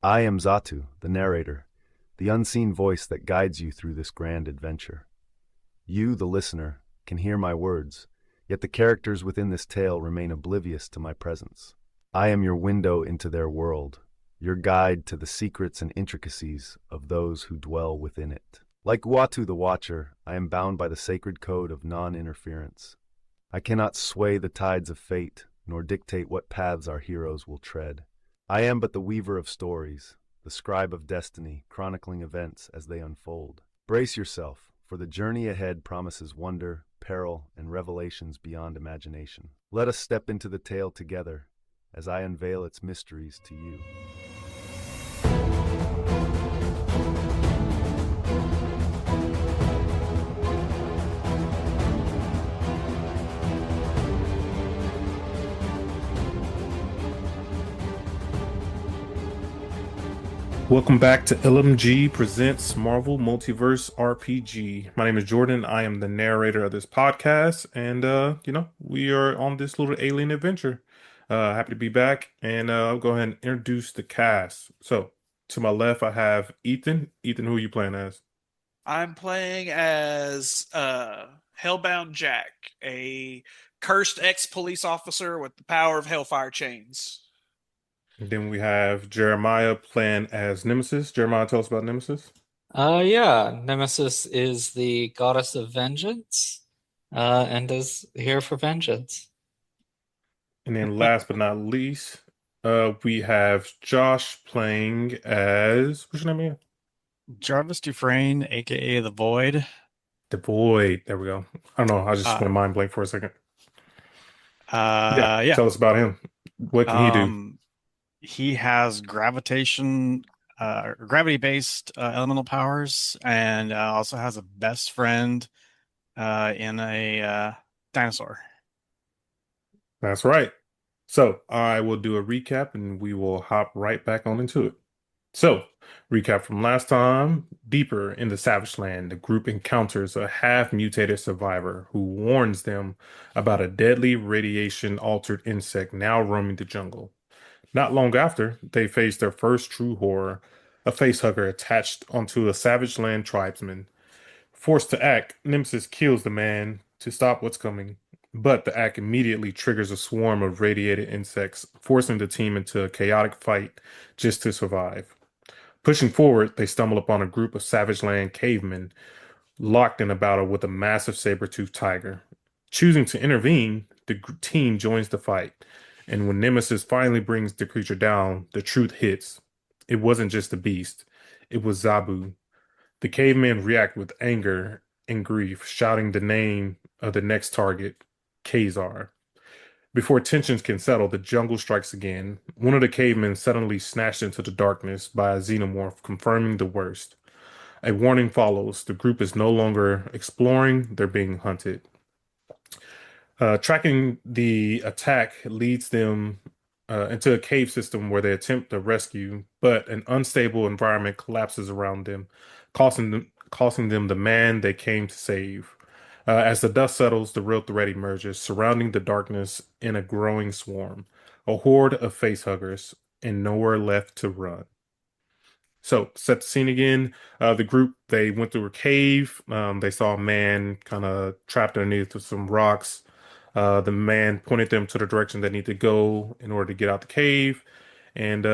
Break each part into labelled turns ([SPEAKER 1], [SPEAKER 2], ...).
[SPEAKER 1] I am Zatu, the narrator, the unseen voice that guides you through this grand adventure. You, the listener, can hear my words, yet the characters within this tale remain oblivious to my presence. I am your window into their world, your guide to the secrets and intricacies of those who dwell within it. Like Watu the Watcher, I am bound by the sacred code of non-interference. I cannot sway the tides of fate, nor dictate what paths our heroes will tread. I am but the weaver of stories, the scribe of destiny, chronicling events as they unfold. Brace yourself, for the journey ahead promises wonder, peril, and revelations beyond imagination. Let us step into the tale together as I unveil its mysteries to you.
[SPEAKER 2] Welcome back to LMG Presents Marvel Multiverse RPG. My name is Jordan. I am the narrator of this podcast, and we are on this little alien adventure. Happy to be back, and I'll go ahead and introduce the cast. So, to my left, I have Ethan. Ethan, who are you playing as?
[SPEAKER 3] I'm playing as Hellbound Jack, a cursed ex-police officer with the power of hellfire chains.
[SPEAKER 2] And then we have Jeremiah playing as Nemesis. Jeremiah, tell us about Nemesis.
[SPEAKER 4] Yeah, Nemesis is the goddess of vengeance, and is here for vengeance.
[SPEAKER 2] And then last but not least, we have Josh playing as what's your name again?
[SPEAKER 5] Jarvis Dufresne, aka the Void.
[SPEAKER 2] The Void. There we go. I don't know. I just
[SPEAKER 5] Uh,
[SPEAKER 2] went mind blank for a second. Yeah.
[SPEAKER 5] yeah.
[SPEAKER 2] Tell us about him. What can he do?
[SPEAKER 5] He has gravity-based elemental powers, and also has a best friend in a dinosaur.
[SPEAKER 2] That's right. So I will do a recap and we will hop right back on into it. So, recap from last time. Deeper in the Savage Land, the group encounters a half-mutated survivor who warns them about a deadly radiation-altered insect now roaming the jungle. Not long after, they face their first true horror, a facehugger attached onto a Savage Land tribesman. Forced to act, Nemesis kills the man to stop what's coming, but the act immediately triggers a swarm of radiated insects, forcing the team into a chaotic fight just to survive. Pushing forward, they stumble upon a group of Savage Land cavemen locked in a battle with a massive saber-toothed tiger. Choosing to intervene, the team joins the fight, and when Nemesis finally brings the creature down, the truth hits. It wasn't just a beast, it was Zabu. The cavemen react with anger and grief, shouting the name of the next target, Ka-Zar. Before tensions can settle, the jungle strikes again. One of the cavemen suddenly snatched into the darkness by a xenomorph, confirming the worst. A warning follows. The group is no longer exploring, they're being hunted. Tracking the attack leads them into a cave system where they attempt to rescue, but an unstable environment collapses around them, costing them the man they came to save. As the dust settles, the real threat emerges, surrounding the darkness in a growing swarm, a horde of facehuggers, and nowhere left to run. So, set the scene again. The group, they went through a cave. They saw a man kind of trapped underneath some rocks. The man pointed them to the direction they need to go in order to get out the cave. And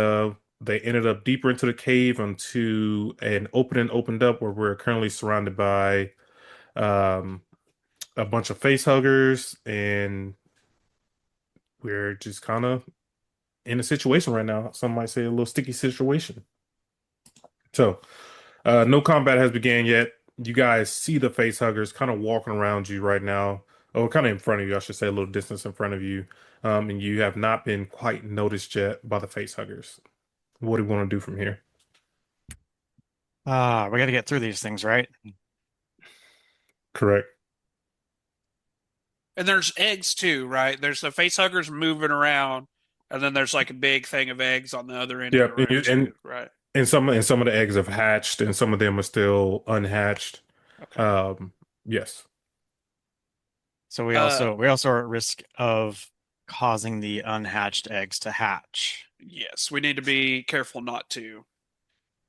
[SPEAKER 2] they ended up deeper into the cave onto an opening opened up where we're currently surrounded by um, a bunch of face huggers, and we're just kind of in a situation right now. Some might say a little sticky situation. So, no combat has began yet. You guys see the face huggers kind of walking around you right now, or kind of in front of you, I should say, a little distance in front of you. And you have not been quite noticed yet by the face huggers. What do you want to do from here?
[SPEAKER 5] We got to get through these things, right?
[SPEAKER 2] Correct.
[SPEAKER 3] And there's eggs too, right? There's the face huggers moving around, and then there's like a big thing of eggs on the other end of the
[SPEAKER 2] Yep.
[SPEAKER 3] room too, right?
[SPEAKER 2] And some of the eggs have hatched, and some of them are still unhatched.
[SPEAKER 3] Okay.
[SPEAKER 2] Um, yes.
[SPEAKER 5] So we
[SPEAKER 3] Uh,
[SPEAKER 5] also we also are at risk of causing the unhatched eggs to hatch.
[SPEAKER 3] Yes, we need to be careful not to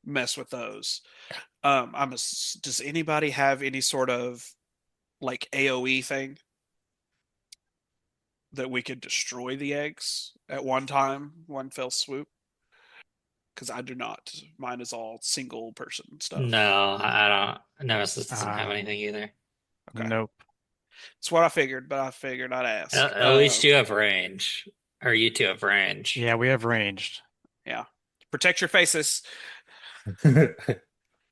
[SPEAKER 3] mess with those. Does anybody have any sort of like AoE thing that we could destroy the eggs at one time, one fell swoop? Because I do not. Mine is all single person stuff.
[SPEAKER 4] No, I don't. Nemesis doesn't have
[SPEAKER 5] Uh,
[SPEAKER 4] anything either.
[SPEAKER 3] Okay.
[SPEAKER 5] Nope.
[SPEAKER 3] It's what I figured, but I figured I'd ask.
[SPEAKER 4] At least you have range, or you two have range.
[SPEAKER 5] Yeah, we have ranged.
[SPEAKER 3] Yeah. Protect your faces.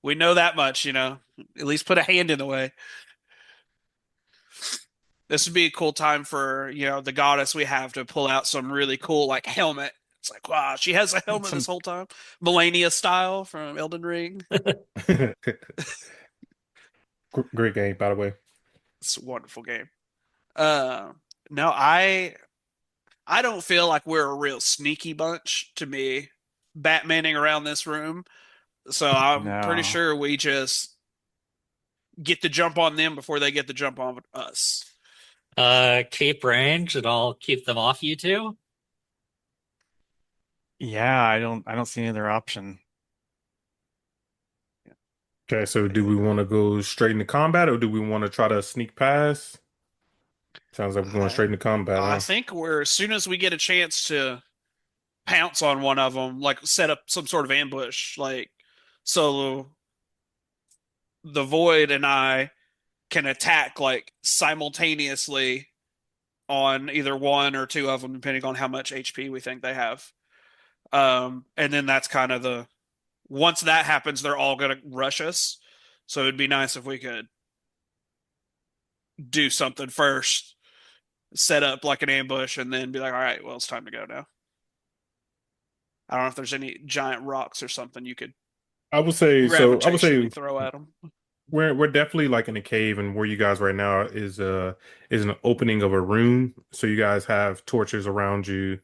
[SPEAKER 3] We know that much, At least put a hand in the way. This would be a cool time for, the goddess we have to pull out some really cool, like, helmet. It's like, wow, she has a helmet this whole time. Melania style from Elden Ring.
[SPEAKER 2] Great game, by the way.
[SPEAKER 3] It's a wonderful game. No, I don't feel like we're a real sneaky bunch to be Batmaning around this room. So I'm pretty
[SPEAKER 5] No.
[SPEAKER 3] sure we just get the jump on them before they get the jump on us.
[SPEAKER 4] Keep range, and I'll keep them off you two.
[SPEAKER 5] Yeah, I don't see any other option.
[SPEAKER 2] Okay, so do we want to go straight into combat or do we want to try to sneak past? Sounds like we're going straight into combat,
[SPEAKER 3] I
[SPEAKER 2] huh?
[SPEAKER 3] think as soon as we get a chance to pounce on one of them, like set up some sort of ambush, like so the Void and I can attack like simultaneously on either one or two of them, depending on how much HP we think they have. And then that's kind of once that happens, they're all going to rush us. So it'd be nice if we could do something first, set up like an ambush, and then be like, all right, well, it's time to go now. I don't know if there's any giant rocks or something you could
[SPEAKER 2] I would say
[SPEAKER 3] gravitationally throw at them.
[SPEAKER 2] we're definitely like in a cave, and where you guys right now is an opening of a room. So you guys have torches around you.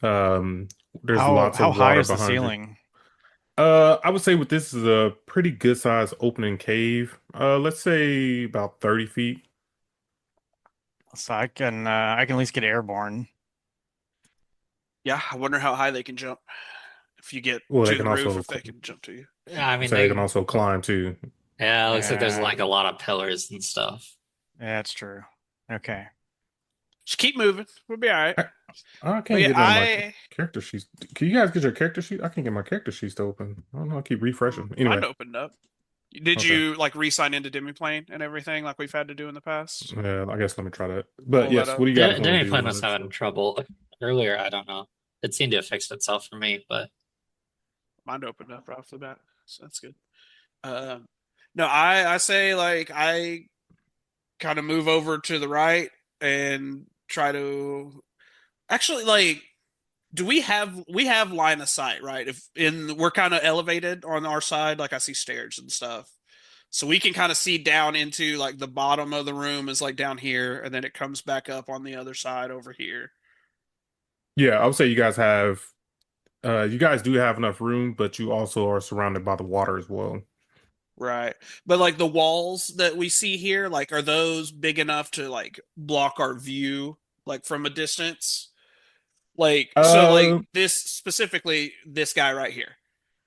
[SPEAKER 2] There's lots
[SPEAKER 5] How
[SPEAKER 2] of
[SPEAKER 5] high
[SPEAKER 2] water
[SPEAKER 5] is the
[SPEAKER 2] behind you.
[SPEAKER 5] ceiling?
[SPEAKER 2] I would say this is a pretty good sized opening cave. Let's say about 30 feet.
[SPEAKER 5] So I can at least get airborne.
[SPEAKER 3] Yeah, I wonder how high they can jump. If you get
[SPEAKER 2] Well, they
[SPEAKER 3] to the
[SPEAKER 2] can
[SPEAKER 3] roof,
[SPEAKER 2] also
[SPEAKER 3] if they can jump to you.
[SPEAKER 4] Yeah, I mean,
[SPEAKER 2] so they can also climb too.
[SPEAKER 4] yeah, it looks like there's
[SPEAKER 5] Yeah.
[SPEAKER 4] like a lot of pillars and stuff.
[SPEAKER 5] Yeah, that's true. Okay.
[SPEAKER 3] Just keep moving. We'll be all right.
[SPEAKER 2] I can't
[SPEAKER 3] But yeah,
[SPEAKER 2] get on my character sheets. Can you guys get your character sheet? I can't get my character sheets to open. I don't know. I keep refreshing. Anyway,
[SPEAKER 3] mine opened up. Did
[SPEAKER 2] Okay.
[SPEAKER 3] you like re-sign into Demiplane and everything like we've had to do in the past?
[SPEAKER 2] yeah, I guess let me try that. But
[SPEAKER 3] Pull
[SPEAKER 2] yes,
[SPEAKER 3] that up.
[SPEAKER 2] what do you guys want to
[SPEAKER 4] Demi
[SPEAKER 2] do?
[SPEAKER 4] Plan was having trouble earlier. I don't know. It seemed to have fixed itself for me, but
[SPEAKER 3] Mine opened up right off the bat, so that's good. No, I say like I kind of move over to the right and try to actually like. Do we have line of sight, right? We're kind of elevated on our side, like I see stairs and stuff. So we can kind of see down into like the bottom of the room is like down here, and then it comes back up on the other side over here.
[SPEAKER 2] Yeah, I would say you guys do have enough room, but you also are surrounded by the water as well.
[SPEAKER 3] Right. But like the walls that we see here, like are those big enough to like block our view like from a distance? Like so like
[SPEAKER 2] Uh,
[SPEAKER 3] this specifically this guy right here.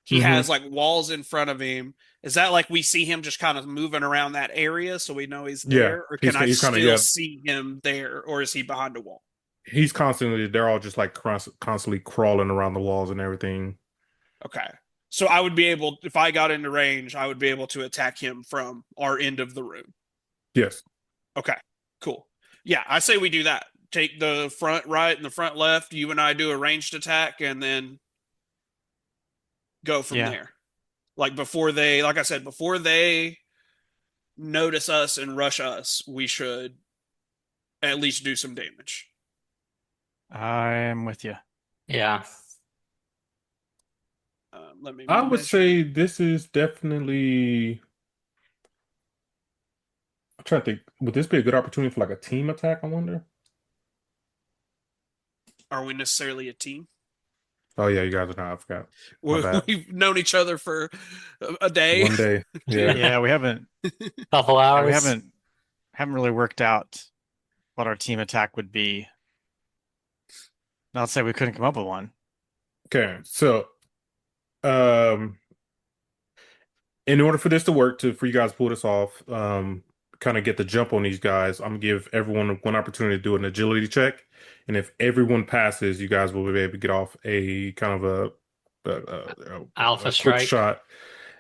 [SPEAKER 3] He
[SPEAKER 2] mhm.
[SPEAKER 3] has like walls in front of him. Is that like we see him just kind of moving around that area so we know he's
[SPEAKER 2] Yeah,
[SPEAKER 3] there? Or can I
[SPEAKER 2] he's kind of
[SPEAKER 3] still see him there? Or is he behind a wall?
[SPEAKER 2] He's constantly. They're all just like constantly crawling around the walls and everything.
[SPEAKER 3] Okay. So I would be able, if I got into range, I would be able to attack him from our end of the room.
[SPEAKER 2] Yes.
[SPEAKER 3] Okay. Cool. Yeah, I say we do that. Take the front right and the front left. You and I do a ranged attack and then go from
[SPEAKER 5] Yeah.
[SPEAKER 3] there. Like like I said, before they notice us and rush us, we should at least do some damage.
[SPEAKER 5] I am with you.
[SPEAKER 4] yeah.
[SPEAKER 3] Let me.
[SPEAKER 2] I would
[SPEAKER 3] measure.
[SPEAKER 2] say this is definitely. I'm trying to think. Would this be a good opportunity for like a team attack? I wonder.
[SPEAKER 3] Are we necessarily a team?
[SPEAKER 2] Oh yeah, you guys are not. I forgot. My bad.
[SPEAKER 3] We've known each other for a day.
[SPEAKER 2] One day. Yeah.
[SPEAKER 5] Yeah, we haven't
[SPEAKER 4] Couple hours.
[SPEAKER 5] we haven't really worked out what our team attack would be. Not to say we couldn't come up with one.
[SPEAKER 2] Okay, so um, in order for this to work, for you guys to pull this off, kind of get the jump on these guys, I'm gonna give everyone one opportunity to do an agility check, and if everyone passes, you guys will be able to get off a kind of
[SPEAKER 4] Alpha
[SPEAKER 2] a quick
[SPEAKER 4] strike.
[SPEAKER 2] shot.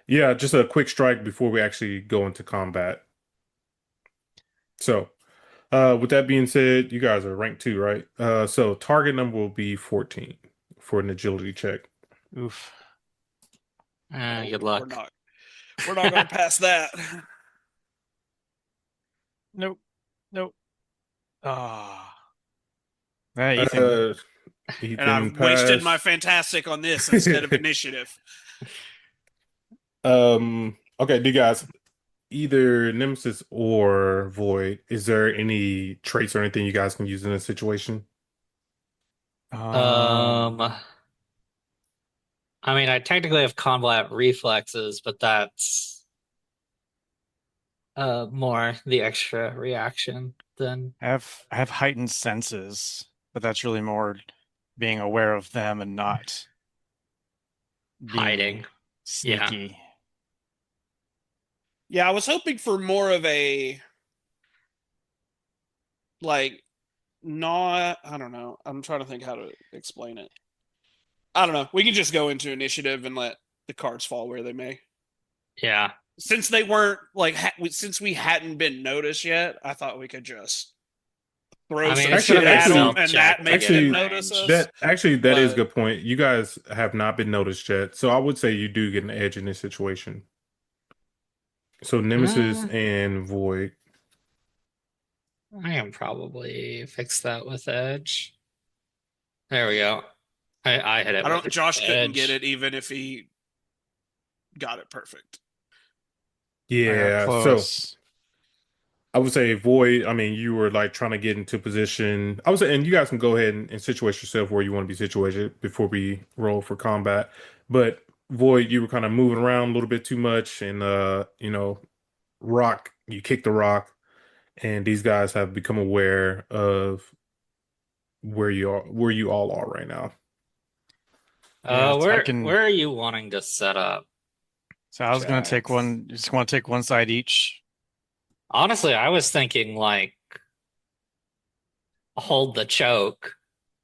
[SPEAKER 2] Yeah, just a quick strike before we actually go into combat. So, with that being said, you guys are rank 2, right? So target number will be 14 for an agility check.
[SPEAKER 5] Oof.
[SPEAKER 4] Good
[SPEAKER 3] We're
[SPEAKER 4] luck.
[SPEAKER 3] not. We're not going to pass that.
[SPEAKER 5] Nope. Nope. Ah. Hey, Ethan.
[SPEAKER 2] Ethan
[SPEAKER 3] And I've wasted my
[SPEAKER 2] passed.
[SPEAKER 3] fantastic on this instead of initiative.
[SPEAKER 2] Okay, do you guys either Nemesis or Void? Is there any traits or anything you guys can use in this situation?
[SPEAKER 4] I mean, I technically have combat reflexes, but that's more the extra reaction than
[SPEAKER 5] I have heightened senses, but that's really more being aware of them and not being
[SPEAKER 4] hiding. Yeah.
[SPEAKER 5] sneaky.
[SPEAKER 3] Yeah, I was hoping for more of a like not. I don't know. I'm trying to think how to explain it. I don't know. We can just go into initiative and let the cards fall where they may.
[SPEAKER 4] Yeah.
[SPEAKER 3] Since they weren't like since we hadn't been noticed yet, I thought we could just throw
[SPEAKER 4] I mean,
[SPEAKER 3] some
[SPEAKER 4] it's
[SPEAKER 3] shit
[SPEAKER 4] gonna be a
[SPEAKER 3] at them
[SPEAKER 4] stealth
[SPEAKER 3] and
[SPEAKER 4] check
[SPEAKER 3] that
[SPEAKER 4] to
[SPEAKER 3] makes
[SPEAKER 4] get in
[SPEAKER 3] them
[SPEAKER 2] Actually,
[SPEAKER 3] notice
[SPEAKER 4] range.
[SPEAKER 3] us.
[SPEAKER 2] that is a
[SPEAKER 3] But
[SPEAKER 2] good point. You guys have not been noticed yet, so I would say you do get an edge in this situation. So Nemesis
[SPEAKER 4] Uh,
[SPEAKER 2] and Void.
[SPEAKER 4] I can probably fix that with edge. There we go. I hit it
[SPEAKER 3] I
[SPEAKER 4] with
[SPEAKER 3] don't. Josh couldn't get
[SPEAKER 4] edge.
[SPEAKER 3] it even if he got it perfect.
[SPEAKER 5] I got
[SPEAKER 2] Yeah, so
[SPEAKER 5] close.
[SPEAKER 2] I would say Void. I mean, you were like trying to get into position. I would say, and you guys can go ahead and situate yourself where you want to be situated before we roll for combat. But Void, you were kind of moving around a little bit too much, and Rock, you kicked the rock, and these guys have become aware of where you all are right now.
[SPEAKER 5] Yeah, I can.
[SPEAKER 4] Where are you wanting to set up,
[SPEAKER 5] So I was gonna take
[SPEAKER 4] Jax?
[SPEAKER 5] one. Just want to take one side each.
[SPEAKER 4] Honestly, I was thinking like hold the choke,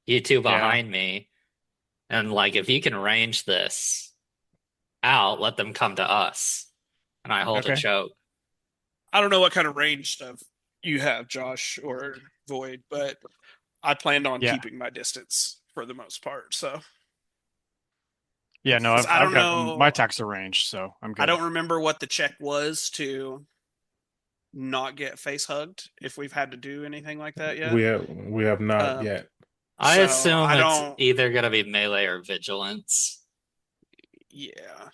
[SPEAKER 4] you two
[SPEAKER 5] Yeah.
[SPEAKER 4] behind me, and like if you can range this out, let them come to us, and I hold a
[SPEAKER 5] Okay.
[SPEAKER 4] choke.
[SPEAKER 3] I don't know what kind of range stuff you have, Josh or Void, but I planned on
[SPEAKER 5] Yeah.
[SPEAKER 3] keeping my distance for the most part. So
[SPEAKER 5] Yeah. No,
[SPEAKER 3] 'cause I
[SPEAKER 5] I've
[SPEAKER 3] don't
[SPEAKER 5] got my
[SPEAKER 3] know.
[SPEAKER 5] attacks are ranged, so I'm
[SPEAKER 3] I
[SPEAKER 5] good.
[SPEAKER 3] don't remember what the check was to not get face hugged if we've had to do anything like that yet.
[SPEAKER 2] We have not
[SPEAKER 3] Um,
[SPEAKER 2] yet.
[SPEAKER 4] I
[SPEAKER 3] so
[SPEAKER 4] assume
[SPEAKER 3] I
[SPEAKER 4] it's
[SPEAKER 3] don't.
[SPEAKER 4] either gonna be melee or vigilance,
[SPEAKER 3] Yeah,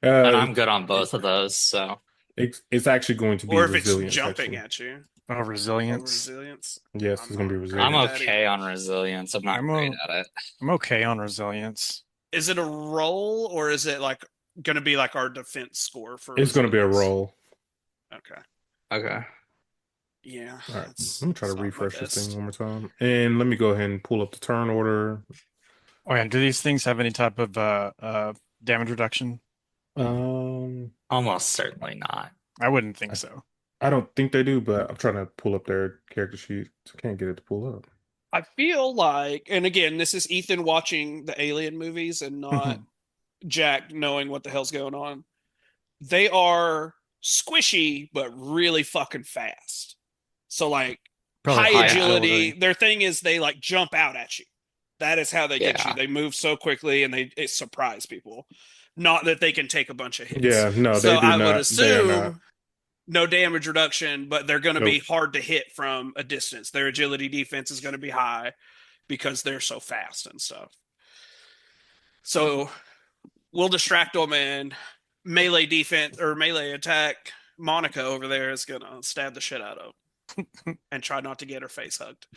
[SPEAKER 4] and
[SPEAKER 2] Uh,
[SPEAKER 4] I'm good on
[SPEAKER 2] it,
[SPEAKER 4] both of those. So
[SPEAKER 2] it's actually going to be
[SPEAKER 3] or if it's
[SPEAKER 2] resilience.
[SPEAKER 3] jumping
[SPEAKER 2] Actually,
[SPEAKER 3] at you
[SPEAKER 5] Oh,
[SPEAKER 3] over
[SPEAKER 5] resilience.
[SPEAKER 3] resilience.
[SPEAKER 2] yes,
[SPEAKER 3] I'm
[SPEAKER 2] it's going to
[SPEAKER 3] not
[SPEAKER 2] be
[SPEAKER 3] great
[SPEAKER 4] I'm
[SPEAKER 3] at
[SPEAKER 2] resilience.
[SPEAKER 3] that
[SPEAKER 4] okay
[SPEAKER 3] either.
[SPEAKER 4] on resilience. I'm not
[SPEAKER 5] I'm
[SPEAKER 4] great
[SPEAKER 5] o
[SPEAKER 4] at it.
[SPEAKER 5] I'm okay on resilience.
[SPEAKER 3] Is it a roll or is it like going to be like our defense score for
[SPEAKER 2] It's going to be a
[SPEAKER 3] resilience?
[SPEAKER 2] roll.
[SPEAKER 3] Okay.
[SPEAKER 4] Okay.
[SPEAKER 3] Yeah,
[SPEAKER 2] All right,
[SPEAKER 3] that's
[SPEAKER 2] let me try to
[SPEAKER 3] it's not my
[SPEAKER 2] refresh this thing
[SPEAKER 3] best.
[SPEAKER 2] one more time, and let me go ahead and pull up the turn order.
[SPEAKER 5] Oh yeah. Do these things have any type of damage reduction?
[SPEAKER 2] Um,
[SPEAKER 4] Almost certainly not.
[SPEAKER 5] I wouldn't think
[SPEAKER 2] I,
[SPEAKER 5] so.
[SPEAKER 2] I don't think they do, but I'm trying to pull up their character sheet. I can't get it to pull up.
[SPEAKER 3] I feel like, and again, this is Ethan watching the Alien movies and not Jack knowing what the hell's going on. They are squishy, but really fucking fast. So, like,
[SPEAKER 5] Probably
[SPEAKER 3] high
[SPEAKER 5] high
[SPEAKER 4] Yeah.
[SPEAKER 3] agility.
[SPEAKER 5] agility.
[SPEAKER 3] Their thing is they like jump out at you. That is how they get you.
[SPEAKER 4] Yeah.
[SPEAKER 3] They move so quickly and it surprise people. Not that they can take a bunch of hits.
[SPEAKER 2] Yeah, no, they
[SPEAKER 3] So
[SPEAKER 2] do
[SPEAKER 3] I would
[SPEAKER 2] not. They are not.
[SPEAKER 3] assume no damage reduction, but they're going to be
[SPEAKER 2] Nope.
[SPEAKER 3] hard to hit from a distance. Their agility defense is going to be high because they're so fast and stuff. So we'll distract them and melee defense or melee attack. Monica over there is going to stab the shit out of and try not to get her face hugged.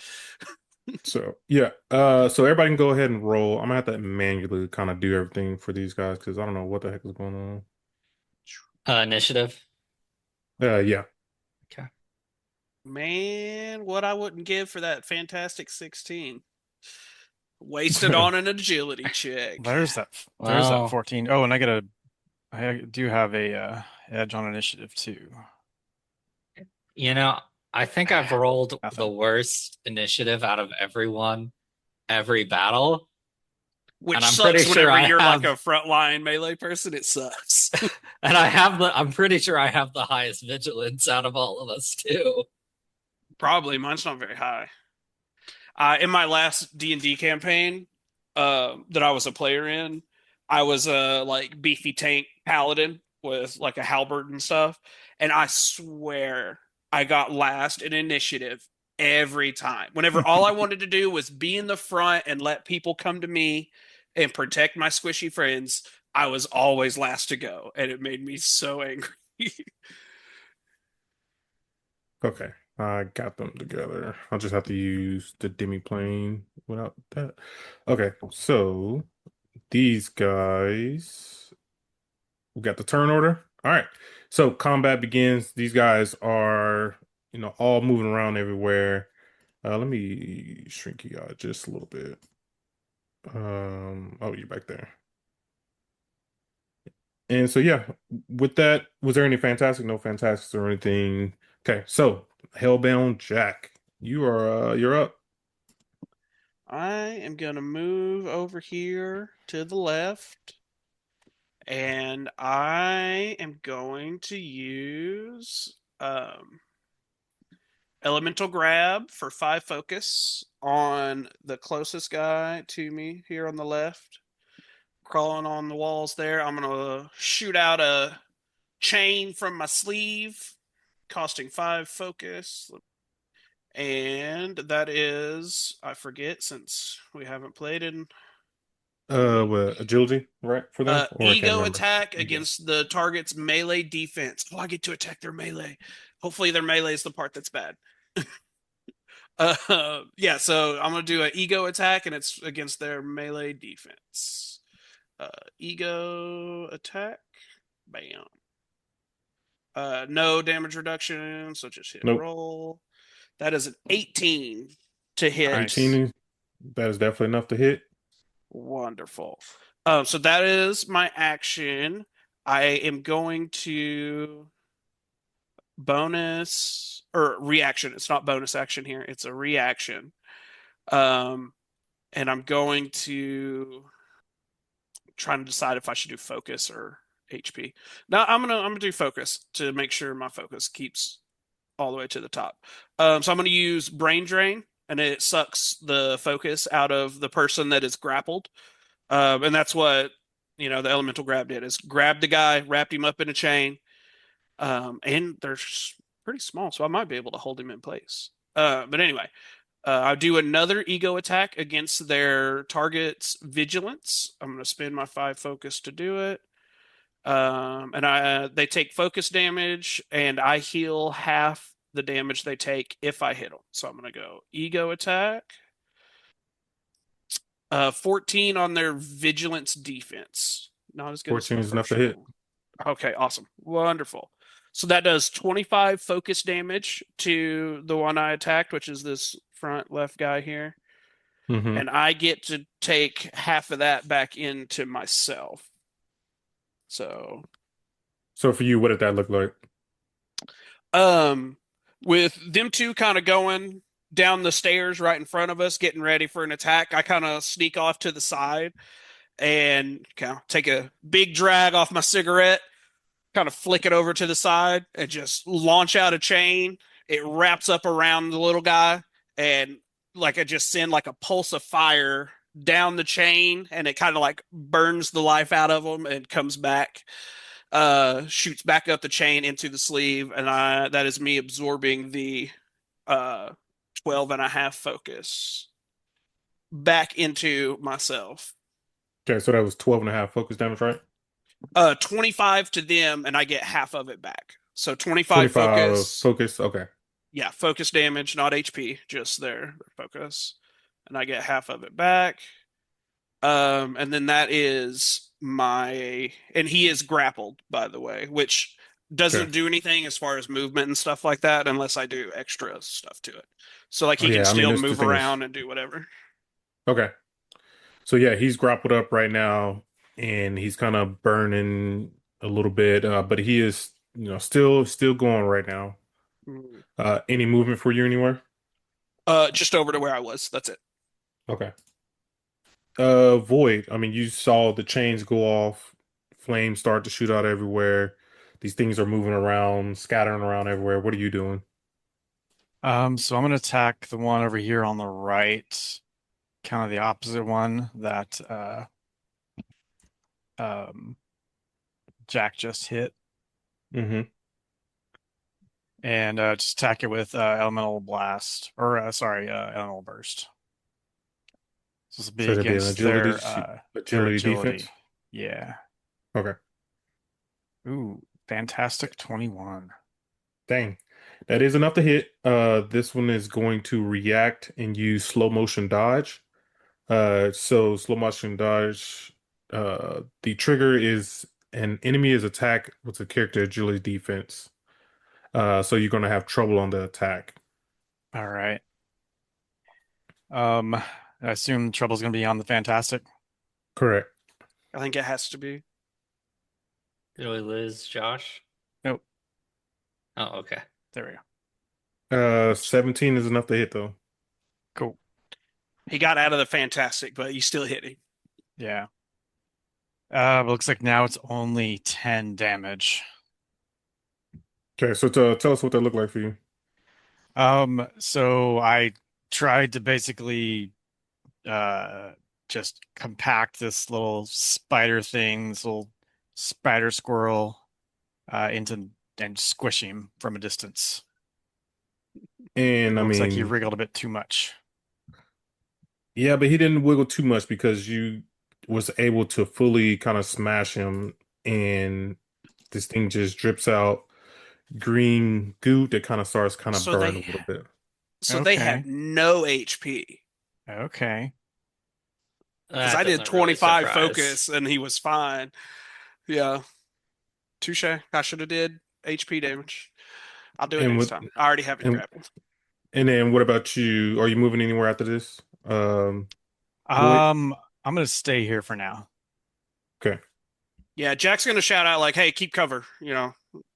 [SPEAKER 2] So yeah, so everybody can go ahead and roll. I'm gonna have to manually kind of do everything for these guys because I don't know what the heck is going on.
[SPEAKER 4] Initiative.
[SPEAKER 2] Yeah.
[SPEAKER 4] Okay.
[SPEAKER 3] Man, what I wouldn't give for that fantastic 16. Wasted on an agility check.
[SPEAKER 5] There's that
[SPEAKER 4] Wow.
[SPEAKER 5] 14. Oh, and I do have a edge on initiative too.
[SPEAKER 4] I think I've rolled the
[SPEAKER 5] Nothing.
[SPEAKER 4] worst initiative out of everyone every battle.
[SPEAKER 3] Which
[SPEAKER 4] And I'm pretty
[SPEAKER 3] sucks
[SPEAKER 4] sure
[SPEAKER 3] whenever
[SPEAKER 4] I
[SPEAKER 3] you're like
[SPEAKER 4] have
[SPEAKER 3] a frontline melee person. It sucks.
[SPEAKER 4] and I'm pretty sure I have the highest vigilance out of all of us too.
[SPEAKER 3] Probably mine's not very high. In my last D&D campaign, that I was a player in, I was a like beefy tank paladin with like a halberd and stuff, and I swear I got last in initiative every time. Whenever all I wanted to do was be in the front and let people come to me and protect my squishy friends, I was always last to go, and it made me so angry.
[SPEAKER 2] Okay, I got them together. I'll just have to use the demiplane without that. Okay, so these guys, we got the turn order. All right, so combat begins. These guys are, all moving around everywhere. Let me shrink you out just a little bit. Oh, you're back there. And so yeah, with that, was there any fantastic, no fantastics or anything? Okay, so Hellbound Jack, you're up.
[SPEAKER 3] I am gonna move over here to the left, and I am going to use elemental grab for 5 focus on the closest guy to me here on the left. Crawling on the walls there. I'm gonna shoot out a chain from my sleeve, costing 5 focus. And that is, I forget since we haven't played in a week.
[SPEAKER 2] What, agility, right, for them? Or I can't
[SPEAKER 3] Ego
[SPEAKER 2] remember.
[SPEAKER 3] attack
[SPEAKER 2] Ego.
[SPEAKER 3] against the target's melee defense. Oh, I get to attack their melee. Hopefully, their melee is the part that's bad. Yeah, so I'm gonna do an ego attack, and it's against their melee defense. Ego attack, bam. No damage reduction, so just hit
[SPEAKER 2] Nope.
[SPEAKER 3] roll. That is an 18 to hit.
[SPEAKER 5] Nice.
[SPEAKER 2] 18, that is definitely enough to hit.
[SPEAKER 3] Wonderful. So that is my action. I am going to bonus or reaction. It's not bonus action here. It's a reaction. And I'm going to try to decide if I should do focus or HP. Now I'm gonna do focus to make sure my focus keeps all the way to the top. So I'm gonna use brain drain, and it sucks the focus out of the person that is grappled. And that's what the elemental grab did is grabbed the guy, wrapped him up in a chain, and they're pretty small, so I might be able to hold him in place. But anyway, I do another ego attack against their target's vigilance. I'm going to spend my 5 focus to do it. And they take focus damage, and I heal half the damage they take if I hit them. So I'm going to go ego attack. 14 on their vigilance defense. Not as good as
[SPEAKER 2] 14
[SPEAKER 3] my
[SPEAKER 2] is enough
[SPEAKER 3] first
[SPEAKER 2] to hit.
[SPEAKER 3] roll. Okay, awesome. Wonderful. So that does 25 focus damage to the one I attacked, which is this front left guy here.
[SPEAKER 2] Mm-hmm.
[SPEAKER 3] And I get to take half of that back into myself. So
[SPEAKER 2] for you, what did that look like?
[SPEAKER 3] with them two kind of going down the stairs right in front of us, getting ready for an attack, I kind of sneak off to the side and kind of take a big drag off my cigarette, kind of flick it over to the side, and just launch out a chain. It wraps up around the little guy, and like I just send like a pulse of fire down the chain, and it kind of like burns the life out of him and comes back, shoots back up the chain into the sleeve, and that is me absorbing the 12 and a half focus back into myself.
[SPEAKER 2] Okay, so that was 12 and a half focus damage, right?
[SPEAKER 3] 25 to them, and I get half of it back. So 25
[SPEAKER 2] 25
[SPEAKER 3] focus.
[SPEAKER 2] focus. Okay.
[SPEAKER 3] Yeah, focus damage, not HP, just their focus. And I get half of it back. And then that is and he is grappled, by the way, which doesn't
[SPEAKER 2] Okay.
[SPEAKER 3] do anything as far as movement and stuff like that unless I do extra stuff to it. So like he
[SPEAKER 2] Oh,
[SPEAKER 3] can
[SPEAKER 2] yeah, I mean,
[SPEAKER 3] still
[SPEAKER 2] the
[SPEAKER 3] move
[SPEAKER 2] thing is,
[SPEAKER 3] around and do whatever.
[SPEAKER 2] okay. So yeah, he's grappled up right now, and he's kind of burning a little bit, but he is, still going right now.
[SPEAKER 3] Mm.
[SPEAKER 2] Any movement for you anywhere?
[SPEAKER 3] Just over to where I was. That's it.
[SPEAKER 2] Okay. Void. I mean, you saw the chains go off, flames start to shoot out everywhere. These things are moving around, scattering around everywhere. What are you doing?
[SPEAKER 5] So I'm gonna attack the one over here on the right, kind of the opposite one that um Jack just hit,
[SPEAKER 2] Mm-hmm.
[SPEAKER 5] and just attack it with elemental blast, or sorry, elemental burst. So this will be
[SPEAKER 2] So that'd be an
[SPEAKER 5] against their
[SPEAKER 2] agility defense.
[SPEAKER 5] agility. Yeah.
[SPEAKER 2] Okay.
[SPEAKER 5] Ooh, fantastic 21.
[SPEAKER 2] Dang. That is enough to hit. This one is going to react and use slow motion dodge. So slow motion dodge, the trigger is an enemy is attack with a character agility defense. So you're gonna have trouble on the attack.
[SPEAKER 5] All right. I assume trouble's gonna be on the fantastic.
[SPEAKER 2] Correct.
[SPEAKER 3] I think it has to be.
[SPEAKER 4] Did we lose Josh?
[SPEAKER 5] Nope.
[SPEAKER 4] Oh, okay.
[SPEAKER 5] There we go.
[SPEAKER 2] 17 is enough to hit though.
[SPEAKER 5] Cool.
[SPEAKER 3] He got out of the fantastic, but you still hit him.
[SPEAKER 5] Yeah. But looks like now it's only 10 damage.
[SPEAKER 2] Okay, so tell us what that looked like for you.
[SPEAKER 5] So I tried to basically uh just compact this little spider thing, this little spider squirrel into and squish him from a distance.
[SPEAKER 2] And
[SPEAKER 5] It
[SPEAKER 2] I
[SPEAKER 5] looks like he
[SPEAKER 2] mean,
[SPEAKER 5] wriggled a bit too much.
[SPEAKER 2] yeah, but he didn't wiggle too much because you was able to fully kind of smash him, and this thing just drips out green goo that kind of starts kind of
[SPEAKER 3] So
[SPEAKER 2] burn a
[SPEAKER 3] they
[SPEAKER 2] little bit.
[SPEAKER 3] so they have
[SPEAKER 5] Okay.
[SPEAKER 3] no HP.
[SPEAKER 5] Okay.
[SPEAKER 3] Because
[SPEAKER 4] That
[SPEAKER 3] I did
[SPEAKER 4] doesn't really
[SPEAKER 3] 25
[SPEAKER 4] surprise.
[SPEAKER 3] focus and he was fine. Yeah. Touche. I should have did HP damage. I'll do it
[SPEAKER 2] And
[SPEAKER 3] next
[SPEAKER 2] what
[SPEAKER 3] time. I already have it
[SPEAKER 2] and
[SPEAKER 3] grappled.
[SPEAKER 2] and then what about you? Are you moving anywhere after this? Void?
[SPEAKER 5] I'm gonna stay here for now.
[SPEAKER 2] Okay.
[SPEAKER 3] Yeah, Jack's gonna shout out like, "Hey, keep cover.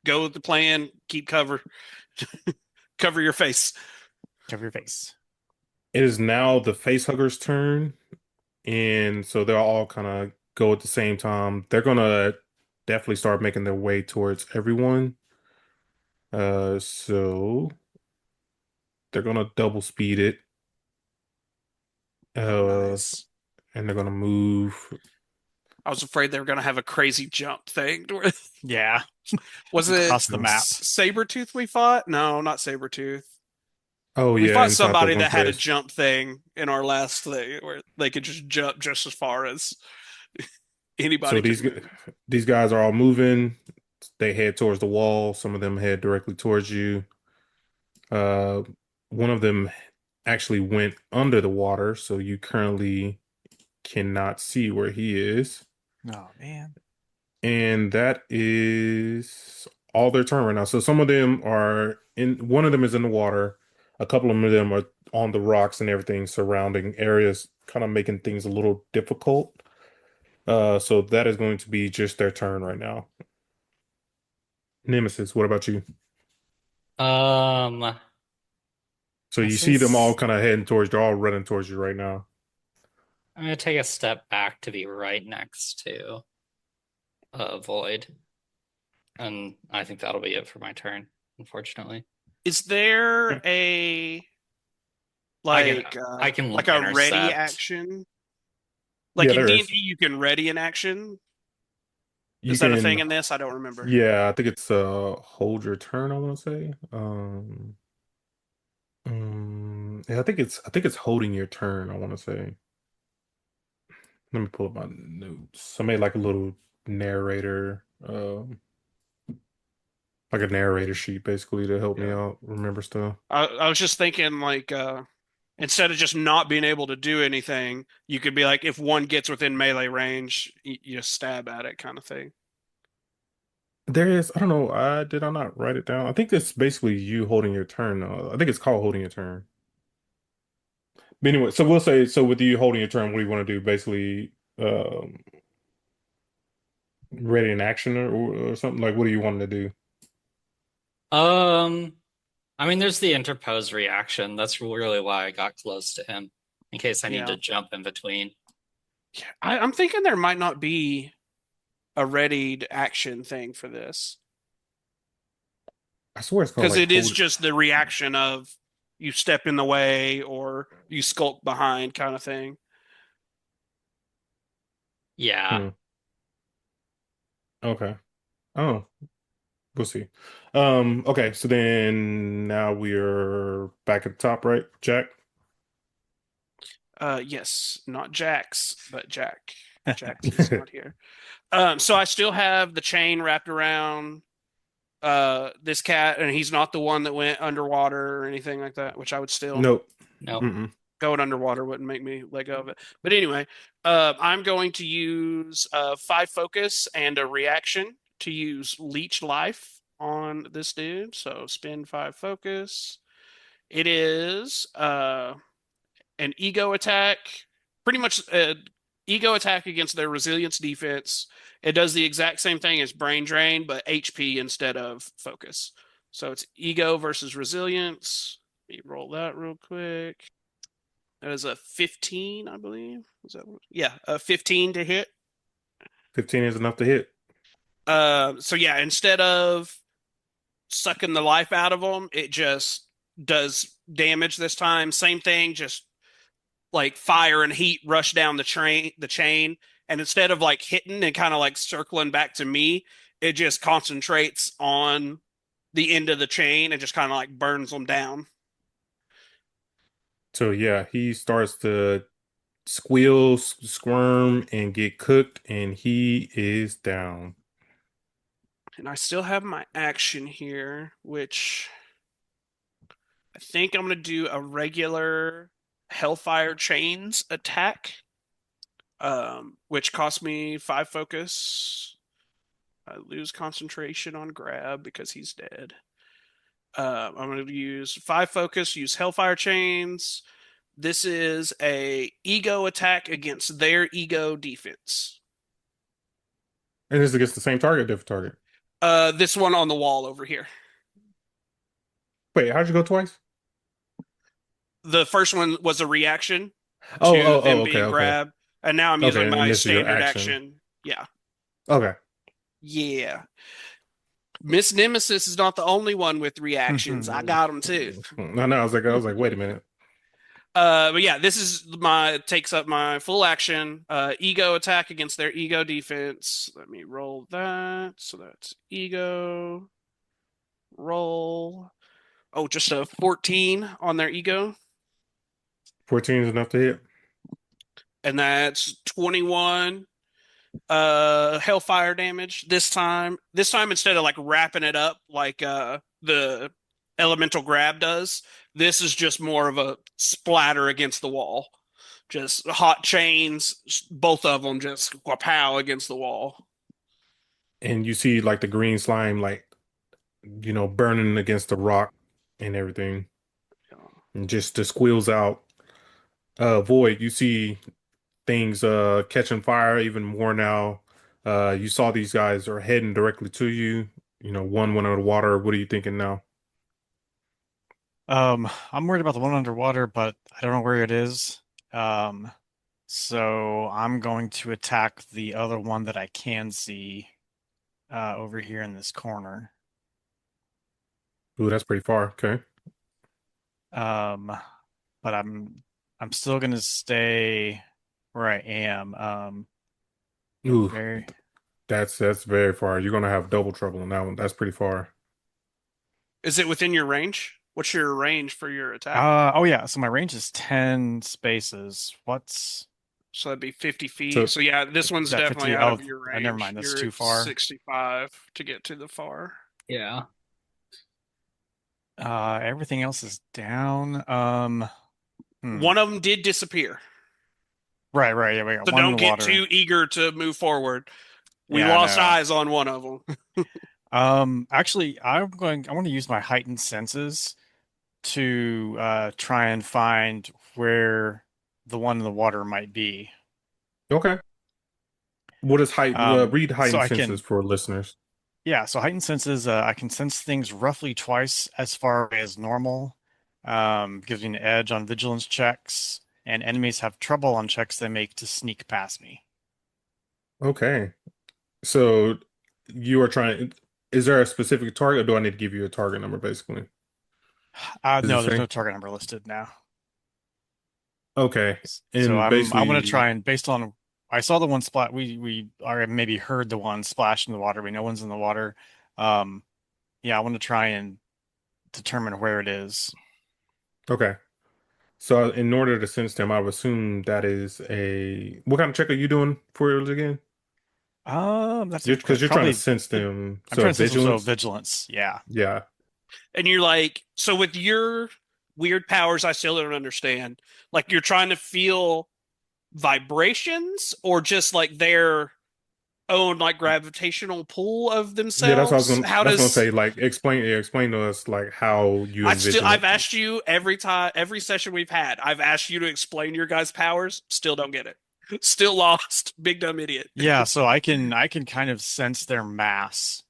[SPEAKER 3] Go with the plan. Keep cover. Cover your face."
[SPEAKER 5] Cover your face.
[SPEAKER 2] It is now the facehuggers' turn, and so they'll all kind of go at the same time. They're gonna definitely start making their way towards everyone. So they're gonna double speed it.
[SPEAKER 3] Oh,
[SPEAKER 2] Uh,
[SPEAKER 3] nice.
[SPEAKER 2] and they're gonna move.
[SPEAKER 3] I was afraid they were gonna have a crazy jump thing.
[SPEAKER 5] Yeah.
[SPEAKER 3] Was it
[SPEAKER 5] Across the map.
[SPEAKER 3] Sabretooth we fought? No, not Sabretooth.
[SPEAKER 2] Oh
[SPEAKER 3] We
[SPEAKER 2] yeah,
[SPEAKER 3] fought
[SPEAKER 2] inside the
[SPEAKER 3] somebody
[SPEAKER 2] one
[SPEAKER 3] that had a
[SPEAKER 2] place.
[SPEAKER 3] jump thing in our last thing where they could just jump just as far as
[SPEAKER 2] So
[SPEAKER 3] anybody could move.
[SPEAKER 2] these guys are all moving. They head towards the wall. Some of them head directly towards you. Uh, one of them actually went under the water, so you currently cannot see where he is.
[SPEAKER 5] Oh man.
[SPEAKER 2] And that is all their turn right now. So some of them are in, one of them is in the water. A couple of them are on the rocks and everything surrounding areas, kind of making things a little difficult. So that is going to be just their turn right now. Nemesis, what about you?
[SPEAKER 4] Um,
[SPEAKER 2] So you
[SPEAKER 4] this
[SPEAKER 2] see them all
[SPEAKER 4] is.
[SPEAKER 2] kind of heading towards, they're all running towards you right now.
[SPEAKER 4] I'm gonna take a step back to be right next to Void, and I think that'll be it for my turn. Unfortunately,
[SPEAKER 3] Is there
[SPEAKER 2] Okay.
[SPEAKER 3] a
[SPEAKER 4] I
[SPEAKER 3] like
[SPEAKER 4] can
[SPEAKER 3] like a ready
[SPEAKER 4] intercept.
[SPEAKER 3] action? Like
[SPEAKER 2] Yeah,
[SPEAKER 3] in
[SPEAKER 2] there
[SPEAKER 3] D&D
[SPEAKER 2] is.
[SPEAKER 3] you can ready an action.
[SPEAKER 2] You
[SPEAKER 3] Is that a
[SPEAKER 2] can,
[SPEAKER 3] thing in this? I don't remember.
[SPEAKER 2] yeah, I think it's hold your turn, I want to say. Yeah, I think it's holding your turn, I want to say. Let me pull up my notes. I made like a little narrator, like a narrator sheet basically to help me
[SPEAKER 3] Yeah.
[SPEAKER 2] out remember stuff.
[SPEAKER 3] I was just thinking like instead of just not being able to do anything, you could be like if one gets within melee range, you just stab at it kind of thing.
[SPEAKER 2] There is, I don't know, did I not write it down? I think it's basically you holding your turn. I think it's called holding your turn. But anyway, so we'll say, so with you holding your turn, what do you want to do? Basically, ready in action or something? Like, what do you want to do?
[SPEAKER 4] Um, I mean, there's the interpose reaction. That's really why I got close to him, in case I need
[SPEAKER 3] Yeah.
[SPEAKER 4] to jump in between.
[SPEAKER 3] I'm thinking there might not be a readied action thing for this
[SPEAKER 2] I swear it's called
[SPEAKER 3] because
[SPEAKER 2] like
[SPEAKER 3] it is
[SPEAKER 2] hold.
[SPEAKER 3] just the reaction of you step in the way or you skulk behind kind of thing.
[SPEAKER 4] Yeah.
[SPEAKER 2] Hmm. Okay. Oh, we'll see. Okay, so then now we're back at the top, right, Jack?
[SPEAKER 3] Yes, not Jax, but Jack. Jax is not here. So I still have the chain wrapped around this cat, and he's not the one that went underwater or anything like that, which I would still
[SPEAKER 2] Nope.
[SPEAKER 4] Nope.
[SPEAKER 2] Mm-mm.
[SPEAKER 3] going underwater wouldn't make me let go of it. But anyway, I'm going to use 5 focus and a reaction to use leech life on this dude. So spend 5 focus. It is an ego attack, pretty much ego attack against their resilience defense. It does the exact same thing as brain drain, but HP instead of focus. So it's ego versus resilience. Let me roll that real quick. That is a 15, I believe. Is that yeah, a 15 to hit.
[SPEAKER 2] 15 is enough to hit.
[SPEAKER 3] So yeah, instead of sucking the life out of them, it just does damage this time. Same thing, just like fire and heat rush down the chain, and instead of like hitting and kind of like circling back to me, it just concentrates on the end of the chain and just kind of like burns them down.
[SPEAKER 2] So yeah, he starts to squeal, squirm, and get cooked, and he is down.
[SPEAKER 3] And I still have my action here, which I think I'm going to do a regular Hellfire Chains attack, which cost me 5 focus. I lose concentration on grab because he's dead. I'm going to use 5 focus, use Hellfire Chains. This is a ego attack against their ego defense.
[SPEAKER 2] And this is against the same target, different target.
[SPEAKER 3] This one on the wall over here.
[SPEAKER 2] Wait, how'd you go twice?
[SPEAKER 3] The first one was a reaction
[SPEAKER 2] Oh,
[SPEAKER 3] to
[SPEAKER 2] oh, oh,
[SPEAKER 3] them
[SPEAKER 2] okay,
[SPEAKER 3] being
[SPEAKER 2] okay.
[SPEAKER 3] grabbed, and now I'm
[SPEAKER 2] Okay,
[SPEAKER 3] using
[SPEAKER 2] and
[SPEAKER 3] my
[SPEAKER 2] this is your
[SPEAKER 3] standard
[SPEAKER 2] action.
[SPEAKER 3] action. Yeah.
[SPEAKER 2] Okay.
[SPEAKER 3] Yeah. Miss Nemesis is not the only one with reactions. I got them too.
[SPEAKER 2] No, no, I was like, wait a minute.
[SPEAKER 3] But yeah, this is my takes up my full action. Ego attack against their ego defense. Let me roll that. So that's ego roll. Oh, just a 14 on their ego,
[SPEAKER 2] 14 is enough to hit.
[SPEAKER 3] and that's 21 hellfire damage this time instead of like wrapping it up like the elemental grab does. This is just more of a splatter against the wall, just hot chains, both of them just pow against the wall.
[SPEAKER 2] And you see like the green slime like burning against the rock and everything. And just the squeals out. Void, you see things catching fire even more now. You saw these guys are heading directly to you. One went under the water. What are you thinking now?
[SPEAKER 5] I'm worried about the one underwater, but I don't know where it is. Um, so I'm going to attack the other one that I can see over here in this corner.
[SPEAKER 2] Ooh, that's pretty far. Okay.
[SPEAKER 5] Um, but I'm still gonna stay where I am.
[SPEAKER 2] Ooh,
[SPEAKER 5] Very.
[SPEAKER 2] that's very far. You're gonna have double trouble on that one. That's pretty far.
[SPEAKER 3] Is it within your range? What's your range for your attack?
[SPEAKER 5] Oh yeah. So my range is 10 spaces. What's
[SPEAKER 3] So that'd be 50 feet.
[SPEAKER 2] So
[SPEAKER 3] So yeah, this one's
[SPEAKER 5] is that
[SPEAKER 3] definitely
[SPEAKER 5] 50?
[SPEAKER 3] out
[SPEAKER 5] Oh,
[SPEAKER 3] of your
[SPEAKER 5] never
[SPEAKER 3] range.
[SPEAKER 5] mind. That's
[SPEAKER 3] You're
[SPEAKER 5] too
[SPEAKER 3] at
[SPEAKER 5] far.
[SPEAKER 3] 65 to get to the far.
[SPEAKER 4] Yeah.
[SPEAKER 5] Everything else is down.
[SPEAKER 3] One of them did disappear.
[SPEAKER 5] Right. Yeah, we got
[SPEAKER 3] So
[SPEAKER 5] one in
[SPEAKER 3] don't
[SPEAKER 5] the
[SPEAKER 3] get
[SPEAKER 5] water.
[SPEAKER 3] too eager to move forward. We
[SPEAKER 5] Yeah, I
[SPEAKER 3] lost
[SPEAKER 5] know.
[SPEAKER 3] eyes on one of them.
[SPEAKER 5] Actually, I want to use my heightened senses to try and find where the one in the water might be.
[SPEAKER 2] Okay. What is height? Read
[SPEAKER 5] So
[SPEAKER 2] heightened
[SPEAKER 5] I
[SPEAKER 2] senses
[SPEAKER 5] can,
[SPEAKER 2] for listeners.
[SPEAKER 5] yeah, so heightened senses, I can sense things roughly twice as far away as normal. Gives me an edge on vigilance checks, and enemies have trouble on checks they make to sneak past me.
[SPEAKER 2] Okay. So you are trying. Is there a specific target, or do I need to give you a target number, basically? Does it
[SPEAKER 5] No, there's no
[SPEAKER 2] say?
[SPEAKER 5] target number listed now.
[SPEAKER 2] Okay.
[SPEAKER 5] So
[SPEAKER 2] And
[SPEAKER 5] I want to
[SPEAKER 2] basically,
[SPEAKER 5] try and based on I saw the one splat we are maybe heard the one splash in the water, but no one's in the water. Um, yeah, I want to try and determine where it is.
[SPEAKER 2] okay. So in order to sense them, I would assume that is a. What kind of check are you doing for it again?
[SPEAKER 5] That's a
[SPEAKER 2] You're
[SPEAKER 5] good
[SPEAKER 2] because
[SPEAKER 5] question.
[SPEAKER 2] you're trying to
[SPEAKER 5] Probably
[SPEAKER 2] sense them.
[SPEAKER 5] I'm
[SPEAKER 2] So
[SPEAKER 5] trying to sense also
[SPEAKER 2] vigilance.
[SPEAKER 5] vigilance. Yeah.
[SPEAKER 2] Yeah.
[SPEAKER 3] And you're like, so with your weird powers, I still don't understand. Like you're trying to feel vibrations or just like their own like gravitational pull of
[SPEAKER 2] Yeah, that's what I was
[SPEAKER 3] themselves?
[SPEAKER 2] gonna.
[SPEAKER 3] How
[SPEAKER 2] That's gonna
[SPEAKER 3] does
[SPEAKER 2] say. Like, explain. Yeah, explain to us like how you envision
[SPEAKER 3] I've
[SPEAKER 2] it.
[SPEAKER 3] asked you every time, every session we've had, I've asked you to explain your guys' powers. Still don't get it. Still lost. Big dumb idiot.
[SPEAKER 5] Yeah, so I can kind of sense their mass,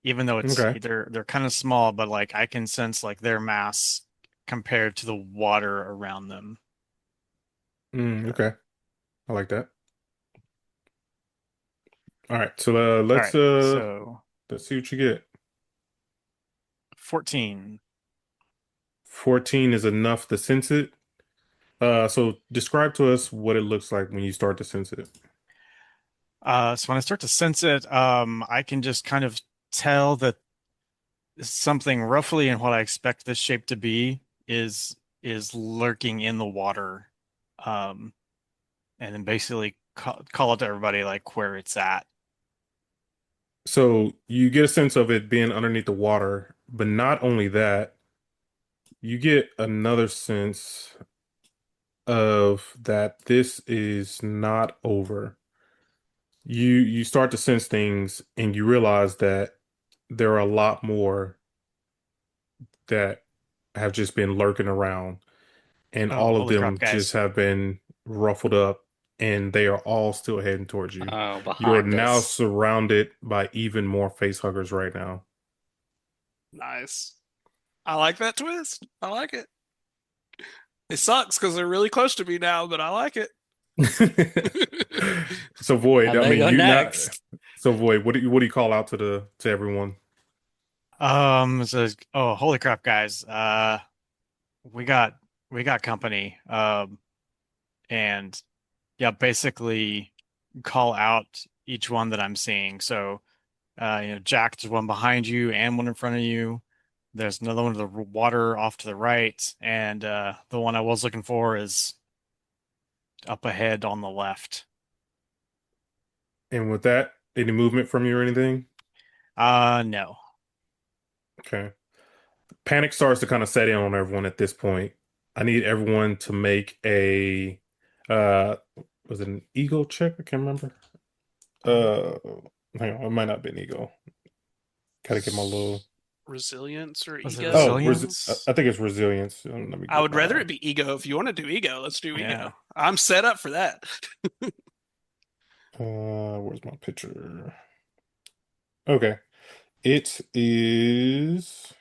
[SPEAKER 5] even though
[SPEAKER 2] Okay.
[SPEAKER 5] they're kind of small, but like I can sense like their mass compared to the water around them.
[SPEAKER 2] Okay. I like that. All right. So
[SPEAKER 5] All right, so
[SPEAKER 2] let's see what you get.
[SPEAKER 5] 14.
[SPEAKER 2] 14 is enough to sense it. So describe to us what it looks like when you start to sense it.
[SPEAKER 5] So when I start to sense it, I can just kind of tell that something roughly in what I expect this shape to be is lurking in the water. Um, and then basically call it to everybody like where it's at.
[SPEAKER 2] So you get a sense of it being underneath the water, but not only that, you get another sense of that this is not over. You start to sense things and you realize that there are a lot more that have just been lurking around, and
[SPEAKER 5] Oh,
[SPEAKER 2] all of
[SPEAKER 5] holy crap,
[SPEAKER 2] them just
[SPEAKER 5] guys.
[SPEAKER 2] have been ruffled up, and they are all still heading towards you.
[SPEAKER 4] Oh,
[SPEAKER 2] You are
[SPEAKER 4] behind
[SPEAKER 2] now
[SPEAKER 4] us.
[SPEAKER 2] surrounded by even more face huggers right now.
[SPEAKER 3] Nice. I like that twist. I like it. It sucks because they're really close to me now, but I like it.
[SPEAKER 2] So Void,
[SPEAKER 4] And
[SPEAKER 2] I
[SPEAKER 4] they
[SPEAKER 2] mean
[SPEAKER 4] go
[SPEAKER 2] you not
[SPEAKER 4] next.
[SPEAKER 2] so Void, what do you call out to the to everyone?
[SPEAKER 5] So, oh, holy crap, guys. We got we got company. And yeah, basically call out each one that I'm seeing. So, Jack, there's one behind you and one in front of you. There's another one to the water off to the right, and the one I was looking for is up ahead on the left.
[SPEAKER 2] And with that, any movement from you or anything?
[SPEAKER 5] No.
[SPEAKER 2] Okay. Panic starts to kind of set in on everyone at this point. I need everyone to make a uh was it an ego check? I can't remember. Uh Hang on, it might not have been ego. Gotta get my little
[SPEAKER 3] Resilience or
[SPEAKER 5] Was it
[SPEAKER 2] oh,
[SPEAKER 3] ego?
[SPEAKER 5] resilience?
[SPEAKER 2] I think it's resilience. Let me
[SPEAKER 3] I
[SPEAKER 2] get
[SPEAKER 3] would rather
[SPEAKER 2] my
[SPEAKER 3] it be ego. If you want to do ego, let's do
[SPEAKER 5] Yeah.
[SPEAKER 3] ego. I'm set up for that.
[SPEAKER 2] where's my picture? Okay. It is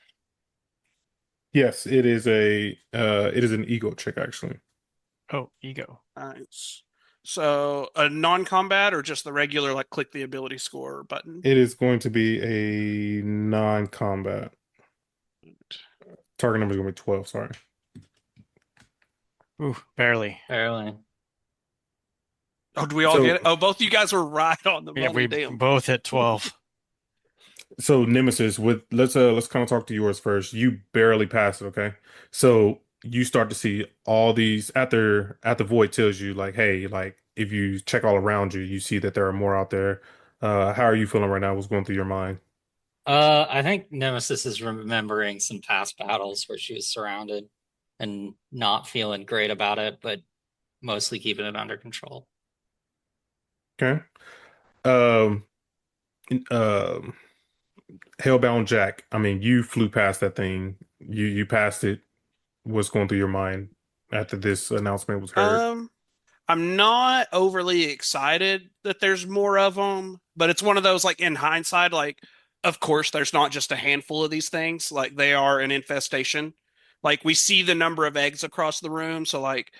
[SPEAKER 2] yes, it is an ego check actually.
[SPEAKER 5] Oh, ego.
[SPEAKER 3] Nice. So a non-combat or just the regular like click the ability score button?
[SPEAKER 2] It is going to be a non-combat. Target number is going to be 12, sorry.
[SPEAKER 5] Ooh, barely.
[SPEAKER 4] Barely.
[SPEAKER 3] Oh, do we all get
[SPEAKER 2] So
[SPEAKER 3] it? Oh, both of you guys were right on the
[SPEAKER 5] Yeah,
[SPEAKER 3] money.
[SPEAKER 5] we
[SPEAKER 3] Damn.
[SPEAKER 5] both hit 12.
[SPEAKER 2] so Nemesis, with let's kind of talk to yours first. You barely pass it, okay? So you start to see all these after Void tells you like, hey, like if you check all around you, you see that there are more out there. How are you feeling right now? What's going through your mind?
[SPEAKER 4] I think Nemesis is remembering some past battles where she was surrounded and not feeling great about it, but mostly keeping it under control.
[SPEAKER 2] Okay. Um, um, Hellbound Jack. I mean, you flew past that thing. You passed it. What's going through your mind? after this announcement was heard?
[SPEAKER 3] I'm not overly excited that there's more of them, but it's one of those like in hindsight, like of course there's not just a handful of these things, like they are an infestation. Like we see the number of eggs across the room, so like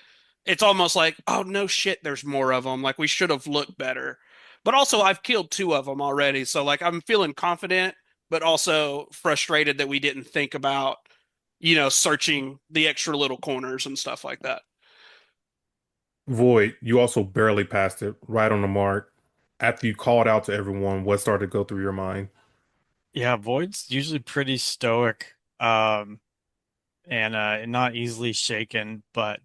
[SPEAKER 3] it's almost like, oh no shit, there's more of them. Like we should have looked better. But also I've killed two of them already, so like I'm feeling confident, but also frustrated that we didn't think about, searching the extra little corners and stuff like that.
[SPEAKER 2] Void, you also barely passed it, right on the mark. After you called out to everyone, what started to go through your mind?
[SPEAKER 5] Yeah, Void's usually pretty stoic, and not easily shaken, but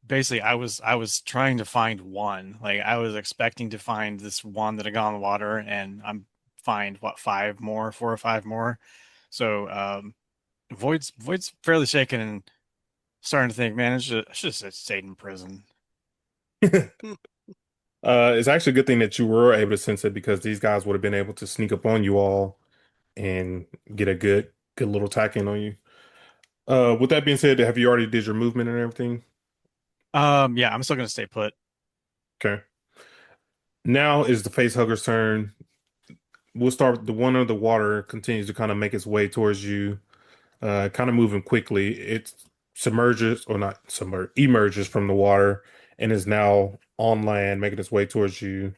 [SPEAKER 5] basically I was trying to find one. Like I was expecting to find this one that had gone in the water, and I'm find what, five more, four or five more. So Void's fairly shaken and starting to think, man, I should have stayed in prison.
[SPEAKER 2] It's actually a good thing that you were able to sense it because these guys would have been able to sneak up on you all and get a good little tack in on you. With that being said, have you already did your movement and everything?
[SPEAKER 5] Yeah, I'm still gonna stay put.
[SPEAKER 2] Okay. Now is the face hugger's turn. We'll start the one under the water continues to kind of make its way towards you, kind of moving quickly. It submerges or not submerge emerges from the water and is now on land, making its way towards you.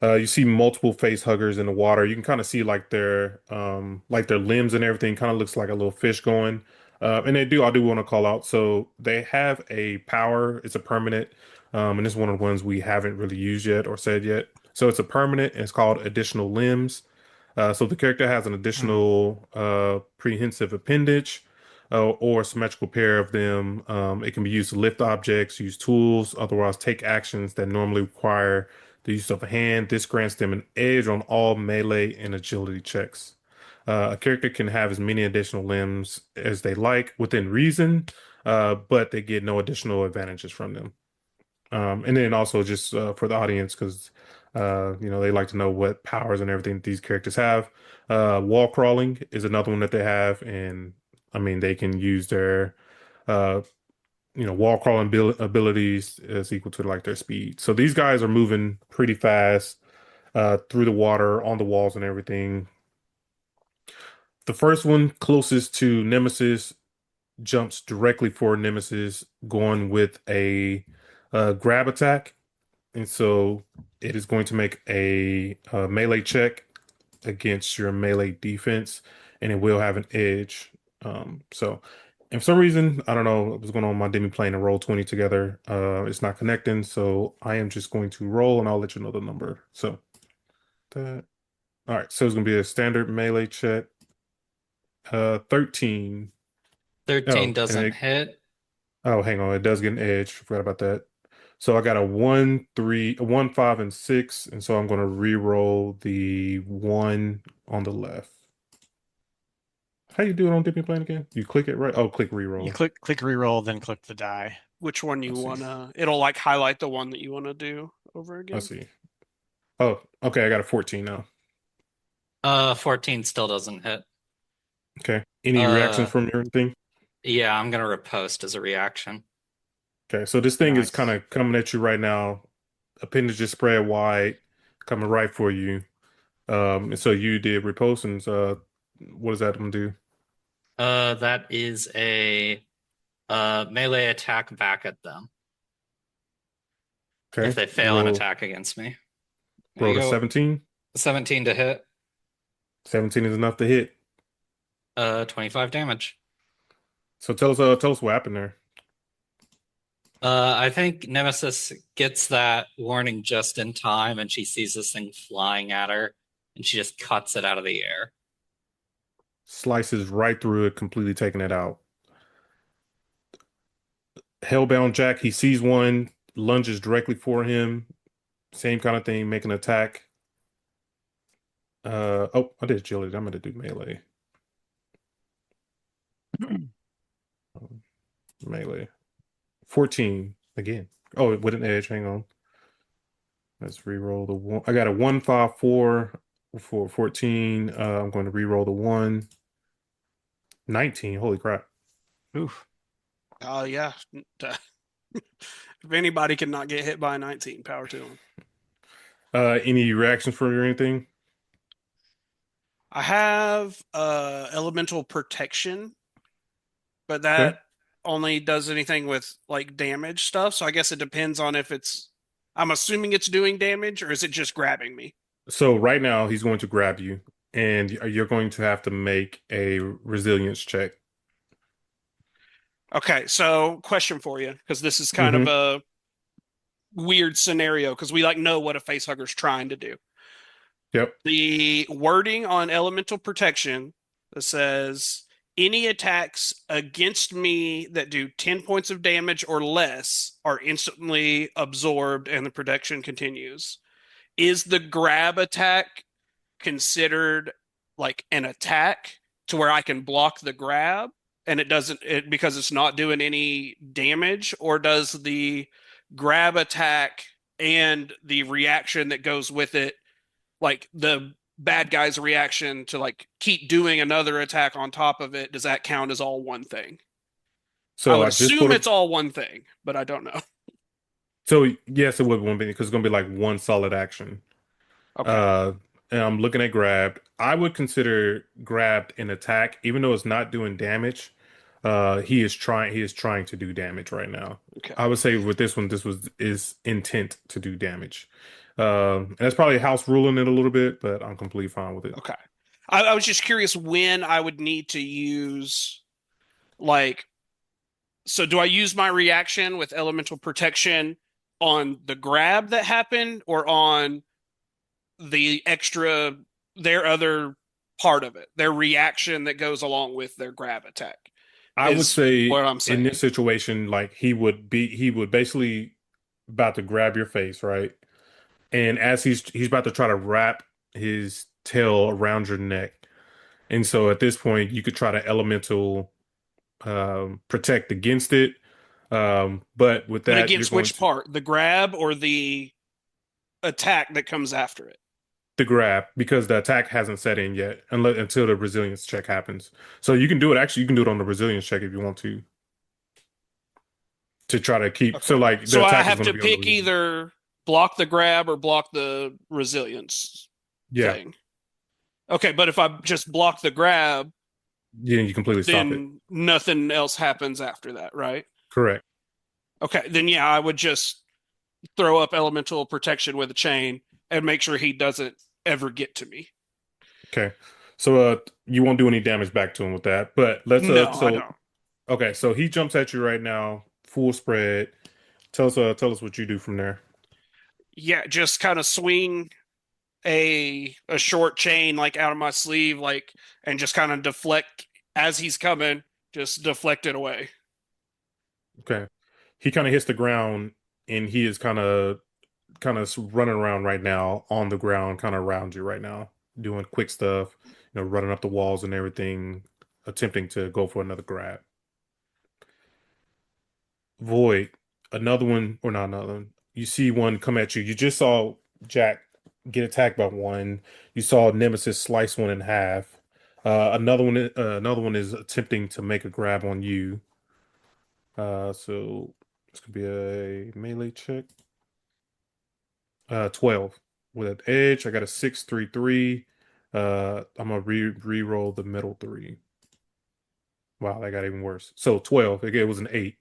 [SPEAKER 2] You see multiple face huggers in the water. You can kind of see like their limbs and everything kind of looks like a little fish going. And I do want to call out. So they have a power. It's a permanent, and it's one of the ones we haven't really used yet or said yet. So it's a permanent, and it's called additional limbs. So the character has an
[SPEAKER 5] Hmm.
[SPEAKER 2] additional prehensive appendage or a symmetrical pair of them. It can be used to lift objects, use tools, otherwise take actions that normally require the use of a hand. This grants them an edge on all melee and agility checks. A character can have as many additional limbs as they like within reason, but they get no additional advantages from them. And then also just for the audience, because they like to know what powers and everything that these characters have. Wall crawling is another one that they have, and I mean they can use their uh, wall crawling abilities is equal to like their speed. So these guys are moving pretty fast through the water, on the walls and everything. The first one closest to Nemesis jumps directly for Nemesis, going with a grab attack. And so it is going to make a melee check against your melee defense, and it will have an edge. So, and for some reason, I don't know what was going on. My demi playing a roll 20 together. It's not connecting, so I am just going to roll, and I'll let you know the number. So that. All right, so it's gonna be a standard melee check. 13.
[SPEAKER 4] 13
[SPEAKER 2] Oh, and
[SPEAKER 4] doesn't
[SPEAKER 2] it,
[SPEAKER 4] hit.
[SPEAKER 2] oh, hang on, it does get an edge. Forgot about that. So I got a 1, 3, a 1, 5, and 6, and so I'm going to re-roll the 1 on the left. How you do it on Dipping Plane again? You click it right? Oh, click
[SPEAKER 5] You
[SPEAKER 2] re-roll.
[SPEAKER 5] click reroll, then click the die.
[SPEAKER 3] Which one
[SPEAKER 2] I
[SPEAKER 3] you
[SPEAKER 2] see.
[SPEAKER 3] wanna? It'll like highlight the one that you want to do over
[SPEAKER 2] I
[SPEAKER 3] again.
[SPEAKER 2] see. Oh, okay. I got a 14 now.
[SPEAKER 4] 14 still doesn't hit.
[SPEAKER 2] Okay. Any reactions
[SPEAKER 4] Uh,
[SPEAKER 2] from your thing?
[SPEAKER 4] yeah, I'm gonna riposte as a reaction.
[SPEAKER 2] Okay. So this thing is kind
[SPEAKER 5] Nice.
[SPEAKER 2] of coming at you right now. Appendages spread wide, coming right for you. And so you did riposte, and what does that one do?
[SPEAKER 4] That is a melee attack back at them if
[SPEAKER 2] Okay.
[SPEAKER 4] they fail an
[SPEAKER 2] Roll,
[SPEAKER 4] attack against me. There you
[SPEAKER 2] roll a
[SPEAKER 4] go.
[SPEAKER 2] 17.
[SPEAKER 4] 17 to hit.
[SPEAKER 2] 17 is enough to hit.
[SPEAKER 4] 25 damage.
[SPEAKER 2] So tell us what happened there.
[SPEAKER 4] I think Nemesis gets that warning just in time, and she sees this thing flying at her, and she just cuts it out of the air.
[SPEAKER 2] Slices right through it, completely taking it out. Hellbound Jack, he sees one, lunges directly for him. Same kind of thing, make an attack. Oh, I did agility. I'm gonna do melee. Melee. 14 again. Oh, with an edge. Hang on. Let's re-roll the one. I got a 154 for 14. I'm going to re-roll the one. 19. Holy crap.
[SPEAKER 5] Oof.
[SPEAKER 3] Oh yeah. If anybody cannot get hit by a 19, power to them.
[SPEAKER 2] Any reactions for you or anything?
[SPEAKER 3] I have elemental protection, but
[SPEAKER 2] Okay.
[SPEAKER 3] that only does anything with like damage stuff. So I guess it depends on if it's. I'm assuming it's doing damage, or is it just grabbing me?
[SPEAKER 2] So right now he's going to grab you, and you're going to have to make a resilience check.
[SPEAKER 3] Okay, so question for you, because this is kind of
[SPEAKER 2] Mm-hmm.
[SPEAKER 3] a weird scenario, because we like know what a facehugger's trying to do.
[SPEAKER 2] Yep.
[SPEAKER 3] The wording on elemental protection that says any attacks against me that do 10 points of damage or less are instantly absorbed and the protection continues. Is the grab attack considered like an attack to where I can block the grab and it doesn't because it's not doing any damage, or does the grab attack and the reaction that goes with it, like the bad guy's reaction to like keep doing another attack on top of it, does that count as all one thing? I
[SPEAKER 2] So
[SPEAKER 3] would
[SPEAKER 2] I just
[SPEAKER 3] assume
[SPEAKER 2] put a
[SPEAKER 3] it's all one thing, but I don't know.
[SPEAKER 2] so yes, it would be one because it's going to be like one solid action.
[SPEAKER 3] Okay.
[SPEAKER 2] Uh, and I'm looking at grabbed. I would consider grabbed an attack, even though it's not doing damage. He is trying to do damage right now.
[SPEAKER 3] Okay.
[SPEAKER 2] I would say with this one, this was is intent to do damage. And that's probably house ruling it a little bit, but I'm completely fine with it.
[SPEAKER 3] Okay. I was just curious when I would need to use like, so do I use my reaction with elemental protection on the grab that happened or on the extra, their other part of it, their reaction that goes along with their grab attack
[SPEAKER 2] I would
[SPEAKER 3] is
[SPEAKER 2] say
[SPEAKER 3] what I'm
[SPEAKER 2] in this
[SPEAKER 3] saying.
[SPEAKER 2] situation, like he would basically about to grab your face, right? And as he's about to try to wrap his tail around your neck. And so at this point, you could try to elemental protect against it. But with
[SPEAKER 3] But
[SPEAKER 2] that, you're
[SPEAKER 3] against
[SPEAKER 2] going
[SPEAKER 3] which
[SPEAKER 2] to
[SPEAKER 3] part? The grab or the attack that comes after it?
[SPEAKER 2] the grab because the attack hasn't set in yet until the resilience check happens. So you can do it. Actually, you can do it on the resilience check if you want to try to keep. So
[SPEAKER 3] Okay.
[SPEAKER 2] like the
[SPEAKER 3] So I
[SPEAKER 2] attack is
[SPEAKER 3] have
[SPEAKER 2] going to
[SPEAKER 3] to
[SPEAKER 2] be on the
[SPEAKER 3] pick
[SPEAKER 2] resilience.
[SPEAKER 3] either block the grab or block the resilience
[SPEAKER 2] Yeah,
[SPEAKER 3] thing. Okay, but if I just block the grab,
[SPEAKER 2] yeah, you completely stop it.
[SPEAKER 3] then nothing else happens after that, right?
[SPEAKER 2] Correct.
[SPEAKER 3] Okay, then yeah, I would just throw up elemental protection with a chain and make sure he doesn't ever get to me.
[SPEAKER 2] Okay. So you won't do any damage back to him with that. But let's
[SPEAKER 3] No, I
[SPEAKER 2] so
[SPEAKER 3] don't.
[SPEAKER 2] okay, so he jumps at you right now, full spread. Tell us what you do from there.
[SPEAKER 3] Yeah, just kind of swing a short chain like out of my sleeve, like, and just kind of deflect as he's coming, just deflect it away.
[SPEAKER 2] Okay. He kind of hits the ground and he is kind of running around right now on the ground, kind of around you right now, doing quick stuff, running up the walls and everything, attempting to go for another grab. Void, another one, or not another one. You see one come at you. You just saw Jack get attacked by one. You saw Nemesis slice one in half. Another one is attempting to make a grab on you. So this could be a melee check. 12 with an edge. I got a 6-3-3. I'm gonna re-roll the middle three. Wow, that got even worse. So 12. Again, it was an 8.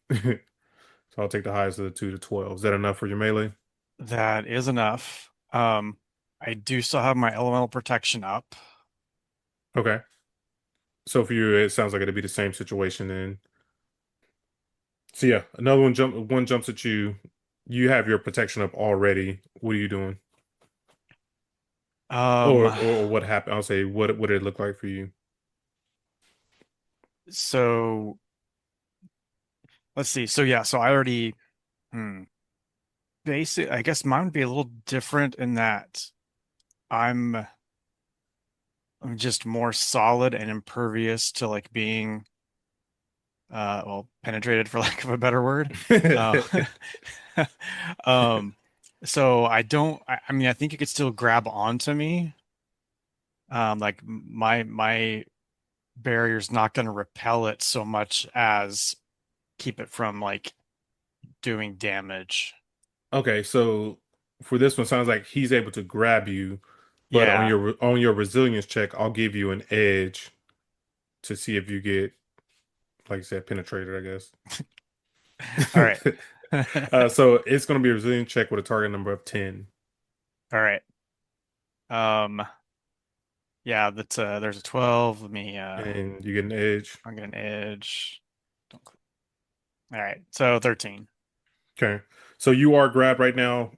[SPEAKER 2] So I'll take the highest of the two to 12. Is that enough for your melee?
[SPEAKER 5] That is enough. I do still have my elemental protection up.
[SPEAKER 2] Okay. So for you, it sounds like it'd be the same situation then. So yeah, another one jumps at you. You have your protection up already. What are you doing?
[SPEAKER 5] Um,
[SPEAKER 2] Or what happened? I'll say what did it look like for you?
[SPEAKER 5] so let's see. So yeah, so I already basic I guess mine would be a little different in that I'm I'm just more solid and impervious to like being well penetrated for lack of a better word. Uh, um so I don't I mean I think it could still grab onto me. Like my barrier's not going to repel it so much as keep it from like doing damage.
[SPEAKER 2] Okay, so for this one, sounds like he's able to grab you, but
[SPEAKER 5] Yeah.
[SPEAKER 2] on your resilience check, I'll give you an edge to see if you get, like you said, penetrated, I
[SPEAKER 5] All right.
[SPEAKER 2] guess. So it's going to be a resilience check with a target number of 10.
[SPEAKER 5] All right. Um, yeah, that's there's a 12. Let me
[SPEAKER 2] And you get an edge.
[SPEAKER 5] I'll get an edge. Don't click. All right. So 13.
[SPEAKER 2] Okay. So you are grabbed right now.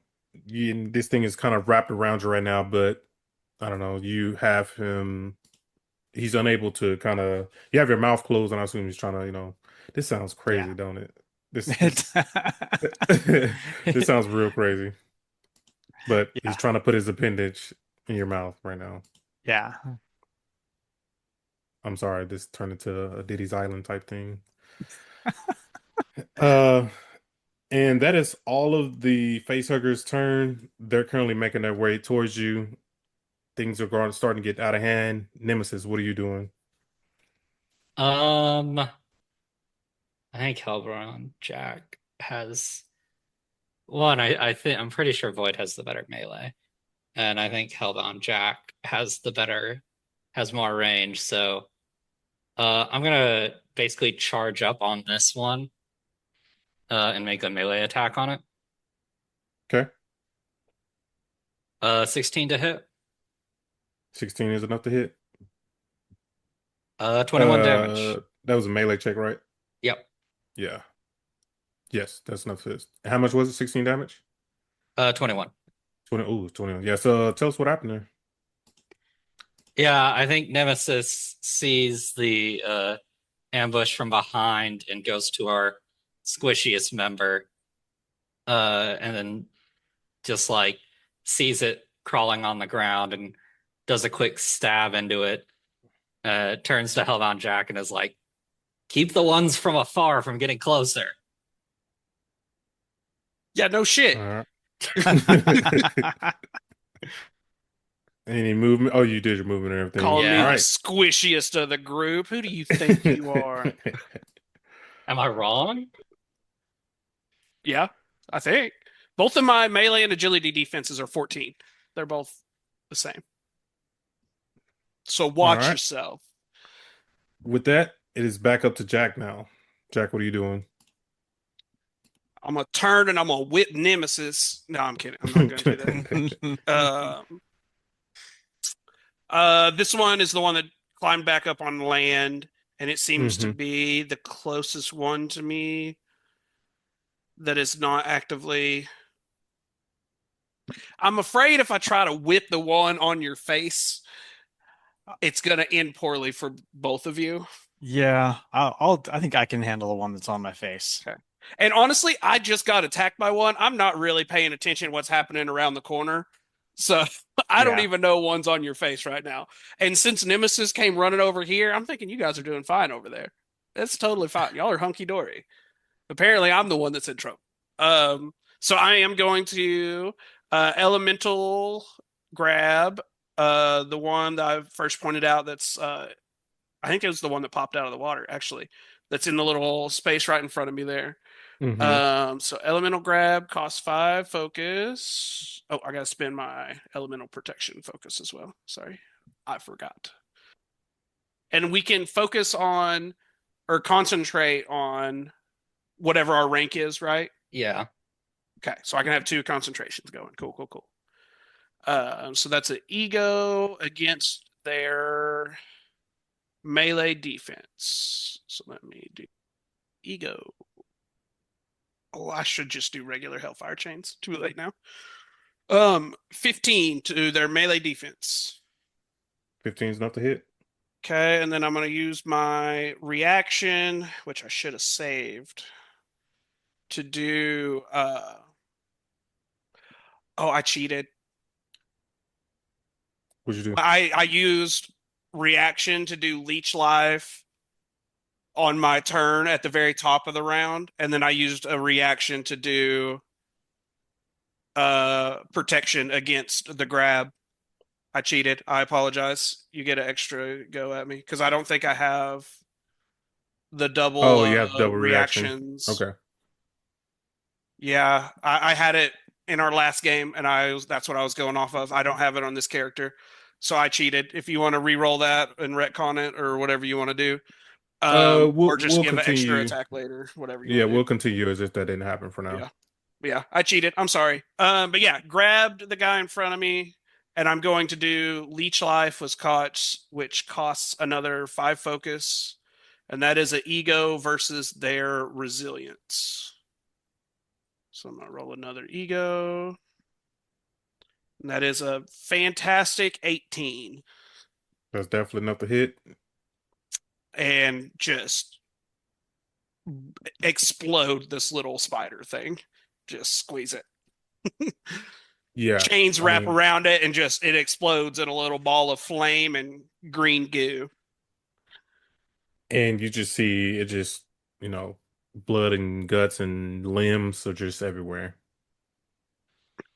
[SPEAKER 2] This thing is kind of wrapped around you right now, but I don't know. You have him. He's unable to kind of. You have your mouth closed, and I assume he's trying to. This sounds crazy,
[SPEAKER 5] Yeah.
[SPEAKER 2] don't it? This this sounds real crazy. But he's
[SPEAKER 5] Yeah.
[SPEAKER 2] trying to put his appendage in your mouth right now.
[SPEAKER 5] Yeah.
[SPEAKER 2] I'm sorry, this turned into a Diddy's Island type thing. Uh, and that is all of the facehuggers' turn. They're currently making their way towards you. Things are starting to get out of hand. Nemesis, what are you doing?
[SPEAKER 4] I think Jack has one. I think I'm pretty sure Void has the better melee, and I think Hellbound Jack has more range. So, I'm gonna basically charge up on this one, and make a melee attack on it.
[SPEAKER 2] Okay.
[SPEAKER 4] 16 to hit.
[SPEAKER 2] 16 is enough to hit.
[SPEAKER 4] 21 damage.
[SPEAKER 2] That was a melee check, right?
[SPEAKER 4] Yep.
[SPEAKER 2] Yeah. Yes, that's enough to hit. How much was it? 16 damage?
[SPEAKER 4] 21.
[SPEAKER 2] 20. Ooh, 21. Yeah, so tell us what happened there.
[SPEAKER 4] Yeah, I think Nemesis sees the ambush from behind and goes to our squishiest member, and then just like sees it crawling on the ground and does a quick stab into it. Turns to Hellbound Jack and is like, "Keep the ones from afar from getting closer."
[SPEAKER 3] Yeah, no shit.
[SPEAKER 2] All right. Any movement? Oh, you did your movement and everything.
[SPEAKER 3] Calling me
[SPEAKER 4] Yeah.
[SPEAKER 3] the
[SPEAKER 2] All
[SPEAKER 3] squishiest of the group. Who do you think you are?
[SPEAKER 2] right.
[SPEAKER 4] Am I wrong?
[SPEAKER 3] Yeah, I think. Both of my melee and agility defenses are 14. They're both the same. So
[SPEAKER 2] All
[SPEAKER 3] watch
[SPEAKER 2] right.
[SPEAKER 3] yourself.
[SPEAKER 2] With that, it is back up to Jack now. Jack, what are you doing?
[SPEAKER 3] I'm gonna turn and I'm gonna whip Nemesis. No, I'm kidding. I'm not gonna do that. This one is the one that climbed back up on land, and it seems to
[SPEAKER 2] hmm
[SPEAKER 3] be the closest one to me that is not actively. I'm afraid if I try to whip the one on your face, it's gonna end poorly for both of you.
[SPEAKER 5] Yeah, I think I can handle the one that's on my face.
[SPEAKER 3] Okay. And honestly, I just got attacked by one. I'm not really paying attention to what's happening around the corner. So I don't
[SPEAKER 5] Yeah.
[SPEAKER 3] even know one's on your face right now. And since Nemesis came running over here, I'm thinking you guys are doing fine over there. That's totally fine. Y'all are hunky dory. Apparently, I'm the one that's in trouble. So I am going to elemental grab the one that I first pointed out. That's I think it was the one that popped out of the water actually. That's in the little space right in front of me there.
[SPEAKER 2] hmm
[SPEAKER 3] So elemental grab costs 5 focus. Oh, I gotta spend my elemental protection focus as well. Sorry, I forgot. And we can focus on or concentrate on whatever our rank is, right?
[SPEAKER 4] Yeah.
[SPEAKER 3] Okay, so I can have 2 concentrations going. Cool, cool, cool. So that's an ego against their melee defense. So let me do ego. Oh, I should just do regular Hellfire chains. Too late now. 15 to their melee defense.
[SPEAKER 2] 15 is enough to hit.
[SPEAKER 3] Okay, and then I'm going to use my reaction, which I should have saved, to do. Oh, I cheated.
[SPEAKER 2] What'd you do?
[SPEAKER 3] I used reaction to do leech life on my turn at the very top of the round, and then I used a reaction to do protection against the grab. I cheated. I apologize. You get an extra go at me because I don't think I have the double
[SPEAKER 2] Oh, you have double reaction.
[SPEAKER 3] reactions.
[SPEAKER 2] Okay.
[SPEAKER 3] Yeah, I had it in our last game, and that's what I was going off of. I don't have it on this character, so I cheated. If you want to re-roll that and retcon it or whatever you want to do, or just
[SPEAKER 2] We'll
[SPEAKER 3] give an extra
[SPEAKER 2] continue.
[SPEAKER 3] attack later, whatever you
[SPEAKER 2] Yeah,
[SPEAKER 3] want to do.
[SPEAKER 2] we'll continue as if that didn't happen for now.
[SPEAKER 3] Yeah, yeah, I cheated. I'm sorry. But yeah, grabbed the guy in front of me, and I'm going to do Leech Life was caught, which costs another 5 focus, and that is an ego versus their resilience. So I'm gonna roll another ego. And that is a fantastic 18.
[SPEAKER 2] That's definitely enough to hit.
[SPEAKER 3] And just explode this little spider thing. Just squeeze it.
[SPEAKER 2] Yeah,
[SPEAKER 3] Chains
[SPEAKER 2] I
[SPEAKER 3] wrap
[SPEAKER 2] mean,
[SPEAKER 3] around it and just it explodes in a little ball of flame and green goo.
[SPEAKER 2] and you just see it just, blood and guts and limbs are just everywhere.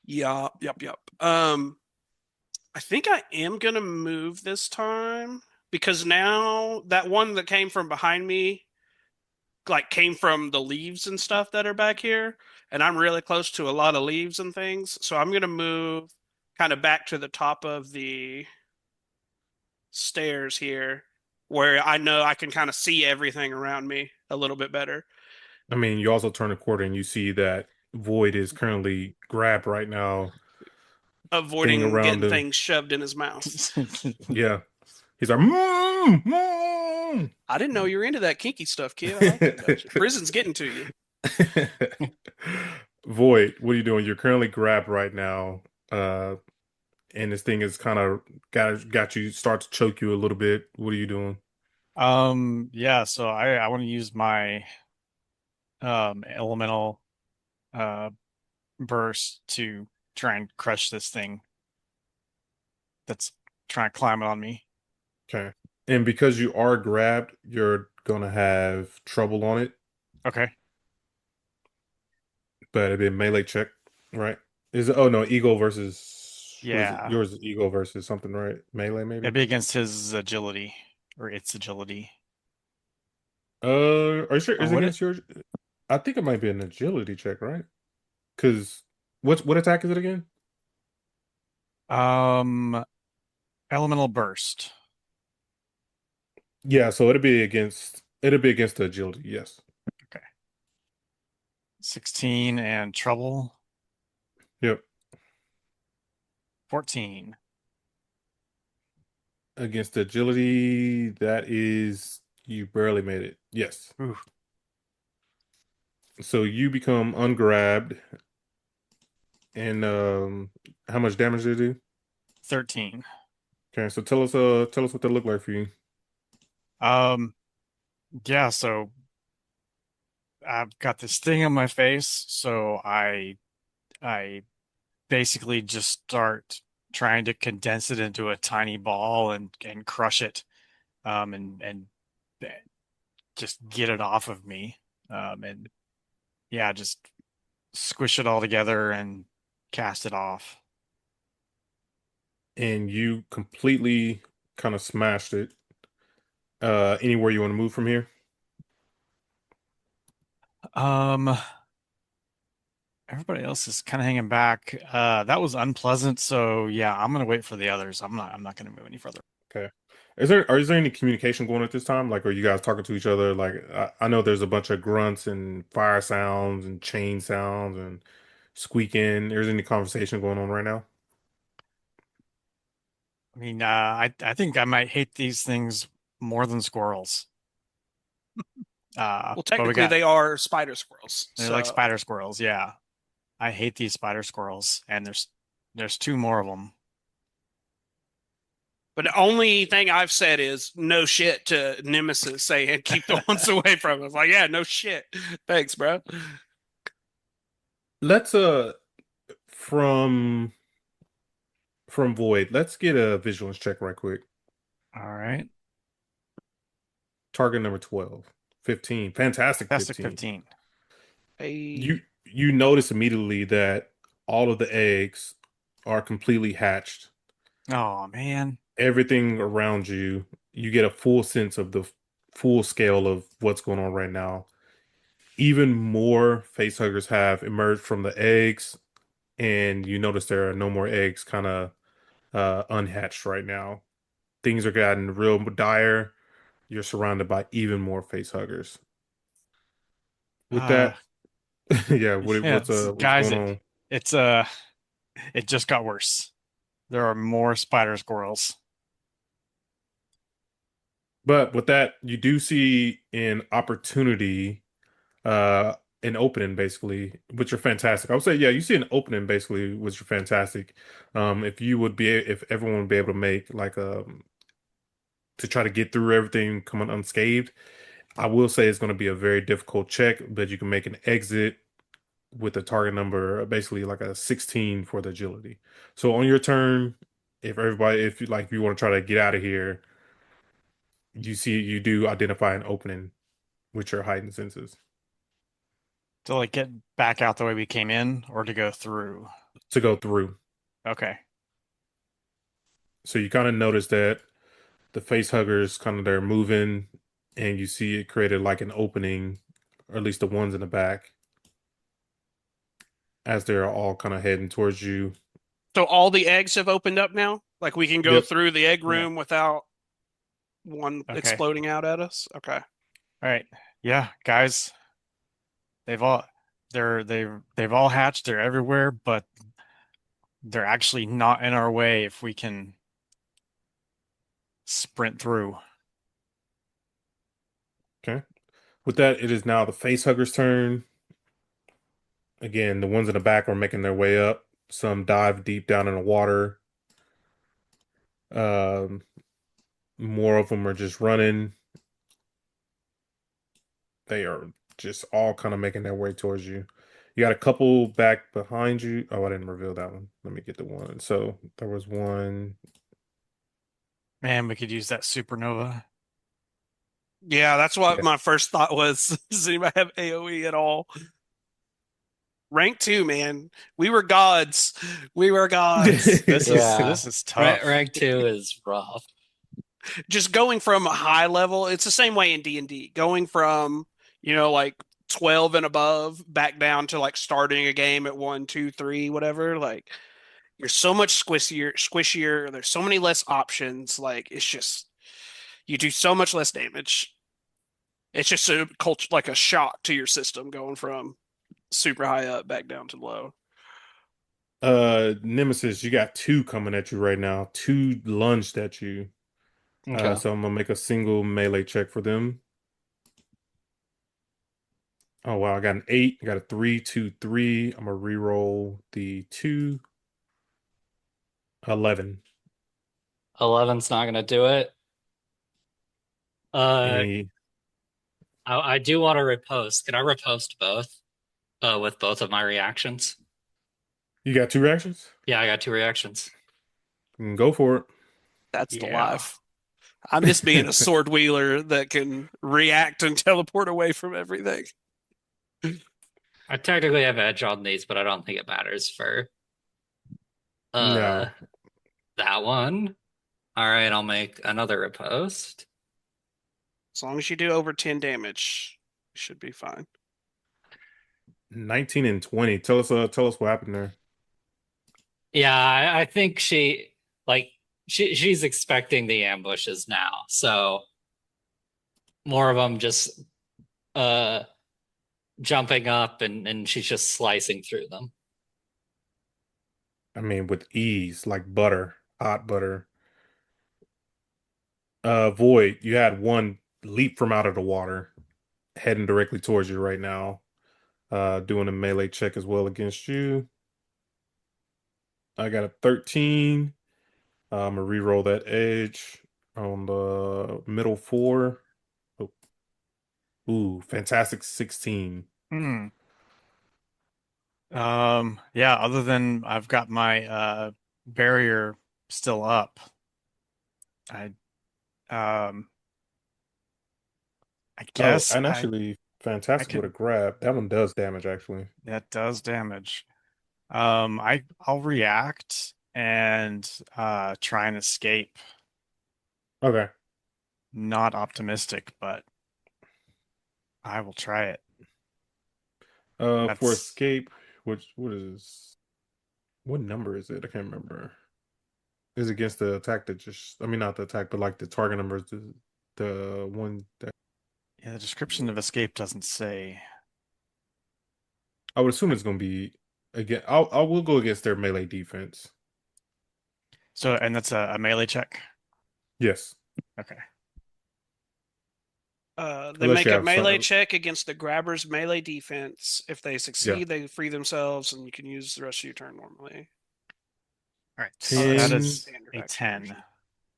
[SPEAKER 3] Yup, yup, yup. I think I am gonna move this time because now that one that came from behind me like came from the leaves and stuff that are back here, and I'm really close to a lot of leaves and things. So I'm gonna move kind of back to the top of the stairs here, where I know I can kind of see everything around me a little bit better.
[SPEAKER 2] I mean, you also turn a corner and you see that Void is currently grabbed right now, thing
[SPEAKER 3] Avoiding
[SPEAKER 2] around
[SPEAKER 3] getting
[SPEAKER 2] him.
[SPEAKER 3] things shoved in his mouth.
[SPEAKER 2] Yeah. He's like, mmm, mmm.
[SPEAKER 3] I didn't know you were into that kinky stuff, kid. I like that about you. Prison's getting to you.
[SPEAKER 2] Void, what are you doing? You're currently grabbed right now, and this thing is kind of got you start to choke you a little bit. What are you doing?
[SPEAKER 5] Yeah, so I want to use my elemental uh burst to try and crush this thing that's trying to climb on me.
[SPEAKER 2] Okay. And because you are grabbed, you're gonna have trouble on it,
[SPEAKER 5] Okay.
[SPEAKER 2] but it'd be a melee check, right? Is it? Oh no, ego versus what is it?
[SPEAKER 5] Yeah.
[SPEAKER 2] Yours is ego versus something, right? Melee maybe.
[SPEAKER 5] It'd be against his agility or its agility.
[SPEAKER 2] Are you sure?
[SPEAKER 5] Or
[SPEAKER 2] Is it
[SPEAKER 5] would it?
[SPEAKER 2] against yours? I think it might be an agility check, right? Because what attack is it again?
[SPEAKER 5] Um, elemental burst.
[SPEAKER 2] Yeah, so it'll be against the agility. Yes.
[SPEAKER 5] Okay. 16 and trouble.
[SPEAKER 2] Yep.
[SPEAKER 5] 14.
[SPEAKER 2] Against the agility, that is you barely made it. Yes.
[SPEAKER 5] Ooh.
[SPEAKER 2] So you become ungrabbed, and how much damage did it do?
[SPEAKER 5] 13.
[SPEAKER 2] Okay, so tell us what that looked like for you.
[SPEAKER 5] Um, yeah, so I've got this thing on my face, so I basically just start trying to condense it into a tiny ball and crush it, and just get it off of me. And yeah, just squish it all together and cast it off.
[SPEAKER 2] And you completely kind of smashed it. Anywhere you want to move from here?
[SPEAKER 5] Um, Everybody else is kind of hanging back. That was unpleasant, so yeah, I'm gonna wait for the others. I'm not gonna move any further.
[SPEAKER 2] Okay. Is there any communication going at this time? Like, are you guys talking to each other? Like, I know there's a bunch of grunts and fire sounds and chain sounds and squeaking. There's any conversation going on right now?
[SPEAKER 5] I mean, I think I might hate these things more than squirrels.
[SPEAKER 3] Well,
[SPEAKER 5] But we
[SPEAKER 3] technically,
[SPEAKER 5] got
[SPEAKER 3] they are spider squirrels.
[SPEAKER 5] they're like
[SPEAKER 3] So,
[SPEAKER 5] spider squirrels. Yeah, I hate these spider squirrels, and there's two more of them.
[SPEAKER 3] but the only thing I've said is no shit to Nemesis saying keep the ones away from us. Like, yeah, no shit. Thanks, bro.
[SPEAKER 2] Let's from Void, let's get a vigilance check right quick.
[SPEAKER 5] All right,
[SPEAKER 2] Target number 12. 15. Fantastic
[SPEAKER 5] fantastic
[SPEAKER 2] 15.
[SPEAKER 5] 15.
[SPEAKER 3] Hey,
[SPEAKER 2] You notice immediately that all of the eggs are completely hatched.
[SPEAKER 5] Oh man.
[SPEAKER 2] Everything around you, you get a full sense of the full scale of what's going on right now. Even more facehuggers have emerged from the eggs, and you notice there are no more eggs kind of unhatched right now. Things are getting real dire. You're surrounded by even more facehuggers. With
[SPEAKER 5] Uh,
[SPEAKER 2] that, yeah,
[SPEAKER 5] yeah,
[SPEAKER 2] what's
[SPEAKER 5] guys,
[SPEAKER 2] going on?
[SPEAKER 5] it's it just got worse. There are more spider squirrels.
[SPEAKER 2] But with that, you do see an opportunity, uh, an opening basically, which are fantastic. I would say, yeah, you see an opening basically, which are fantastic. If you would be, if everyone would be able to make like to try to get through everything coming unscathed, I will say it's going to be a very difficult check, but you can make an exit with a target number, basically like a 16 for the agility. So on your turn, if you like, if you want to try to get out of here, you do identify an opening with your heightened senses
[SPEAKER 5] To like get back out the way we came in or to go through.
[SPEAKER 2] to go through.
[SPEAKER 5] Okay.
[SPEAKER 2] So you kind of notice that the face huggers kind of they're moving, and you see it created like an opening, or at least the ones in the back, as they're all kind of heading towards you.
[SPEAKER 3] So all the eggs have opened up now? Like we can go
[SPEAKER 2] Yep.
[SPEAKER 3] through the egg
[SPEAKER 5] Yeah.
[SPEAKER 3] room without one
[SPEAKER 5] Okay.
[SPEAKER 3] exploding out at us? Okay.
[SPEAKER 5] All right. Yeah, guys, they've all they've all hatched. They're everywhere, but they're actually not in our way if we can sprint through.
[SPEAKER 2] Okay. With that, it is now the face huggers' turn. Again, the ones in the back are making their way up. Some dive deep down in the water. Um, More of them are just running. They are just all kind of making their way towards you. You got a couple back behind you. Oh, I didn't reveal that one. Let me get the one. So there was one.
[SPEAKER 5] Man, we could use that supernova.
[SPEAKER 3] Yeah, that's what
[SPEAKER 2] Yeah.
[SPEAKER 3] my first thought was. Does anybody have AoE at all? Rank 2, man. We were gods. We were gods.
[SPEAKER 4] Yeah.
[SPEAKER 5] This is tough.
[SPEAKER 4] Rank 2 is rough.
[SPEAKER 3] Just going from a high level, it's the same way in D&D. Going from, like 12 and above back down to like starting a game at 1, 2, 3, whatever. Like you're so much squishier. There's so many less options. Like it's just you do so much less damage. It's just a culture like a shock to your system going from super high up back down to low.
[SPEAKER 2] Nemesis, you got two coming at you right now. Two lunged at you.
[SPEAKER 4] Okay.
[SPEAKER 2] So I'm gonna make a single melee check for them. Oh wow, I got an 8, I got a 3, 2, 3. I'm gonna re-roll the 2. 11.
[SPEAKER 4] 11's not gonna do it.
[SPEAKER 2] Any
[SPEAKER 4] I do want to repost. Can I repost both? With both of my reactions?
[SPEAKER 2] You got two reactions?
[SPEAKER 4] Yeah, I got 2 reactions.
[SPEAKER 2] Go for
[SPEAKER 3] That's the
[SPEAKER 5] Yeah.
[SPEAKER 3] life. I miss being a sword wheeler that can react and teleport away from everything.
[SPEAKER 4] I technically have edge on these, but I don't think it matters for
[SPEAKER 2] No.
[SPEAKER 4] that one. All right, I'll make another repost.
[SPEAKER 3] As long as you do over 10 damage, you should be fine.
[SPEAKER 2] 19 and 20. Tell us what happened there.
[SPEAKER 4] Yeah, I think she's expecting the ambushes now, so more of them just uh jumping up and she's just slicing through them.
[SPEAKER 2] I mean, with ease, like butter, hot butter. Void, you had one leap from out of the water, heading directly towards you right now. Doing a melee check as well against you. I got a 13. I'm gonna re-roll that edge on the middle 4. Oh. Ooh, fantastic 16.
[SPEAKER 5] Hmm. Yeah, other than I've got my barrier still up. I um I
[SPEAKER 2] Oh,
[SPEAKER 5] guess
[SPEAKER 2] and
[SPEAKER 5] I
[SPEAKER 2] actually,
[SPEAKER 5] I
[SPEAKER 2] fantastic with a
[SPEAKER 5] could
[SPEAKER 2] grab. That one does damage, actually.
[SPEAKER 5] that does damage. I'll react and try and escape.
[SPEAKER 2] Okay.
[SPEAKER 5] not optimistic, but I will try it.
[SPEAKER 2] For
[SPEAKER 5] That's
[SPEAKER 2] escape, what is what number is it? I can't remember. Is against the attack that just I mean not the attack, but like the target number is the one that
[SPEAKER 5] yeah, the description of escape doesn't say.
[SPEAKER 2] I would assume it's gonna be again. I will go against their melee defense.
[SPEAKER 5] So, and that's a melee check.
[SPEAKER 2] Yes.
[SPEAKER 5] Okay.
[SPEAKER 3] They
[SPEAKER 2] Unless
[SPEAKER 3] make
[SPEAKER 2] you
[SPEAKER 3] a
[SPEAKER 2] have
[SPEAKER 3] melee
[SPEAKER 2] some
[SPEAKER 3] check against the grabber's melee defense. If they
[SPEAKER 2] yeah.
[SPEAKER 3] succeed, they free themselves, and you can use the rest of your turn normally.
[SPEAKER 5] All right.
[SPEAKER 3] Oh,
[SPEAKER 5] That
[SPEAKER 3] that's
[SPEAKER 2] 10.
[SPEAKER 5] is
[SPEAKER 3] standard
[SPEAKER 5] a
[SPEAKER 3] action
[SPEAKER 5] 10.
[SPEAKER 3] version.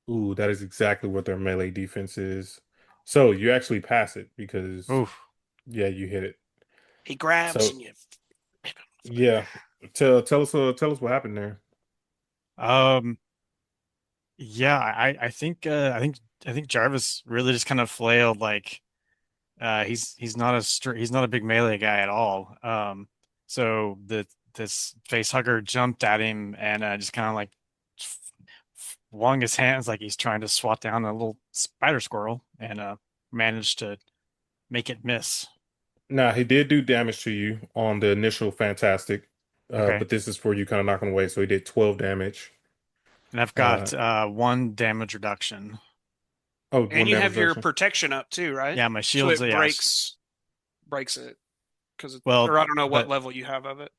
[SPEAKER 2] Ooh, that is exactly what their melee defense is. So you actually pass it because
[SPEAKER 5] Oof.
[SPEAKER 2] yeah, you hit it.
[SPEAKER 3] He grabs
[SPEAKER 2] So
[SPEAKER 3] and you.
[SPEAKER 2] yeah. Tell us what happened there.
[SPEAKER 5] Um, yeah, I think Jarvis really just kind of flailed like he's not he's not a big melee guy at all. So this face hugger jumped at him and just kind of like flung his hands like he's trying to swat down a little spider squirrel and managed to make it miss.
[SPEAKER 2] Now he did do damage to you on the initial fantastic.
[SPEAKER 5] Okay.
[SPEAKER 2] But this is for you kind of knocking away. So he did 12 damage.
[SPEAKER 5] And I've
[SPEAKER 2] Uh
[SPEAKER 5] got 1 damage reduction.
[SPEAKER 2] oh,
[SPEAKER 3] And
[SPEAKER 2] one
[SPEAKER 3] you
[SPEAKER 2] damage
[SPEAKER 3] have your
[SPEAKER 2] reduction.
[SPEAKER 3] protection up too, right?
[SPEAKER 5] Yeah, my
[SPEAKER 3] So
[SPEAKER 5] shield's
[SPEAKER 3] it
[SPEAKER 5] yeah,
[SPEAKER 3] breaks it because,
[SPEAKER 5] well,
[SPEAKER 3] or I don't know what
[SPEAKER 5] but
[SPEAKER 3] level you have of it.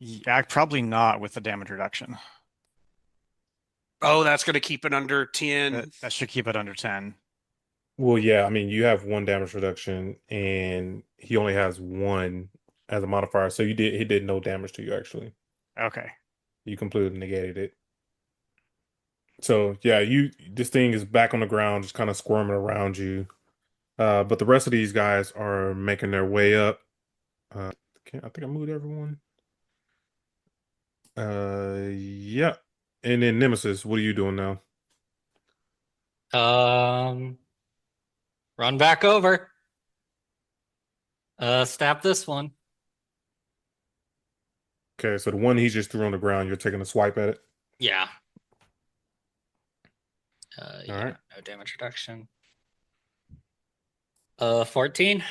[SPEAKER 5] yeah, probably not with the damage reduction.
[SPEAKER 3] Oh, that's going to keep it under 10.
[SPEAKER 5] That should keep it under 10.
[SPEAKER 2] Well, yeah, I mean, you have one damage reduction, and he only has one as a modifier. So he did no damage to you actually.
[SPEAKER 5] Okay.
[SPEAKER 2] You completely negated it. So yeah, this thing is back on the ground, just kind of squirming around you. But the rest of these guys are making their way up. I think I moved everyone. Yeah. And then Nemesis, what are you doing now?
[SPEAKER 4] Run back over. Stab this one.
[SPEAKER 2] Okay, so the one he just threw on the ground, you're taking a swipe at it.
[SPEAKER 4] Yeah.
[SPEAKER 2] All
[SPEAKER 4] Yeah,
[SPEAKER 2] right.
[SPEAKER 4] no damage reduction. 14.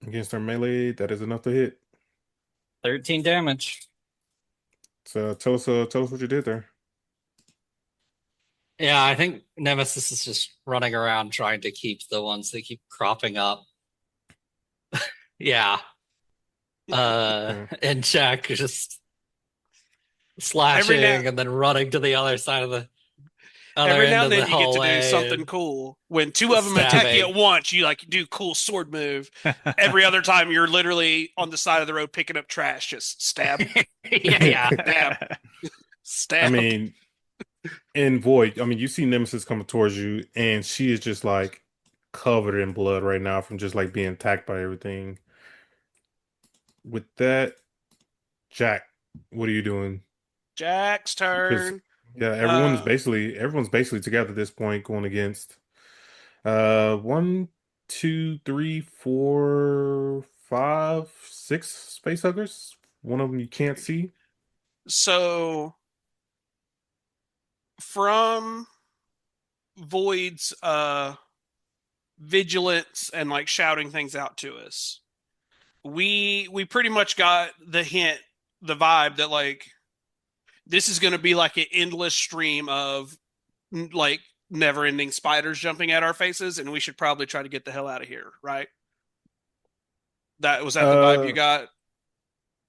[SPEAKER 2] Against their melee, that is enough to hit.
[SPEAKER 4] 13 damage.
[SPEAKER 2] So tell us what you did there.
[SPEAKER 4] Yeah, I think Nemesis is just running around trying to keep the ones that keep cropping up. Yeah. And Jack is just slashing and then running to the other side of the other
[SPEAKER 3] Every
[SPEAKER 4] end
[SPEAKER 3] now
[SPEAKER 4] of
[SPEAKER 3] and
[SPEAKER 4] the
[SPEAKER 3] then you get to do
[SPEAKER 4] hallway
[SPEAKER 3] something
[SPEAKER 4] and
[SPEAKER 3] cool. When two of them attack you at
[SPEAKER 4] stabbing.
[SPEAKER 3] once, you like do cool sword move. Every other time you're literally on the side of the road picking up trash, just stab,
[SPEAKER 4] Yeah.
[SPEAKER 3] stab,
[SPEAKER 2] I
[SPEAKER 3] stab.
[SPEAKER 2] mean, in Void, I mean, you see Nemesis coming towards you, and she is just like covered in blood right now from just like being attacked by everything. With that, Jack, what are you doing?
[SPEAKER 3] Jack's
[SPEAKER 2] Because
[SPEAKER 3] turn.
[SPEAKER 2] yeah, everyone's basically together at this point going against 1, 2, 3, 4, 5, 6 space huggers. One of them you can't see.
[SPEAKER 3] So from Void's vigilance and like shouting things out to us, we pretty much got the hint, the vibe that like this is going to be like an endless stream of like never-ending spiders jumping at our faces, and we should probably try to get the hell out of here, right? That was that the vibe you got,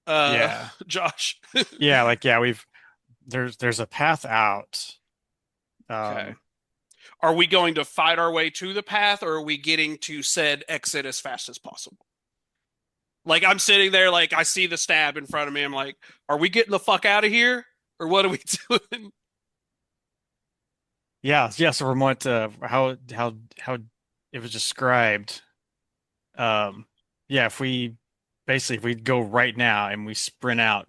[SPEAKER 5] Yeah.
[SPEAKER 3] Josh?
[SPEAKER 5] Yeah, like yeah, there's a path out.
[SPEAKER 3] Okay. Are we going to fight our way to the path, or are we getting to said exit as fast as possible? Like I'm sitting there, like I see the stab in front of me. I'm like, are we getting the fuck out of here, or what are we doing?
[SPEAKER 5] Yeah, yeah, so from what how it was described, yeah, if we go right now and we sprint out,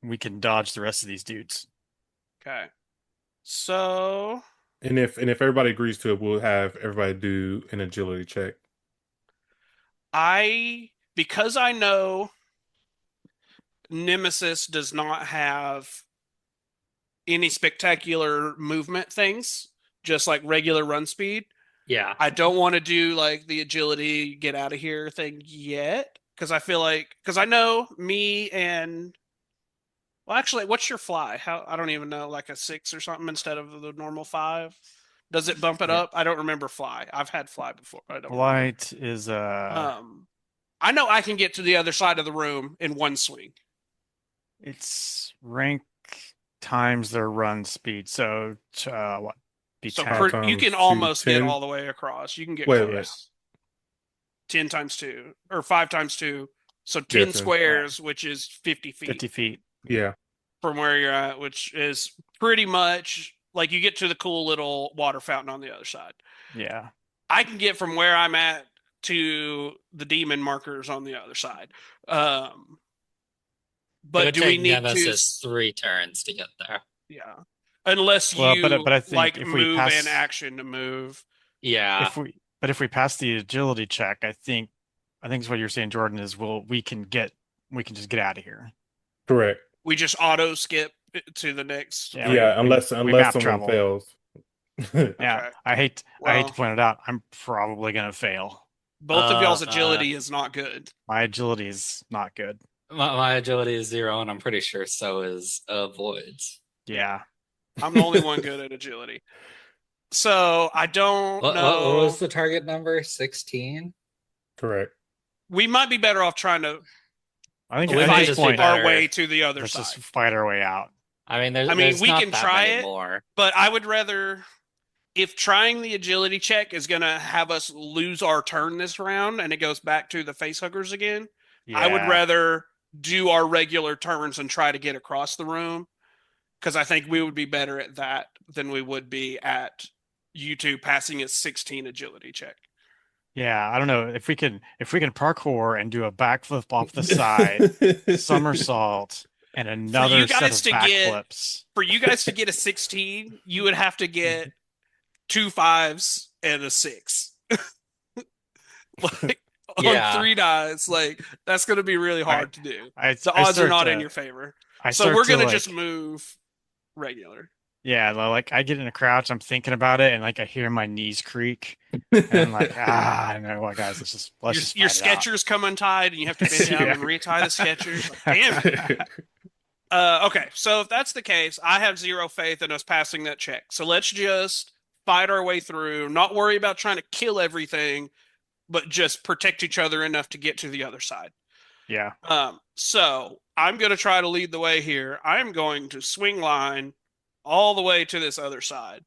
[SPEAKER 5] we can dodge the rest of these dudes.
[SPEAKER 3] Okay. So
[SPEAKER 2] And if everybody agrees to it, we'll have everybody do an agility check.
[SPEAKER 3] because I know Nemesis does not have any spectacular movement things, just like regular run speed.
[SPEAKER 4] Yeah.
[SPEAKER 3] I don't want to do like the agility get out of here thing yet because I feel like because I know me and well, actually, what's your fly? How I don't even know, like a 6 or something instead of the normal 5. Does it bump it
[SPEAKER 5] Yeah.
[SPEAKER 3] up? I don't remember fly. I've had fly before. I don't remember.
[SPEAKER 5] Flight is
[SPEAKER 3] I know I can get to the other side of the room in one swing.
[SPEAKER 5] it's rank times their run speed. So what? Be
[SPEAKER 3] So
[SPEAKER 5] 10.
[SPEAKER 3] you can almost get all the way across. You can get
[SPEAKER 2] Wait,
[SPEAKER 3] close. 10 times 2 or 5 times 2. So 10
[SPEAKER 2] Yes,
[SPEAKER 3] squares, which is 50 feet
[SPEAKER 5] 50 feet.
[SPEAKER 2] yeah.
[SPEAKER 3] from where you're at, which is pretty much like you get to the cool little water fountain on the other side.
[SPEAKER 5] Yeah.
[SPEAKER 3] I can get from where I'm at to the demon markers on the other side.
[SPEAKER 4] It
[SPEAKER 3] But
[SPEAKER 4] would
[SPEAKER 3] do we
[SPEAKER 4] take
[SPEAKER 3] need
[SPEAKER 4] Nemesis
[SPEAKER 3] to?
[SPEAKER 4] 3 turns to get there.
[SPEAKER 3] Yeah. Unless
[SPEAKER 5] Well,
[SPEAKER 3] you
[SPEAKER 5] but I think
[SPEAKER 3] like
[SPEAKER 5] if we
[SPEAKER 3] move
[SPEAKER 5] pass
[SPEAKER 3] and action to move.
[SPEAKER 4] Yeah.
[SPEAKER 5] if we pass the agility check, I think what you're saying, Jordan, is we can just get out of here.
[SPEAKER 2] Correct.
[SPEAKER 3] We just auto skip to the next.
[SPEAKER 5] Yeah,
[SPEAKER 2] Yeah, unless
[SPEAKER 5] we map
[SPEAKER 2] someone
[SPEAKER 5] travel.
[SPEAKER 2] fails.
[SPEAKER 5] Yeah,
[SPEAKER 3] Okay.
[SPEAKER 5] I hate
[SPEAKER 3] Well,
[SPEAKER 5] to point it out. I'm probably gonna fail.
[SPEAKER 3] both of y'all's agility is not good.
[SPEAKER 5] My agility is not good.
[SPEAKER 4] My agility is 0, and I'm pretty sure so is Void's.
[SPEAKER 5] Yeah.
[SPEAKER 3] I'm the only one good at agility. So I don't
[SPEAKER 4] What
[SPEAKER 3] know.
[SPEAKER 4] was the target number? 16?
[SPEAKER 2] Correct.
[SPEAKER 3] We might be better off trying to
[SPEAKER 5] I think
[SPEAKER 4] We
[SPEAKER 5] at
[SPEAKER 4] might
[SPEAKER 5] this
[SPEAKER 4] just
[SPEAKER 5] point,
[SPEAKER 4] be
[SPEAKER 3] our
[SPEAKER 4] better.
[SPEAKER 3] way to the other
[SPEAKER 5] let's
[SPEAKER 3] side.
[SPEAKER 5] just fight our way out.
[SPEAKER 4] I mean,
[SPEAKER 3] I mean,
[SPEAKER 4] there's
[SPEAKER 3] we
[SPEAKER 4] not
[SPEAKER 3] can
[SPEAKER 4] that
[SPEAKER 3] try
[SPEAKER 4] many
[SPEAKER 3] it,
[SPEAKER 4] more.
[SPEAKER 3] but I would rather, if trying the agility check is going to have us lose our turn this round and it goes back to the facehuggers again, I would
[SPEAKER 5] Yeah.
[SPEAKER 3] rather do our regular turns and try to get across the room because I think we would be better at that than we would be at you two passing a 16 agility check.
[SPEAKER 5] Yeah, I don't know if we can parkour and do a backflip off the side, somersault, and another set of backflips.
[SPEAKER 3] For you guys to get a 16, you would have to get 2 5s and a 6. Like
[SPEAKER 4] Yeah.
[SPEAKER 3] on 3 dice, like that's going to be really hard to do. The
[SPEAKER 5] I
[SPEAKER 3] odds are
[SPEAKER 5] start
[SPEAKER 3] not
[SPEAKER 5] to-
[SPEAKER 3] in your favor.
[SPEAKER 5] I
[SPEAKER 3] So
[SPEAKER 5] start
[SPEAKER 3] we're
[SPEAKER 5] to,
[SPEAKER 3] going to
[SPEAKER 5] like,
[SPEAKER 3] just move regular.
[SPEAKER 5] Yeah, like I get in a crouch, I'm thinking about it, and like I hear my knees creak, and I'm like, I don't know what, guys, let's just
[SPEAKER 3] Your
[SPEAKER 5] fight it out.
[SPEAKER 3] sketchers come untied, and you have to bend down
[SPEAKER 5] Yeah.
[SPEAKER 3] and retie the sketchers. Like, damn it. Okay, so if that's the case, I have 0 faith in us passing that check. So let's just fight our way through, not worry about trying to kill everything, but just protect each other enough to get to the other side.
[SPEAKER 5] Yeah.
[SPEAKER 3] So I'm going to try to lead the way here. I'm going to swing line all the way to this other side.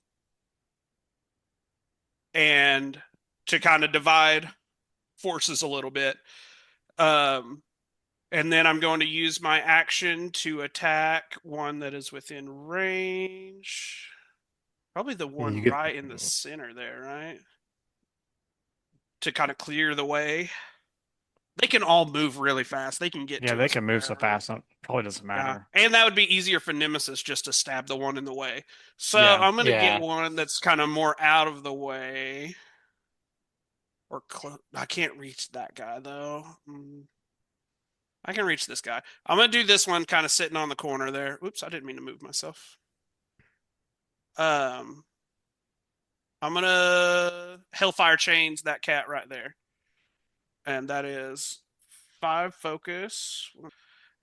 [SPEAKER 3] And to kind of divide forces a little bit. And then I'm going to use my action to attack one that is within range. Probably the one right in the center there, right? To kind of clear the way. They can all move really fast. They can get
[SPEAKER 5] Yeah, they can move so fast. It probably doesn't matter.
[SPEAKER 3] Yeah. And that would be easier for Nemesis just to stab the one in the way. So
[SPEAKER 5] Yeah.
[SPEAKER 3] I'm going to get one that's kind of more out of the way. Or I can't reach that guy, though. I can reach this guy. I'm going to do this one kind of sitting on the corner there. Oops, I didn't mean to move myself. I'm going to Hellfire Chains that cat right there. And that is 5 focus.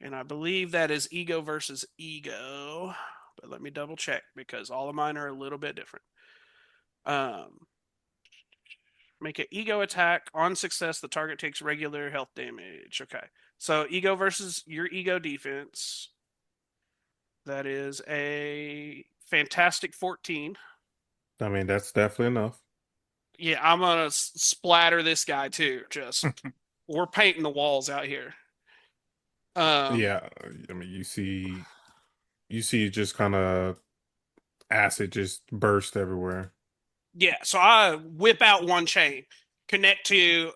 [SPEAKER 3] And I believe that is ego versus ego. But let me double check because all of mine are a little bit different. Make an ego attack. On success, the target takes regular health damage. Okay. So ego versus your ego defense. That is a fantastic 14.
[SPEAKER 2] I mean, that's definitely enough.
[SPEAKER 3] Yeah, I'm going to splatter this guy too. Just, we're painting the walls out here.
[SPEAKER 2] Yeah, I mean, you see just kind of acid just burst everywhere.
[SPEAKER 3] Yeah, so I whip out one chain, connect to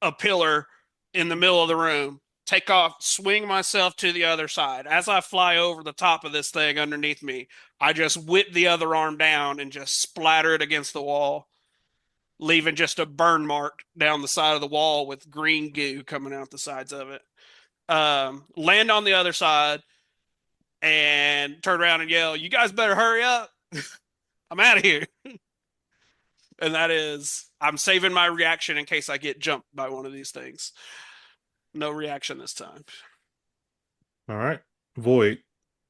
[SPEAKER 3] a pillar in the middle of the room, take off, swing myself to the other side. As I fly over the top of this thing underneath me, I just whip the other arm down and just splatter it against the wall, leaving just a burn mark down the side of the wall with green goo coming out the sides of it. Land on the other side and turn around and yell, "You guys better hurry up. I'm out of here." and that is I'm saving my reaction in case I get jumped by one of these things. No reaction this time.
[SPEAKER 2] All right. Void.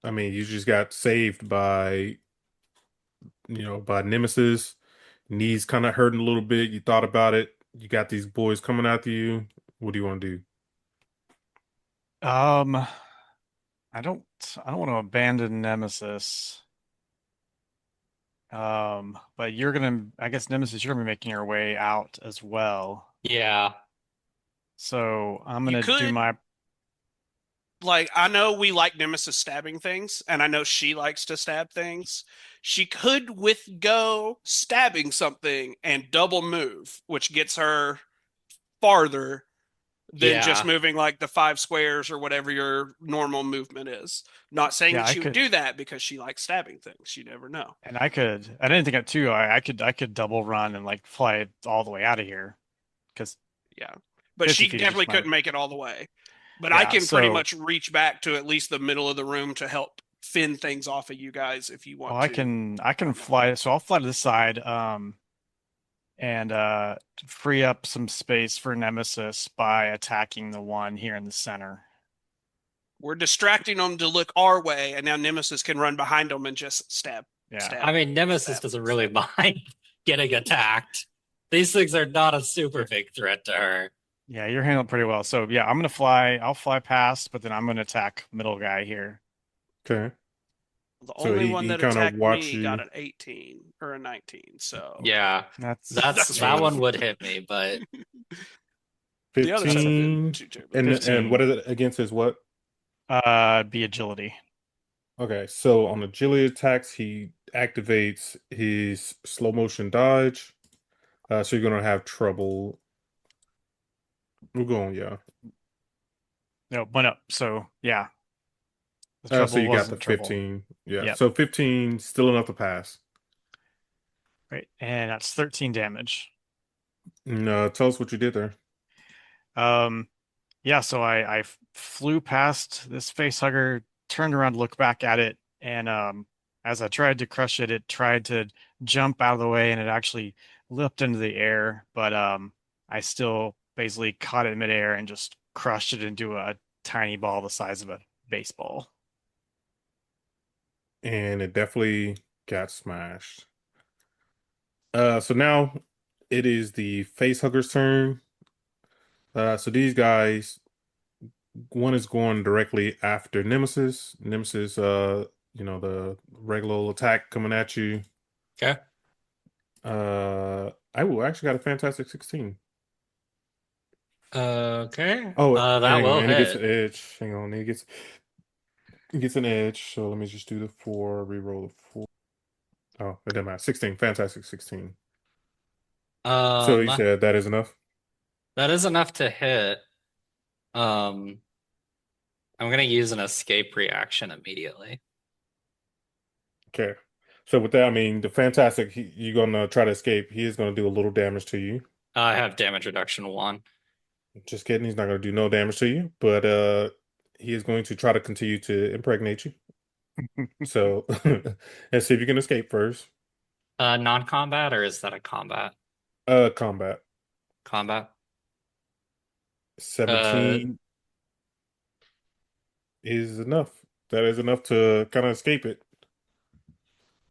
[SPEAKER 2] I mean, you just got saved by, by Nemesis. Knees kind of hurting a little bit. You thought about it. You got these boys coming after you. What do you want to do?
[SPEAKER 5] Um, I don't want to abandon Nemesis. But I guess Nemesis, you're gonna be making your way out as well.
[SPEAKER 4] Yeah.
[SPEAKER 5] So I'm
[SPEAKER 3] You
[SPEAKER 5] gonna do
[SPEAKER 3] could
[SPEAKER 5] my
[SPEAKER 3] like I know we like Nemesis stabbing things, and I know she likes to stab things. She could with go stabbing something and double move, which gets her farther than just
[SPEAKER 4] Yeah.
[SPEAKER 3] moving like the 5 squares or whatever your normal movement is. Not saying
[SPEAKER 5] yeah,
[SPEAKER 3] that
[SPEAKER 5] I
[SPEAKER 3] she would
[SPEAKER 5] could
[SPEAKER 3] do that because she likes stabbing things. You never know.
[SPEAKER 5] and I didn't think of too. I could double run and like fly all the way out of here because
[SPEAKER 3] Yeah. But
[SPEAKER 5] 50
[SPEAKER 3] she
[SPEAKER 5] feet is just
[SPEAKER 3] definitely
[SPEAKER 5] my
[SPEAKER 3] couldn't make it all the way. But I
[SPEAKER 5] yeah.
[SPEAKER 3] can pretty
[SPEAKER 5] So
[SPEAKER 3] much reach back to at least the middle of the room to help fend things off of you guys if you
[SPEAKER 5] well,
[SPEAKER 3] want to.
[SPEAKER 5] I can
[SPEAKER 3] Run that way.
[SPEAKER 5] fly. So I'll fly to this side. And free up some space for Nemesis by attacking the one here in the center.
[SPEAKER 3] We're distracting them to look our way, and now Nemesis can run behind them and just stab,
[SPEAKER 5] Yeah.
[SPEAKER 3] stab,
[SPEAKER 4] I mean, Nemesis
[SPEAKER 3] stab,
[SPEAKER 4] doesn't really
[SPEAKER 3] stab.
[SPEAKER 4] mind getting attacked. These things are not a super big threat to her.
[SPEAKER 5] Yeah, you're handling pretty well. So yeah, I'm gonna fly. I'll fly past, but then I'm gonna attack middle guy here.
[SPEAKER 2] Okay.
[SPEAKER 3] The
[SPEAKER 2] So
[SPEAKER 3] only one
[SPEAKER 2] he
[SPEAKER 3] that
[SPEAKER 2] kind of
[SPEAKER 3] attacked
[SPEAKER 2] watch
[SPEAKER 3] me got
[SPEAKER 2] you.
[SPEAKER 3] an 18 or a 19, so
[SPEAKER 4] Yeah.
[SPEAKER 5] That's
[SPEAKER 3] that's
[SPEAKER 4] That
[SPEAKER 3] rough.
[SPEAKER 4] one
[SPEAKER 5] a
[SPEAKER 4] would hit me, but
[SPEAKER 3] The others
[SPEAKER 5] that's a
[SPEAKER 3] haven't been
[SPEAKER 2] 15.
[SPEAKER 3] too terribly
[SPEAKER 2] And what
[SPEAKER 5] 15.
[SPEAKER 2] is it against his what?
[SPEAKER 5] Be agility.
[SPEAKER 2] Okay, so on agility attacks, he activates his slow motion dodge. So you're gonna have trouble. We're going, yeah.
[SPEAKER 5] No, went up. So yeah, the
[SPEAKER 2] So
[SPEAKER 5] trouble
[SPEAKER 2] you got the
[SPEAKER 5] wasn't trouble.
[SPEAKER 2] 15. Yeah.
[SPEAKER 5] Yep.
[SPEAKER 2] So 15 still enough to pass.
[SPEAKER 5] Right. And that's 13 damage.
[SPEAKER 2] No, tell us what you did there.
[SPEAKER 5] Um, yeah, so I flew past this face hugger, turned around to look back at it, and as I tried to crush it, it tried to jump out of the way and it actually leapt into the air, but I still basically caught it in midair and just crushed it into a tiny ball the size of a baseball.
[SPEAKER 2] And it definitely got smashed. So now it is the face hugger's turn. So these guys, one is going directly after Nemesis. Nemesis, the regular old attack coming at you.
[SPEAKER 4] okay.
[SPEAKER 2] I will actually got a fantastic 16.
[SPEAKER 4] Okay.
[SPEAKER 2] Oh,
[SPEAKER 4] That
[SPEAKER 2] hang on,
[SPEAKER 4] will
[SPEAKER 2] and it gets
[SPEAKER 4] hit.
[SPEAKER 2] an edge. Hang on, it gets an edge. So let me just do the 4, reroll the 4. Oh, it doesn't matter. 16, fantastic 16. So you
[SPEAKER 4] Um,
[SPEAKER 2] said that is enough?
[SPEAKER 4] that is enough to hit. Um, I'm gonna use an escape reaction immediately.
[SPEAKER 2] Okay. So with that, I mean, the fantastic, you're gonna try to escape. He is gonna do a little damage to you.
[SPEAKER 4] I have damage reduction 1.
[SPEAKER 2] Just kidding. He's not gonna do no damage to you, but he is going to try to continue to impregnate you. So let's see if you can escape first.
[SPEAKER 4] Non-combat, or is that a combat?
[SPEAKER 2] Combat.
[SPEAKER 4] Combat. Uh,
[SPEAKER 2] 17 is enough. That is enough to kind of escape it.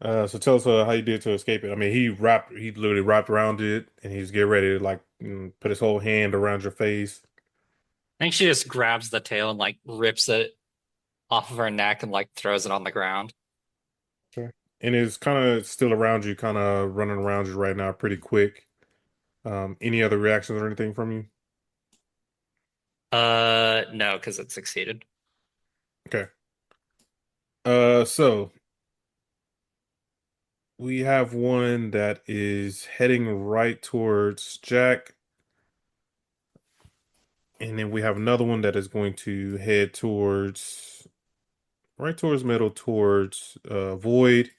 [SPEAKER 2] So tell us how you did to escape it. I mean, he literally wrapped around it, and he was getting ready to like put his whole hand around your face.
[SPEAKER 4] I think she just grabs the tail and like rips it off of her neck and like throws it on the ground.
[SPEAKER 2] Okay. And it's kind of still around you, kind of running around you right now, pretty quick. Any other reactions or anything from you?
[SPEAKER 4] No, because it succeeded.
[SPEAKER 2] Okay. So we have one that is heading right towards Jack. And then we have another one that is going to head right towards middle, towards Void.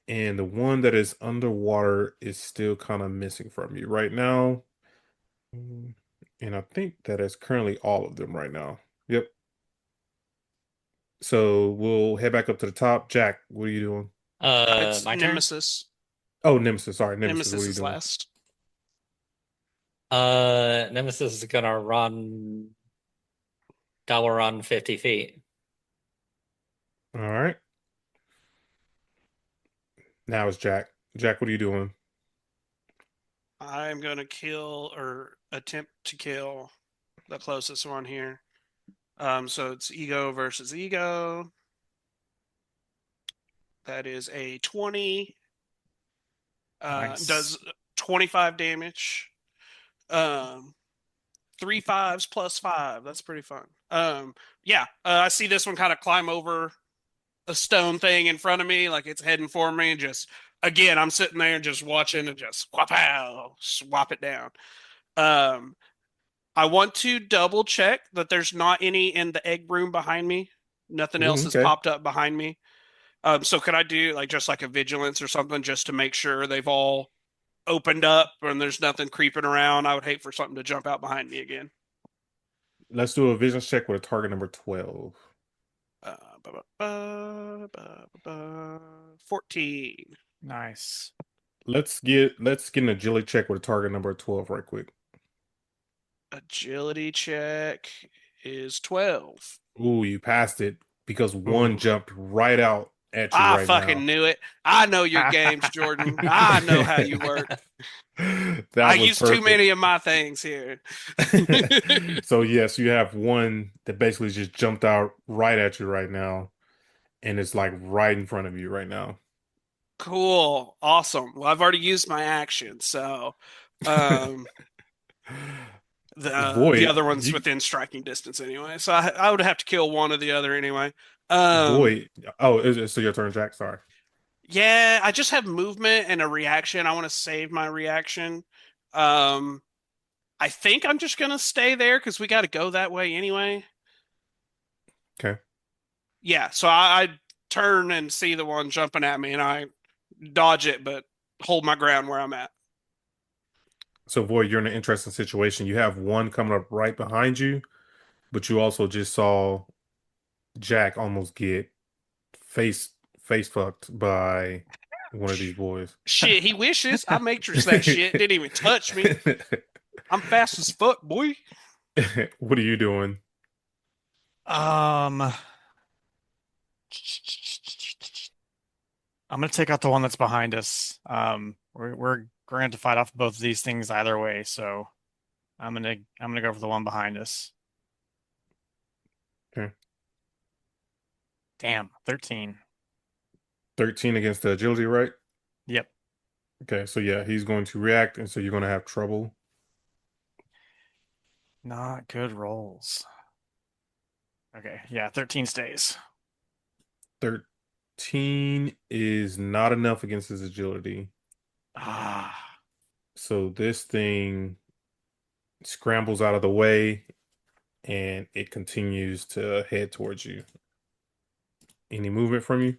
[SPEAKER 2] And the one that is underwater is still kind of missing from you right now. And I think that is currently all of them right now. Yep. So we'll head back up to the top. Jack, what are you doing?
[SPEAKER 3] It's
[SPEAKER 4] My turn.
[SPEAKER 3] Nemesis.
[SPEAKER 2] Oh, Nemesis. Sorry, Nemesis. What
[SPEAKER 3] Nemesis
[SPEAKER 2] are you
[SPEAKER 3] is
[SPEAKER 2] doing?
[SPEAKER 3] last.
[SPEAKER 4] Nemesis is gonna double run 50 feet.
[SPEAKER 2] All right. Now it's Jack. Jack, what are you doing?
[SPEAKER 3] I'm gonna kill or attempt to kill the closest one here. So it's ego versus ego. That is a 20.
[SPEAKER 5] Nice.
[SPEAKER 3] Does 25 damage. Um, 3 5s plus 5. That's pretty fun. Yeah, I see this one kind of climb over a stone thing in front of me, like it's heading for me. Just again, I'm sitting there just watching and just swap it down. Um, I want to double check that there's not any in the egg room behind me. Nothing else has
[SPEAKER 2] Okay.
[SPEAKER 3] popped up behind me. So could I do like just like a vigilance or something just to make sure they've all opened up and there's nothing creeping around? I would hate for something to jump out behind me again.
[SPEAKER 2] Let's do a vision check with a target number 12.
[SPEAKER 3] 14.
[SPEAKER 5] Nice.
[SPEAKER 2] Let's get an agility check with a target number 12 right quick.
[SPEAKER 3] Agility check is 12.
[SPEAKER 2] Ooh, you passed it because one
[SPEAKER 5] Ooh.
[SPEAKER 2] jumped right out at you
[SPEAKER 3] I
[SPEAKER 2] right now.
[SPEAKER 3] fucking knew it. I know your games, Jordan. I know how you work. I
[SPEAKER 2] That was
[SPEAKER 3] use too
[SPEAKER 2] perfect.
[SPEAKER 3] many of my things here.
[SPEAKER 2] So yes, you have one that basically just jumped out right at you right now, and it's like right in front of you right now.
[SPEAKER 3] Cool. Awesome. Well, I've already used my action, so um the
[SPEAKER 2] Void,
[SPEAKER 3] other one's
[SPEAKER 2] you
[SPEAKER 3] within striking distance anyway. So I would have to kill one or the other anyway.
[SPEAKER 2] Void. Oh, so your turn, Jack. Sorry.
[SPEAKER 3] Yeah, I just have movement and a reaction. I want to save my reaction. Um I think I'm just gonna stay there because we got to go that way anyway.
[SPEAKER 2] Okay.
[SPEAKER 3] Yeah, so I turn and see the one jumping at me, and I dodge it, but hold my ground where I'm at.
[SPEAKER 2] So Void, you're in an interesting situation. You have one coming up right behind you, but you also just saw Jack almost get face face fucked by one of these boys.
[SPEAKER 3] Shit, he wishes. I matrix that shit. Didn't even touch me. I'm fast as fuck, boy.
[SPEAKER 2] What are you doing?
[SPEAKER 5] Um, I'm gonna take out the one that's behind us. We're going to fight off both of these things either way, so I'm gonna go for the one behind us.
[SPEAKER 2] Okay.
[SPEAKER 5] Damn, 13.
[SPEAKER 2] 13 against the agility, right?
[SPEAKER 5] Yep.
[SPEAKER 2] Okay, so yeah, he's going to react, and so you're going to have trouble.
[SPEAKER 5] Not good rolls. Okay, yeah, 13 stays.
[SPEAKER 2] 13 is not enough against his agility.
[SPEAKER 5] Ah,
[SPEAKER 2] So this thing scrambles out of the way and it continues to head towards you. Any movement from you?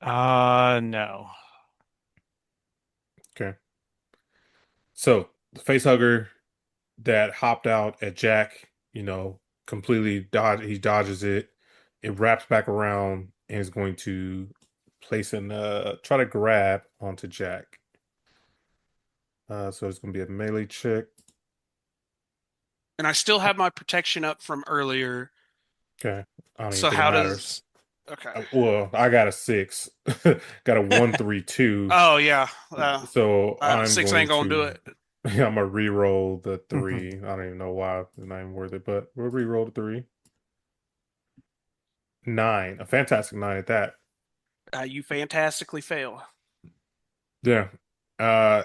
[SPEAKER 5] no.
[SPEAKER 2] Okay. So the facehugger that hopped out at Jack, completely he dodges it. It wraps back around and is going to try to grab onto Jack. So it's gonna be a melee check.
[SPEAKER 3] And I still have my protection up from earlier.
[SPEAKER 2] Okay. I don't even
[SPEAKER 3] So
[SPEAKER 2] think it
[SPEAKER 3] how
[SPEAKER 2] matters.
[SPEAKER 3] does? Okay.
[SPEAKER 2] Well, I got a 6. Got a 1-3-2.
[SPEAKER 3] Oh yeah.
[SPEAKER 2] So I'm
[SPEAKER 3] 6 ain't
[SPEAKER 2] going
[SPEAKER 3] gonna do
[SPEAKER 2] to
[SPEAKER 3] it.
[SPEAKER 2] I'm gonna re-roll the 3. I don't even know why it's not even worth it, but we'll re-roll the 3. 9. A fantastic 9 at that.
[SPEAKER 3] You fantastically fail.
[SPEAKER 2] Yeah.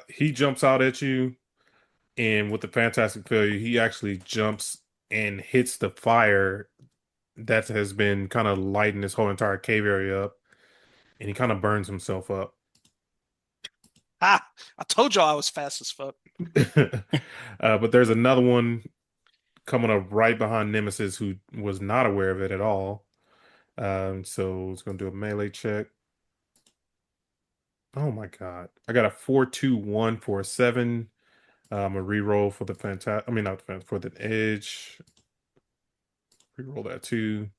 [SPEAKER 2] He jumps out at you, and with the fantastic failure, he actually jumps and hits the fire that has been kind of lighting this whole entire cave area up, and he kind of burns himself up.
[SPEAKER 3] Ah, I told y'all I was fast as fuck.
[SPEAKER 2] But there's another one coming up right behind Nemesis who was not aware of it at all. So it's gonna do a melee check. Oh my god. I got a 4-2-1 for a 7. A reroll for the I mean not the for the edge. Reroll that too.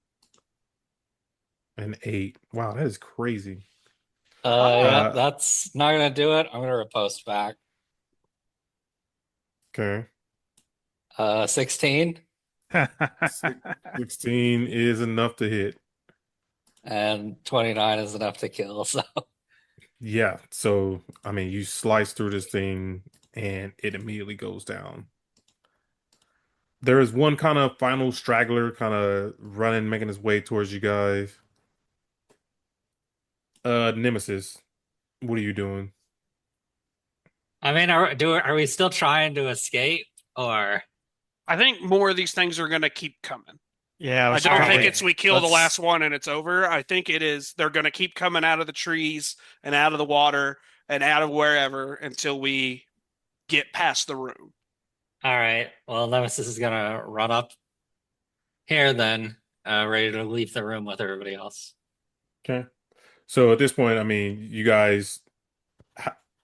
[SPEAKER 2] An 8. Wow, that is crazy.
[SPEAKER 4] Yeah,
[SPEAKER 2] Uh,
[SPEAKER 4] that's not gonna do it. I'm gonna riposte back.
[SPEAKER 2] okay.
[SPEAKER 4] 16
[SPEAKER 2] 16 is enough to hit.
[SPEAKER 4] and 29 is enough to kill. So
[SPEAKER 2] Yeah. So, I mean, you slice through this thing and it immediately goes down. There is one kind of final straggler kind of running, making his way towards you guys. Nemesis, what are you doing?
[SPEAKER 4] I mean, are we still trying to escape or?
[SPEAKER 3] I think more of these things are going to keep coming.
[SPEAKER 5] Yeah,
[SPEAKER 3] I
[SPEAKER 5] let's
[SPEAKER 3] don't think
[SPEAKER 5] probably
[SPEAKER 3] it's we kill the
[SPEAKER 5] let's
[SPEAKER 3] last one and it's over. I think it is they're going to keep coming out of the trees and out of the water and out of wherever until we get past the room.
[SPEAKER 4] All right. Well, Nemesis is gonna run up here then, ready to leave the room with everybody else.
[SPEAKER 2] Okay. So at this point, I mean, you guys,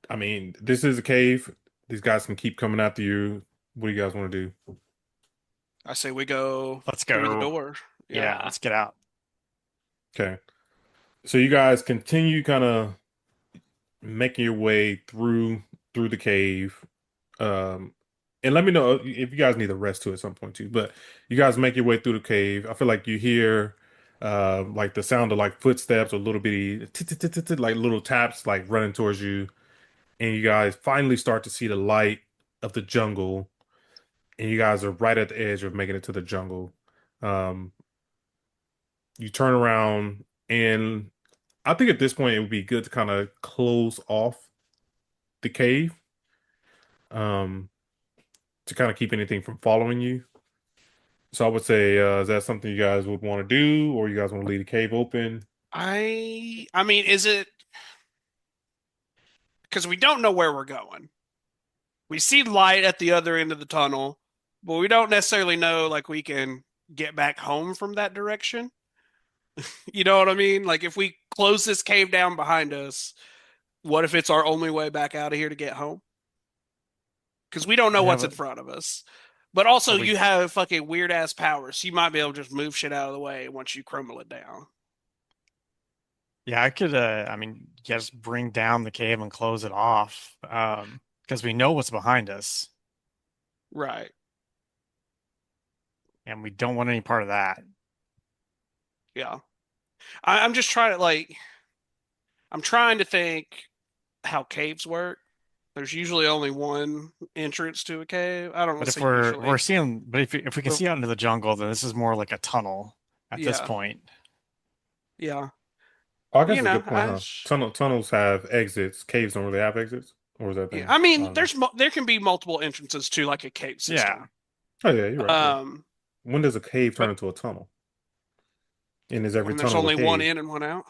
[SPEAKER 2] I mean, this is a cave. These guys can keep coming after you. What do you guys want to do?
[SPEAKER 3] I say we go
[SPEAKER 5] let's
[SPEAKER 3] through the
[SPEAKER 5] go.
[SPEAKER 3] door.
[SPEAKER 5] Yeah, let's get out.
[SPEAKER 2] Okay. So you guys continue kind of making your way through the cave. And let me know if you guys need a rest too at some point too. But you guys make your way through the cave. I feel like you hear like the sound of like footsteps or little bitty like little taps like running towards you. And you guys finally start to see the light of the jungle. And you guys are right at the edge of making it to the jungle. Um, you turn around and I think at this point it would be good to kind of close off the cave. Um, to kind of keep anything from following you. So I would say, is that something you guys would want to do, or you guys want to leave the cave open?
[SPEAKER 3] I mean, is it because we don't know where we're going? We see light at the other end of the tunnel, but we don't necessarily know like we can get back home from that direction. You know what I mean? Like if we close this cave down behind us, what if it's our only way back out of here to get home? Because we don't know
[SPEAKER 5] Yeah,
[SPEAKER 3] what's in front of us. But also,
[SPEAKER 5] but we
[SPEAKER 3] you have fucking weird ass powers, so you might be able to just move shit out of the way once you crumble it down.
[SPEAKER 5] yeah, I could I mean, just bring down the cave and close it off. Because we know what's behind us
[SPEAKER 3] Right.
[SPEAKER 5] and we don't want any part of that.
[SPEAKER 3] Yeah. I'm just trying to I'm trying to think how caves work. There's usually only one entrance to a cave. I don't want
[SPEAKER 5] But
[SPEAKER 3] to
[SPEAKER 5] if
[SPEAKER 3] say
[SPEAKER 5] we're
[SPEAKER 3] usually.
[SPEAKER 5] seeing, but if we can
[SPEAKER 3] But
[SPEAKER 5] see out into the jungle, then this is more like a tunnel at this
[SPEAKER 3] yeah,
[SPEAKER 5] point.
[SPEAKER 3] yeah.
[SPEAKER 2] Oh, I guess
[SPEAKER 3] You
[SPEAKER 2] it's a
[SPEAKER 3] know,
[SPEAKER 2] good point, huh? Tunnels have exits. Caves don't really have exits, or is that
[SPEAKER 3] yeah.
[SPEAKER 2] thing?
[SPEAKER 3] I
[SPEAKER 2] I
[SPEAKER 3] mean,
[SPEAKER 2] don't know.
[SPEAKER 3] there can be multiple entrances to like a cave
[SPEAKER 5] Yeah.
[SPEAKER 3] system.
[SPEAKER 2] Oh yeah, you're right. Yeah.
[SPEAKER 3] Um,
[SPEAKER 2] When does a cave turn
[SPEAKER 3] but
[SPEAKER 2] into a tunnle? And is every
[SPEAKER 3] when there's
[SPEAKER 2] tunnel a
[SPEAKER 3] only one
[SPEAKER 2] cave?
[SPEAKER 3] in and one out,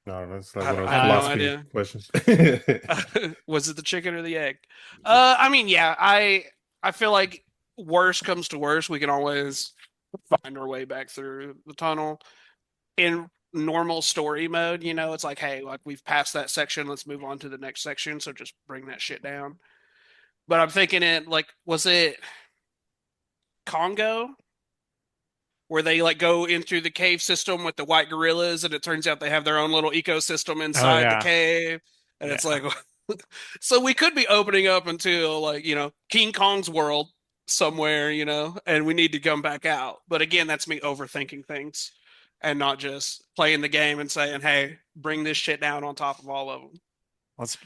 [SPEAKER 2] No, that's like one of
[SPEAKER 3] I
[SPEAKER 2] those
[SPEAKER 3] have no
[SPEAKER 2] philosophy
[SPEAKER 3] idea.
[SPEAKER 2] questions.
[SPEAKER 3] Was it the chicken or the egg? I mean, yeah, I feel like worst comes to worst, we can always find our way back through the tunnel. In normal story mode, it's like, hey, like we've passed that section, let's move on to the next section. So just bring that shit down. But I'm thinking it like, was it Congo where they like go into the cave system with the white gorillas, and it turns out they have their own little ecosystem
[SPEAKER 5] Oh
[SPEAKER 3] inside the
[SPEAKER 5] yeah.
[SPEAKER 3] cave, and it's
[SPEAKER 5] Yeah.
[SPEAKER 3] like, so we could be opening up until like King Kong's world somewhere, and we need to come back out. But again, that's me overthinking things and not just playing the game and saying, "Hey, bring this shit down on top of all of them."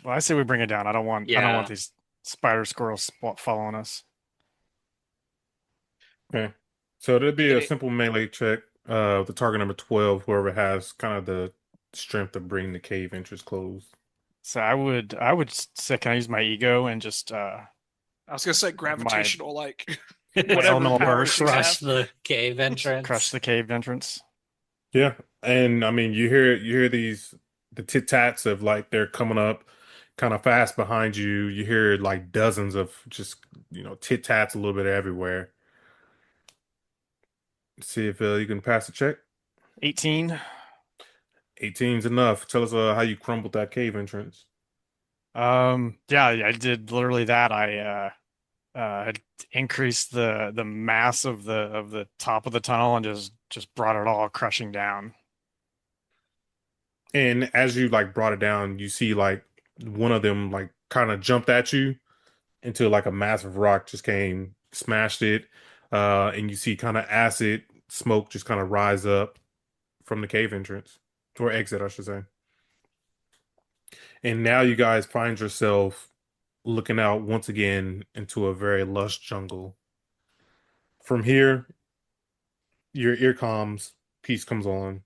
[SPEAKER 5] I say we bring it down. I don't want
[SPEAKER 4] Yeah.
[SPEAKER 5] these spider squirrels following us.
[SPEAKER 2] Okay. So there'd be a
[SPEAKER 3] It,
[SPEAKER 2] simple melee check. The target number 12, whoever has kind of the strength to bring the cave entrance closed.
[SPEAKER 5] So I would say, can I use my ego and just
[SPEAKER 3] I was gonna say
[SPEAKER 5] my
[SPEAKER 3] gravitational, like
[SPEAKER 5] my
[SPEAKER 3] whatever
[SPEAKER 5] elemental
[SPEAKER 3] powers
[SPEAKER 5] burst
[SPEAKER 3] you
[SPEAKER 4] Crush
[SPEAKER 3] have.
[SPEAKER 4] the cave
[SPEAKER 5] crush
[SPEAKER 4] entrance.
[SPEAKER 5] the cave entrance?
[SPEAKER 2] Yeah, and I mean you hear these the tit tats of like they're coming up kind of fast behind you. You hear like dozens of just tit tats a little bit everywhere. See if you can pass the check.
[SPEAKER 5] 18.
[SPEAKER 2] 18's enough. Tell us how you crumbled that cave entrance.
[SPEAKER 5] Yeah, I did literally that. I increased the mass of the top of the tunnel and just brought it all crushing down.
[SPEAKER 2] And as you like brought it down, you see like one of them like kind of jumped at you until like a massive rock just came, smashed it, and you see kind of acid smoke just kind of rise up from the cave entrance or exit, I should say. And now you guys find yourself looking out once again into a very lush jungle. From here, your ear comms piece comes on,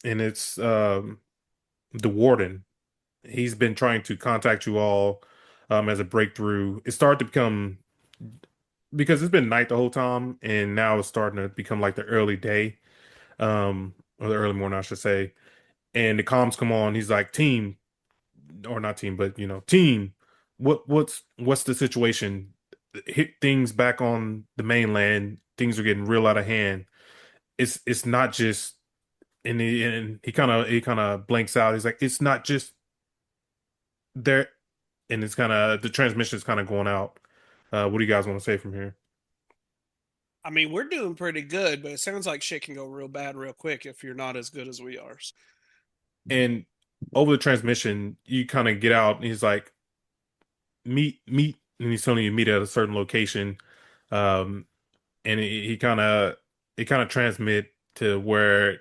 [SPEAKER 2] and it's the warden. He's been trying to contact you all as a breakthrough. It started to become because it's been night the whole time, and now it's starting to become like the early day, or the early morning, I should say. And the comms come on. He's like, "Team, or not team, but team. What's the situation? Hit things back on the mainland. Things are getting real out of hand. It's not just." And he kind of blanks out. He's like, "It's not just there," and it's kind of the transmission is kind of going out. What do you guys want to say from here?
[SPEAKER 3] I mean, we're doing pretty good, but it sounds like shit can go real bad real quick if you're not as good as we are.
[SPEAKER 2] And over the transmission, you kind of get out, and he's like, meet," and he's telling you to meet at a certain location. Um, and he kind of transmit to where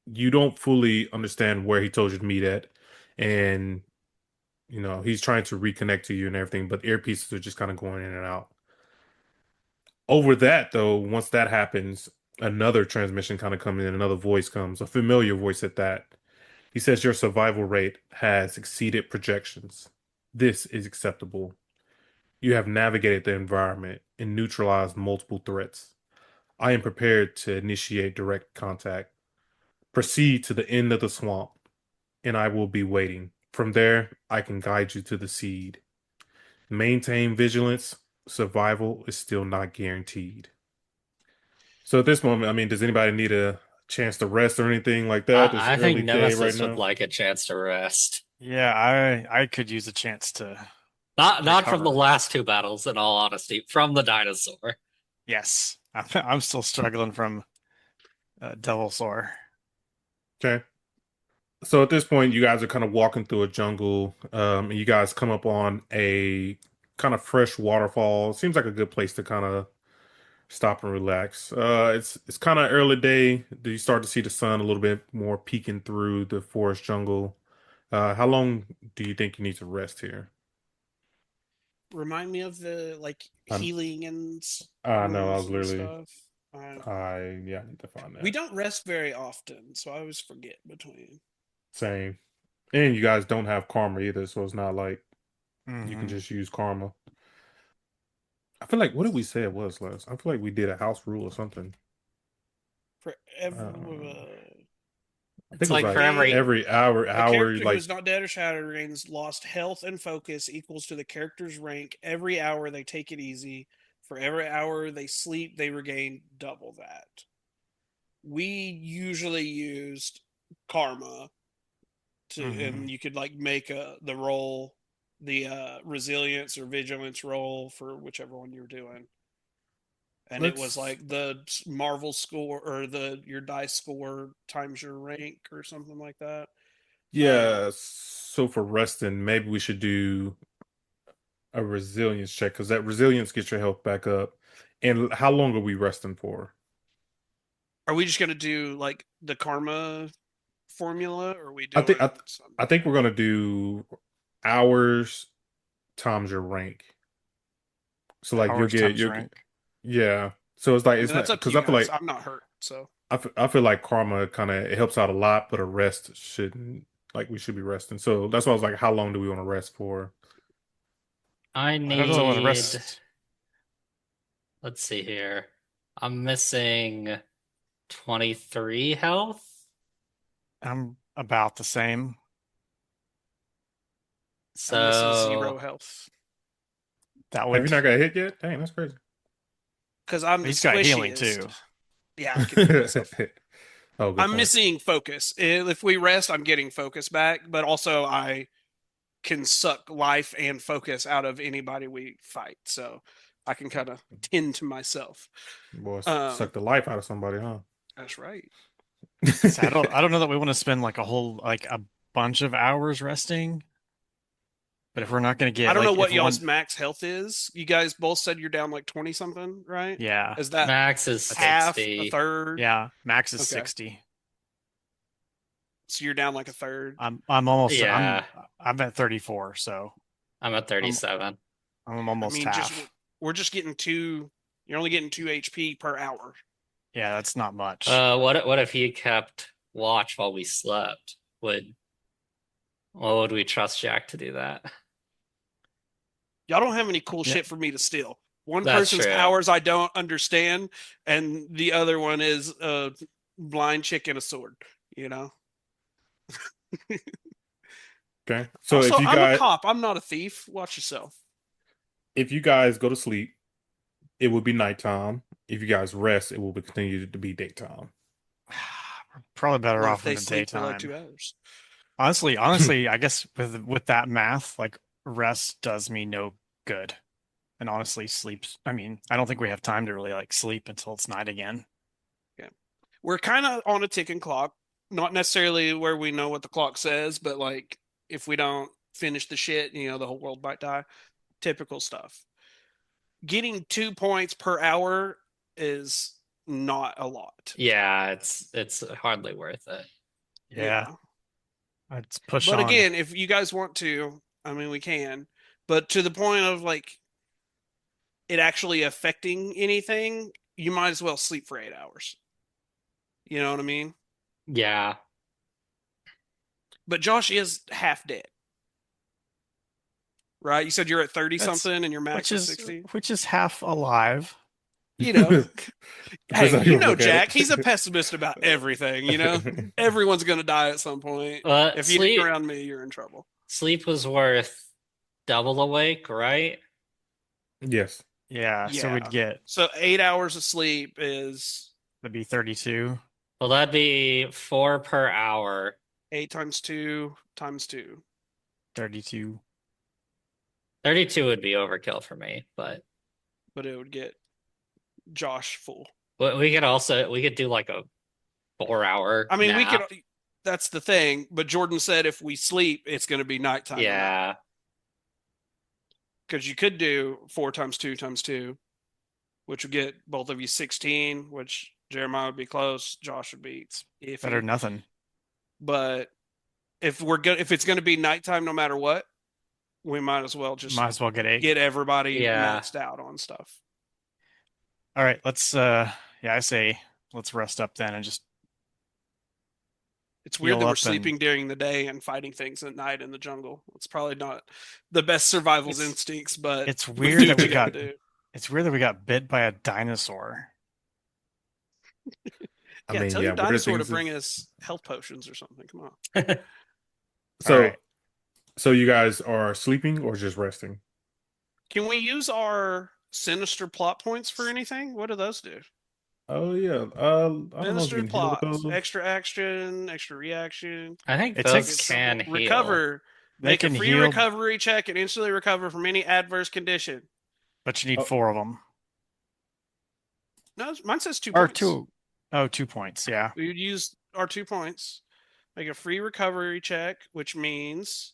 [SPEAKER 2] you don't fully understand where he told you to meet at, and he's trying to reconnect to you and everything, but earpieces are just kind of going in and out. Over that, though, once that happens, another transmission kind of comes in, another voice comes, a familiar voice at that. He says your survival rate has exceeded projections. This is acceptable. You have navigated the environment and neutralized multiple threats. I am prepared to initiate direct contact. Proceed to the end of the swamp, and I will be waiting. From there, I can guide you to the seed. Maintain vigilance. Survival is still not guaranteed. So at this moment, I mean, does anybody need a chance to rest or anything like that? It's
[SPEAKER 4] I think
[SPEAKER 2] early day right
[SPEAKER 4] Nemesis would
[SPEAKER 2] now.
[SPEAKER 4] like a chance to rest.
[SPEAKER 5] Yeah, I could use a chance to
[SPEAKER 4] Not from the
[SPEAKER 5] recover.
[SPEAKER 4] last two battles, in all honesty, from the dinosaur.
[SPEAKER 5] Yes, I'm still struggling from Devil Sore.
[SPEAKER 2] Okay. So at this point, you guys are kind of walking through a jungle, and you guys come up on a kind of fresh waterfall. Seems like a good place to kind of stop and relax. It's kind of early day. Do you start to see the sun a little bit more peeking through the forest jungle? How long do you think you need to rest here?
[SPEAKER 3] Remind me of the like
[SPEAKER 2] I,
[SPEAKER 3] healing and
[SPEAKER 2] I know I
[SPEAKER 3] rules
[SPEAKER 2] was
[SPEAKER 3] and
[SPEAKER 2] literally
[SPEAKER 3] stuff.
[SPEAKER 2] yeah, I need to find
[SPEAKER 3] We
[SPEAKER 2] that.
[SPEAKER 3] don't rest very often, so I always forget between.
[SPEAKER 2] Same. And you guys don't have karma either, so it's not like you can
[SPEAKER 5] Hmm.
[SPEAKER 2] just use karma. I feel like what did we say it was last? I feel like we did a house rule or something.
[SPEAKER 3] For
[SPEAKER 2] Uh, I think
[SPEAKER 4] It's
[SPEAKER 2] it was
[SPEAKER 4] like for
[SPEAKER 2] like
[SPEAKER 4] every
[SPEAKER 2] every hour,
[SPEAKER 3] a character who
[SPEAKER 2] like
[SPEAKER 3] is not dead or shattered regains lost health and focus equals to the character's rank. Every hour they take it easy. For every hour they sleep, they regain double that. We usually used karma to,
[SPEAKER 5] Hmm.
[SPEAKER 3] and you could like make the roll, the resilience or vigilance roll for whichever one you're doing, and it was
[SPEAKER 2] let's
[SPEAKER 3] like the Marvel score or the your dice score times your rank or something like that.
[SPEAKER 2] yeah, so for resting, maybe we should do a resilience check because that resilience gets your health back up. And how long are we resting for?
[SPEAKER 3] Are we just gonna do like the karma formula, or are we
[SPEAKER 2] I think
[SPEAKER 3] doing
[SPEAKER 2] I,
[SPEAKER 3] some?
[SPEAKER 2] I think we're gonna do hours times your rank. So like
[SPEAKER 5] Hours times
[SPEAKER 2] you'll get
[SPEAKER 5] rank.
[SPEAKER 2] yeah. So it's like
[SPEAKER 3] I
[SPEAKER 2] it's
[SPEAKER 3] mean, that's
[SPEAKER 2] not
[SPEAKER 3] up to
[SPEAKER 2] because
[SPEAKER 3] you
[SPEAKER 2] I feel
[SPEAKER 3] guys.
[SPEAKER 2] like
[SPEAKER 3] I'm not hurt, so
[SPEAKER 2] I feel like karma kind of it helps out a lot, but a rest shouldn't like we should be resting. So that's why I was like, how long do we want to rest for?
[SPEAKER 4] I
[SPEAKER 5] I definitely want to
[SPEAKER 4] need,
[SPEAKER 5] rest.
[SPEAKER 4] let's see here. I'm missing 23 health.
[SPEAKER 5] I'm about the same.
[SPEAKER 3] I'm missing
[SPEAKER 4] So
[SPEAKER 3] 0 health
[SPEAKER 5] That
[SPEAKER 2] Have you
[SPEAKER 5] would.
[SPEAKER 2] not got hit yet? Dang, that's crazy.
[SPEAKER 3] because I'm the
[SPEAKER 5] He's got healing
[SPEAKER 3] squishiest.
[SPEAKER 5] too.
[SPEAKER 3] Yeah, I can heal myself.
[SPEAKER 2] Oh, good
[SPEAKER 3] I'm
[SPEAKER 2] point.
[SPEAKER 3] missing focus. If we rest, I'm getting focus back, but also I can suck life and focus out of anybody we fight. So I can kind of tend to myself.
[SPEAKER 2] Boy,
[SPEAKER 3] Um,
[SPEAKER 2] suck the life out of somebody, huh?
[SPEAKER 3] that's right.
[SPEAKER 5] So I don't know that we want to spend like a bunch of hours resting. But if we're not going to
[SPEAKER 3] I
[SPEAKER 5] get
[SPEAKER 3] don't know
[SPEAKER 5] like
[SPEAKER 3] what
[SPEAKER 5] if we
[SPEAKER 3] y'all's
[SPEAKER 5] want,
[SPEAKER 3] max health is. You guys both said you're down like 20 something, right?
[SPEAKER 5] yeah,
[SPEAKER 3] Is that
[SPEAKER 4] Max is
[SPEAKER 3] half, a
[SPEAKER 4] 60.
[SPEAKER 3] third?
[SPEAKER 5] yeah, max is
[SPEAKER 3] Okay.
[SPEAKER 5] 60.
[SPEAKER 3] So you're down like a third.
[SPEAKER 5] I'm almost
[SPEAKER 4] Yeah,
[SPEAKER 5] I'm at 34, so
[SPEAKER 4] I'm at
[SPEAKER 5] I'm
[SPEAKER 4] 37.
[SPEAKER 5] I'm
[SPEAKER 3] I
[SPEAKER 5] almost
[SPEAKER 3] mean, just
[SPEAKER 5] half.
[SPEAKER 3] we're just getting two. You're only getting 2 HP per hour.
[SPEAKER 5] Yeah, that's not much.
[SPEAKER 4] What if he kept watch while we slept? Would we trust Jack to do that?
[SPEAKER 3] Y'all don't have any cool
[SPEAKER 5] Yeah,
[SPEAKER 3] shit for me to steal. One
[SPEAKER 4] That's
[SPEAKER 3] person's
[SPEAKER 4] true.
[SPEAKER 3] powers I don't understand, and the other one is a blind chick and a sword. You know.
[SPEAKER 2] Okay. So
[SPEAKER 3] Also, I'm a cop. I'm not a thief. Watch yourself.
[SPEAKER 2] if you guys go to sleep, it will be nighttime. If you guys rest, it will continue to be daytime.
[SPEAKER 5] we're probably better
[SPEAKER 3] What
[SPEAKER 5] off
[SPEAKER 3] if
[SPEAKER 5] in
[SPEAKER 3] they
[SPEAKER 5] the
[SPEAKER 3] sleep for like
[SPEAKER 5] daytime.
[SPEAKER 3] 2 hours?
[SPEAKER 5] Honestly, I guess with that math, like rest does me no good. And honestly, sleeps. I mean, I don't think we have time to really like sleep until it's night again.
[SPEAKER 3] Yeah, we're kind of on a ticking clock. Not necessarily where we know what the clock says, but like if we don't finish the shit, the whole world might die. Typical stuff. Getting 2 points per hour is not a lot.
[SPEAKER 4] Yeah, it's hardly worth it.
[SPEAKER 5] Yeah,
[SPEAKER 3] Yeah.
[SPEAKER 5] let's push
[SPEAKER 3] But
[SPEAKER 5] on.
[SPEAKER 3] again, if you guys want to, I mean, we can. But to the point of like it actually affecting anything, you might as well sleep for 8 hours. You know what I mean?
[SPEAKER 4] Yeah.
[SPEAKER 3] But Josh is half dead, right? You said you're at 30
[SPEAKER 5] That's
[SPEAKER 3] something and your max is 60.
[SPEAKER 5] which is half alive.
[SPEAKER 3] You know,
[SPEAKER 2] Depends
[SPEAKER 3] hey,
[SPEAKER 2] how you want to look at
[SPEAKER 3] Jack, he's a
[SPEAKER 2] it.
[SPEAKER 3] pessimist about everything. Everyone's going to die at some point.
[SPEAKER 4] But
[SPEAKER 3] If you hang around me, you're in trouble.
[SPEAKER 4] sleep was worth double awake, right?
[SPEAKER 2] Yes.
[SPEAKER 5] Yeah, so we'd
[SPEAKER 3] Yeah.
[SPEAKER 5] get
[SPEAKER 3] So 8 hours of sleep is
[SPEAKER 5] that'd be 32,
[SPEAKER 4] Well, that'd be 4 per hour.
[SPEAKER 3] 8 times 2 times 2.
[SPEAKER 5] 32.
[SPEAKER 4] 32 would be overkill for me, but
[SPEAKER 3] But it would get Josh full.
[SPEAKER 4] we could do like a 4 hour
[SPEAKER 3] I mean, we could.
[SPEAKER 4] nap.
[SPEAKER 3] That's the thing. But Jordan said if we sleep, it's going to be nighttime.
[SPEAKER 4] Yeah.
[SPEAKER 3] Because you could do 4 times 2 times 2, which would get both of you 16, which Jeremiah would be close. Josh would be iffy.
[SPEAKER 5] Better than nothing.
[SPEAKER 3] But if it's going to be nighttime no matter what, we might as well just
[SPEAKER 5] Might as well get 8.
[SPEAKER 3] get everybody
[SPEAKER 4] Yeah.
[SPEAKER 3] maxed out on stuff.
[SPEAKER 5] All right, let's I say let's rest up then and just
[SPEAKER 3] It's weird
[SPEAKER 5] heal
[SPEAKER 3] that we're
[SPEAKER 5] up
[SPEAKER 3] sleeping during the day and fighting things at night in the jungle. It's probably not the best survival
[SPEAKER 5] It's-
[SPEAKER 3] instincts, but
[SPEAKER 5] it's
[SPEAKER 3] we
[SPEAKER 5] weird
[SPEAKER 3] do
[SPEAKER 5] that
[SPEAKER 3] what
[SPEAKER 5] we
[SPEAKER 3] gotta
[SPEAKER 5] got
[SPEAKER 3] do.
[SPEAKER 5] it's weird that we got bit by a dinosaur.
[SPEAKER 2] I
[SPEAKER 3] Yeah,
[SPEAKER 2] mean,
[SPEAKER 3] tell
[SPEAKER 2] yeah,
[SPEAKER 3] your
[SPEAKER 2] weird
[SPEAKER 3] dinosaur to
[SPEAKER 2] things
[SPEAKER 3] bring
[SPEAKER 2] is-
[SPEAKER 3] us health potions or something. Come on.
[SPEAKER 2] So,
[SPEAKER 5] All right.
[SPEAKER 2] so you guys are sleeping or just resting?
[SPEAKER 3] Can we use our sinister plot points for anything? What do those do?
[SPEAKER 2] Oh yeah. I don't know if you
[SPEAKER 3] Sinister
[SPEAKER 2] can heal with
[SPEAKER 3] plots,
[SPEAKER 2] those.
[SPEAKER 3] extra action, extra reaction.
[SPEAKER 4] I think
[SPEAKER 5] It
[SPEAKER 4] those
[SPEAKER 5] takes-
[SPEAKER 4] can heal.
[SPEAKER 3] Recover.
[SPEAKER 5] They
[SPEAKER 3] Make a
[SPEAKER 5] can
[SPEAKER 3] free
[SPEAKER 5] heal,
[SPEAKER 3] recovery check and instantly recover from any adverse condition.
[SPEAKER 5] but you need
[SPEAKER 2] Oh.
[SPEAKER 5] 4 of them.
[SPEAKER 3] No, mine says 2
[SPEAKER 5] Or
[SPEAKER 3] points.
[SPEAKER 5] 2. Oh, 2 points. Yeah.
[SPEAKER 3] We would use our 2 points. Make a free recovery check, which means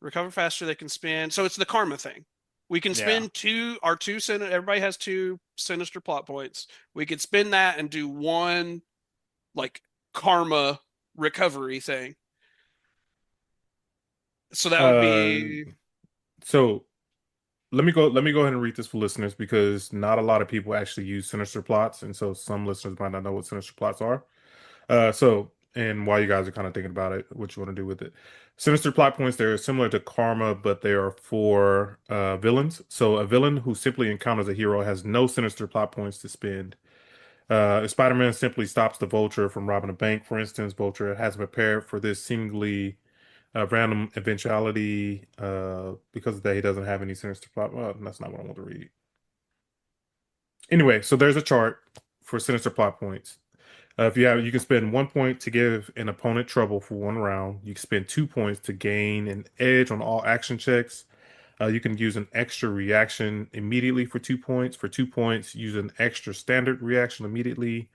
[SPEAKER 3] recover faster. They can spend. So it's the karma thing. We can spend everybody has 2 sinister plot points. We could spend that and do 1 like karma recovery thing. So that would be
[SPEAKER 2] So let me go ahead and read this for listeners because not a lot of people actually use sinister plots, and so some listeners might not know what sinister plots are. And while you guys are kind of thinking about it, what you want to do with it. Sinister plot points, they're similar to karma, but they are for villains. So a villain who simply encounters a hero has no sinister plot points to spend. If Spider-Man simply stops the Vulture from robbing a bank, for instance, Vulture has prepared for this seemingly random eventuality because of that he doesn't have any sinister plot. Well, that's not what I want to read. Anyway, so there's a chart for sinister plot points. If you can spend 1 point to give an opponent trouble for 1 round. You can spend 2 points to gain an edge on all action checks. You can use an extra reaction immediately for 2 points. For 2 points, use an extra standard reaction immediately.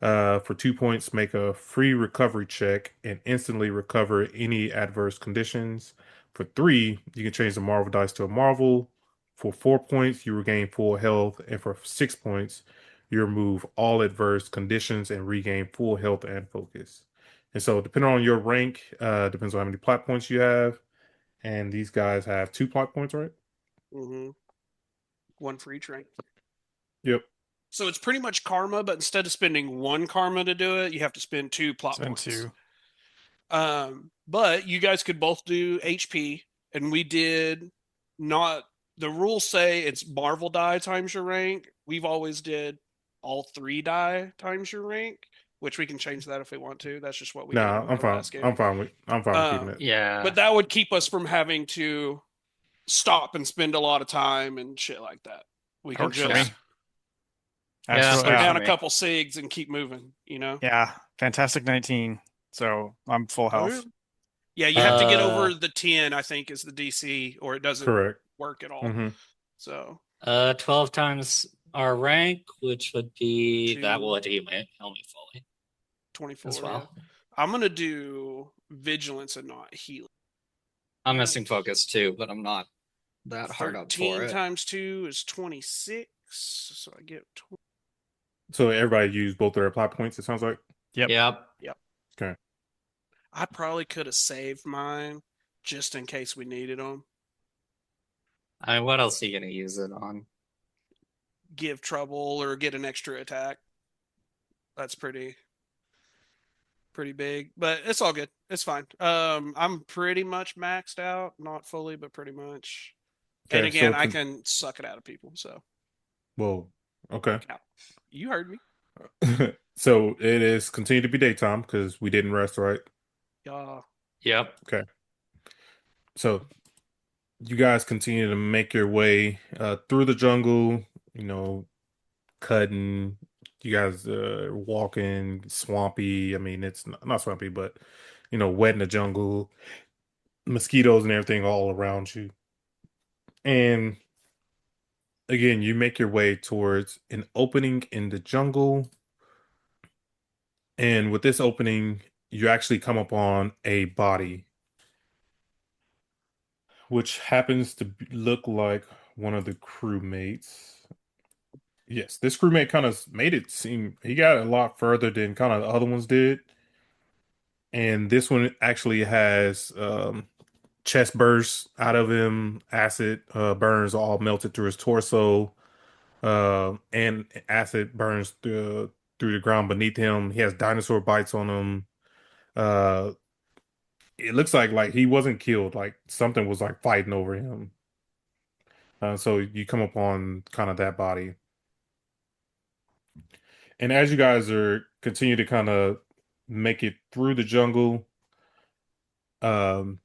[SPEAKER 2] For 2 points, make a free recovery check and instantly recover any adverse conditions. For 3, you can change the Marvel dice to a Marvel. For 4 points, you regain full health. And for 6 points, you remove all adverse conditions and regain full health and focus. And so, depending on your rank, depends on how many plot points you have. And these guys have 2 plot points, right?
[SPEAKER 3] Mm-hmm. One for each rank.
[SPEAKER 2] Yep.
[SPEAKER 3] So it's pretty much karma, but instead of spending 1 karma to do it, you have to spend 2 plot
[SPEAKER 5] Send
[SPEAKER 3] points.
[SPEAKER 5] two.
[SPEAKER 3] But you guys could both do HP, and we did not. The rules say it's Marvel die times your rank. We've always did all 3 die times your rank, which we can change that if we want to. That's just what we did
[SPEAKER 2] Nah,
[SPEAKER 3] in
[SPEAKER 2] I'm
[SPEAKER 3] our
[SPEAKER 2] fine.
[SPEAKER 3] last game.
[SPEAKER 2] I'm fine with keeping it.
[SPEAKER 4] Yeah.
[SPEAKER 3] But that would keep us from having to stop and spend a lot of time and shit like that. We can
[SPEAKER 5] Works for
[SPEAKER 3] just
[SPEAKER 5] me.
[SPEAKER 4] Yeah,
[SPEAKER 5] Absolutely.
[SPEAKER 3] put
[SPEAKER 4] works
[SPEAKER 3] down
[SPEAKER 4] for
[SPEAKER 3] a
[SPEAKER 4] me.
[SPEAKER 3] couple SIGs and keep moving, you know?
[SPEAKER 5] Yeah, fantastic 19. So I'm full
[SPEAKER 3] Oh,
[SPEAKER 5] health.
[SPEAKER 3] yeah, you have to get
[SPEAKER 4] Uh,
[SPEAKER 3] over the 10, I think, is the DC, or it doesn't
[SPEAKER 2] Correct.
[SPEAKER 3] work at all.
[SPEAKER 2] hmm
[SPEAKER 3] So
[SPEAKER 4] 12 times our rank, which would be that
[SPEAKER 3] Two.
[SPEAKER 4] would heal me fully
[SPEAKER 3] 24,
[SPEAKER 4] as
[SPEAKER 3] yeah.
[SPEAKER 4] well.
[SPEAKER 3] I'm going to do vigilance and not healing.
[SPEAKER 4] I'm missing focus too, but I'm not that hard up for
[SPEAKER 3] 13
[SPEAKER 4] it.
[SPEAKER 3] times 2 is 26. So I get 20.
[SPEAKER 2] So everybody used both their plot points, it sounds like.
[SPEAKER 5] Yep.
[SPEAKER 4] Yep.
[SPEAKER 2] Okay.
[SPEAKER 3] I probably could have saved mine just in case we needed them.
[SPEAKER 4] I mean, what else are you gonna use it on?
[SPEAKER 3] Give trouble or get an extra attack. That's pretty big, but it's all good. It's fine. I'm pretty much maxed out, not fully, but pretty much. And
[SPEAKER 2] Okay.
[SPEAKER 3] again, I can suck it out of people. So,
[SPEAKER 2] Well, okay.
[SPEAKER 3] you heard me.
[SPEAKER 2] So it is continue to be daytime because we didn't rest, right?
[SPEAKER 4] Yep.
[SPEAKER 2] Okay. So you guys continue to make your way through the jungle, you know, cutting. You guys walking swampy. I mean, it's not swampy, but wet in the jungle, mosquitoes and everything all around you. And again, you make your way towards an opening in the jungle. And with this opening, you actually come upon a body, which happens to look like one of the crewmates. Yes, this crewmate kind of made it seem he got a lot further than kind of the other ones did. And this one actually has chest bursts out of him, acid burns all melted through his torso, and acid burns through the ground beneath him. He has dinosaur bites on him. Uh, it looks like he wasn't killed. Like something was like fighting over him. So you come upon kind of that body. And as you guys are continue to kind of make it through the jungle, um,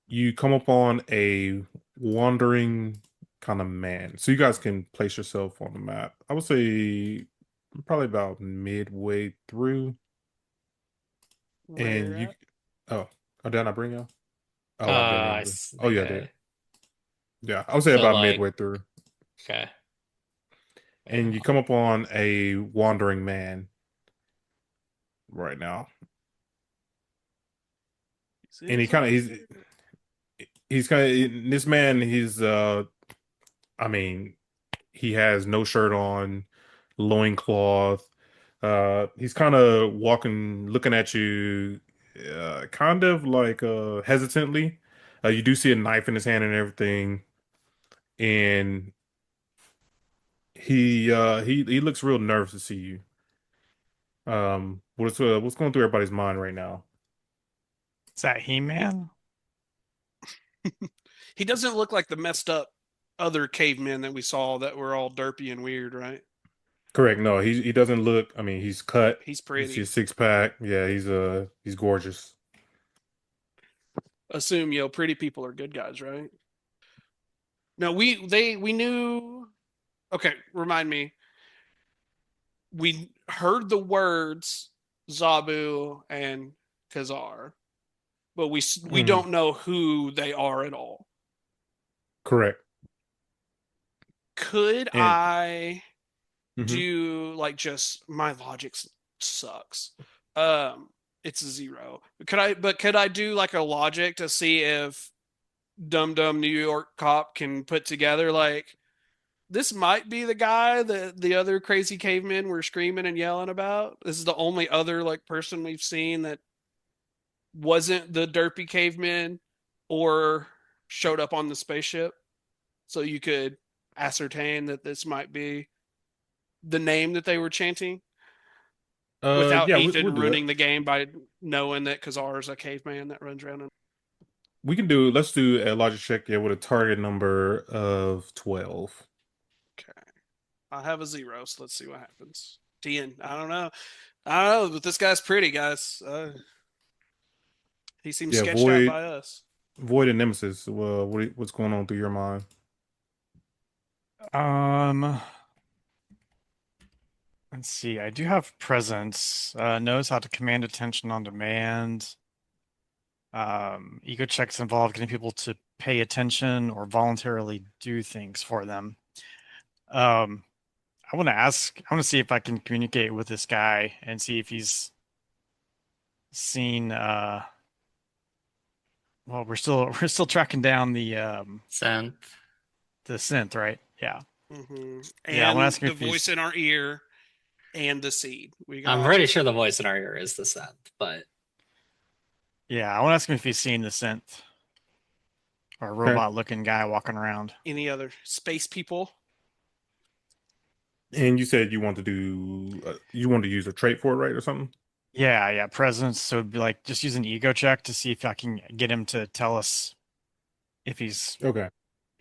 [SPEAKER 2] you come upon a wandering kind of man. So you guys can place yourself on the map. I would say probably about midway through.
[SPEAKER 3] Where
[SPEAKER 2] And you,
[SPEAKER 3] at?
[SPEAKER 2] oh, did I bring you? Oh, I didn't. Oh, yeah, I did. Yeah, I would say
[SPEAKER 4] So,
[SPEAKER 2] about
[SPEAKER 4] like,
[SPEAKER 2] midway through.
[SPEAKER 4] okay.
[SPEAKER 2] And you come upon a wandering man right now. And he's kind of this man, I mean, he has no shirt on, loincloth. He's kind of walking, looking at you, kind of like hesitantly. You do see a knife in his hand and everything, and he looks real nervous to see you. What's going through everybody's mind right now?
[SPEAKER 5] Is that He-Man?
[SPEAKER 3] He doesn't look like the messed up other cavemen that we saw that were all derpy and weird, right?
[SPEAKER 2] Correct. No, he doesn't look. I mean, he's cut.
[SPEAKER 3] He's
[SPEAKER 2] You
[SPEAKER 3] pretty.
[SPEAKER 2] see a six pack. Yeah, he's gorgeous.
[SPEAKER 3] Assume, pretty people are good guys, right? No, we knew. Okay, remind me. We heard the words Zabu and Ka-Zar, but we
[SPEAKER 2] Mhm.
[SPEAKER 3] don't know who they are at all.
[SPEAKER 2] Correct.
[SPEAKER 3] Could
[SPEAKER 2] And
[SPEAKER 3] I
[SPEAKER 2] Mhm.
[SPEAKER 3] do like just my logic's sucks. It's a 0. Could I do like a logic to see if Dumb Dumb New York Cop can put together like this might be the guy that the other crazy cavemen were screaming and yelling about. This is the only other like person we've seen that wasn't the derpy caveman or showed up on the spaceship. So you could ascertain that this might be the name that they were chanting without
[SPEAKER 2] Yeah, we'll
[SPEAKER 3] Ethan
[SPEAKER 2] do it.
[SPEAKER 3] ruining the game by knowing that Ka-Zar is a caveman that runs around.
[SPEAKER 2] We can do. Let's do a logic check. Yeah, with a target number of 12.
[SPEAKER 3] Okay. I have a 0, so let's see what happens. 10. I don't know. I don't know, but this guy's pretty, guys. He seems
[SPEAKER 2] Yeah,
[SPEAKER 3] sketched out
[SPEAKER 2] Void,
[SPEAKER 3] by us.
[SPEAKER 2] Void and Nemesis. What's going on through your mind?
[SPEAKER 5] Um, let's see. I do have presence. Knows how to command attention on demand. Ego checks involve getting people to pay attention or voluntarily do things for them. Um, I want to ask, I want to see if I can communicate with this guy and see if he's seen well, we're still tracking down
[SPEAKER 4] Sent.
[SPEAKER 5] the synth, right? Yeah.
[SPEAKER 3] Mm-hmm.
[SPEAKER 5] Yeah, I want to
[SPEAKER 3] And
[SPEAKER 5] ask him
[SPEAKER 3] the
[SPEAKER 5] if he's
[SPEAKER 3] voice in our ear and the seed. We
[SPEAKER 4] I'm
[SPEAKER 3] got
[SPEAKER 4] pretty sure the voice in our ear is the Sent, but
[SPEAKER 5] yeah, I want to ask him if he's seen the synth or a
[SPEAKER 2] Okay.
[SPEAKER 5] robot looking guy walking around.
[SPEAKER 3] any other space people.
[SPEAKER 2] And you said you want to do. You want to use a trait for it, right, or something?
[SPEAKER 5] Yeah, yeah, presence. So it'd be like just use an ego check to see if I can get him to tell us if
[SPEAKER 2] Okay.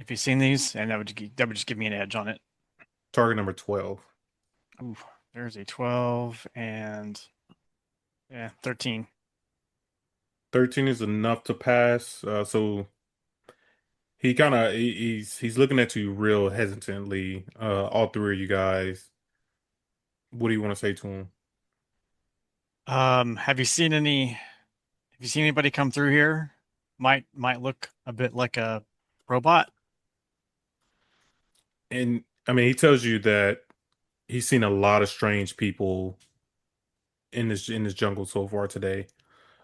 [SPEAKER 5] he's seen these, and that would just give me an edge on it.
[SPEAKER 2] Target number 12.
[SPEAKER 5] Ooh, there's a 12 and yeah, 13.
[SPEAKER 2] 13 is enough to pass. So he kind of he's looking at you real hesitantly. All three of you guys. What do you want to say to him?
[SPEAKER 5] Have you seen anybody come through here? Might look a bit like a robot.
[SPEAKER 2] And I mean, he tells you that he's seen a lot of strange people in this jungle so far today,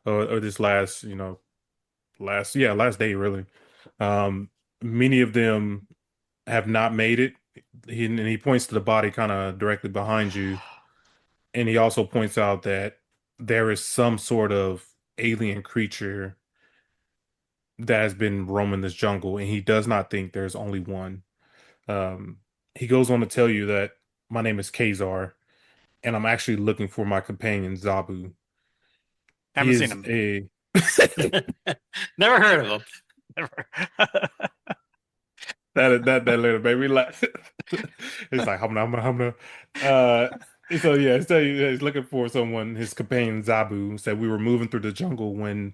[SPEAKER 2] or this last, last day really. Um, Many of them have not made it. And he points to the body kind of directly behind you, and he also points out that there is some sort of alien creature that has been roaming this jungle, and he does not think there's only one. Um, he goes on to tell you that my name is Ka-Zar, and I'm actually looking for my companion Zabu. He
[SPEAKER 5] Haven't seen
[SPEAKER 2] is
[SPEAKER 5] him.
[SPEAKER 2] a
[SPEAKER 4] never heard of him.
[SPEAKER 5] Never.
[SPEAKER 2] that little baby laugh. It's like humna humna humna. So yeah, he's looking for someone. His companion Zabu said we were moving through the jungle when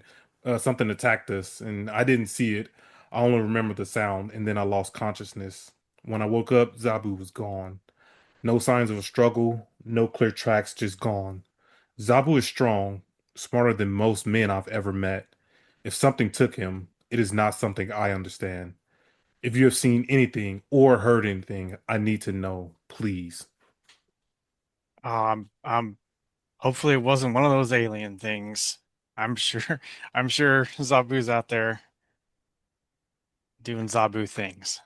[SPEAKER 2] something attacked us, and I didn't see it. I only remember the sound, and then I lost consciousness. When I woke up, Zabu was gone. No signs of a struggle, no clear tracks, just gone. Zabu is strong, smarter than most men I've ever met. If something took him, it is not something I understand. If you have seen anything or heard anything, I need to know, please.
[SPEAKER 5] Um, hopefully it wasn't one of those alien things. I'm sure I'm sure Zabu's out there doing Zabu things.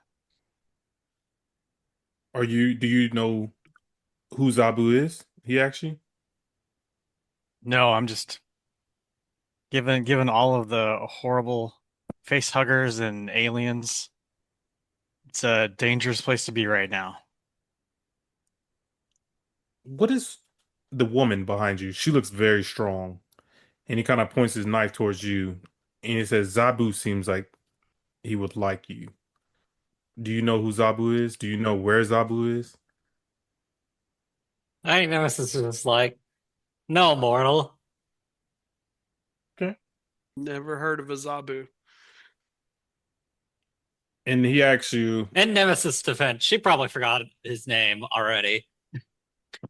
[SPEAKER 2] Do you know who Zabu is? He actually?
[SPEAKER 5] No, I'm just given all of the horrible face huggers and aliens, it's a dangerous place to be right now.
[SPEAKER 2] What is the woman behind you? She looks very strong. And he kind of points his knife towards you. And he says, Zabu seems like he would like you. Do you know who Zabu is? Do you know where Zabu is?
[SPEAKER 4] I think Nemesis is like, no, mortal.
[SPEAKER 2] Okay.
[SPEAKER 3] Never heard of a Zabu.
[SPEAKER 2] And he asks you,
[SPEAKER 4] In Nemesis' defense, she probably forgot his name already.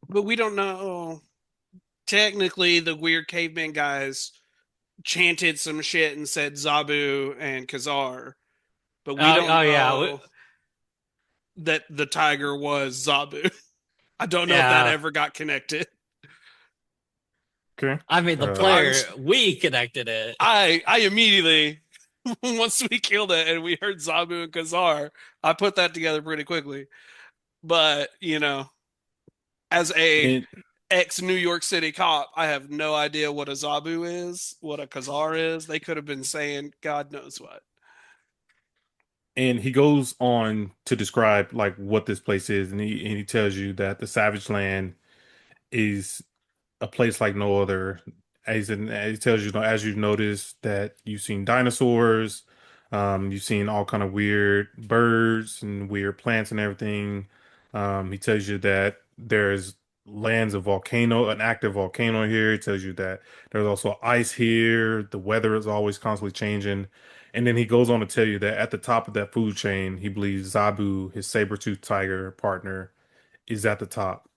[SPEAKER 3] But we don't know. Technically, the weird caveman guys chanted some shit and said Zabu and Ka-Zar, but we don't know
[SPEAKER 4] Yeah.
[SPEAKER 3] that the tiger was Zabu. I don't know if that
[SPEAKER 4] Yeah.
[SPEAKER 3] ever got connected.
[SPEAKER 2] Okay.
[SPEAKER 4] I mean, the
[SPEAKER 2] Uh,
[SPEAKER 4] player, we connected it.
[SPEAKER 3] I immediately, once we killed it and we heard Zabu and Ka-Zar, I put that together pretty quickly. But, as a
[SPEAKER 2] and
[SPEAKER 3] ex New York City cop, I have no idea what a Zabu is, what a Ka-Zar is. They could have been saying God knows what.
[SPEAKER 2] and he goes on to describe like what this place is, and he tells you that the Savage Land is a place like no other. As he tells you, as you've noticed that you've seen dinosaurs, you've seen all kind of weird birds and weird plants and everything. He tells you that there's lands of volcano, an active volcano here. He tells you that there's also ice here. The weather is always constantly changing. And then he goes on to tell you that at the top of that food chain, he believes Zabu, his saber-toothed tiger partner, is at the top.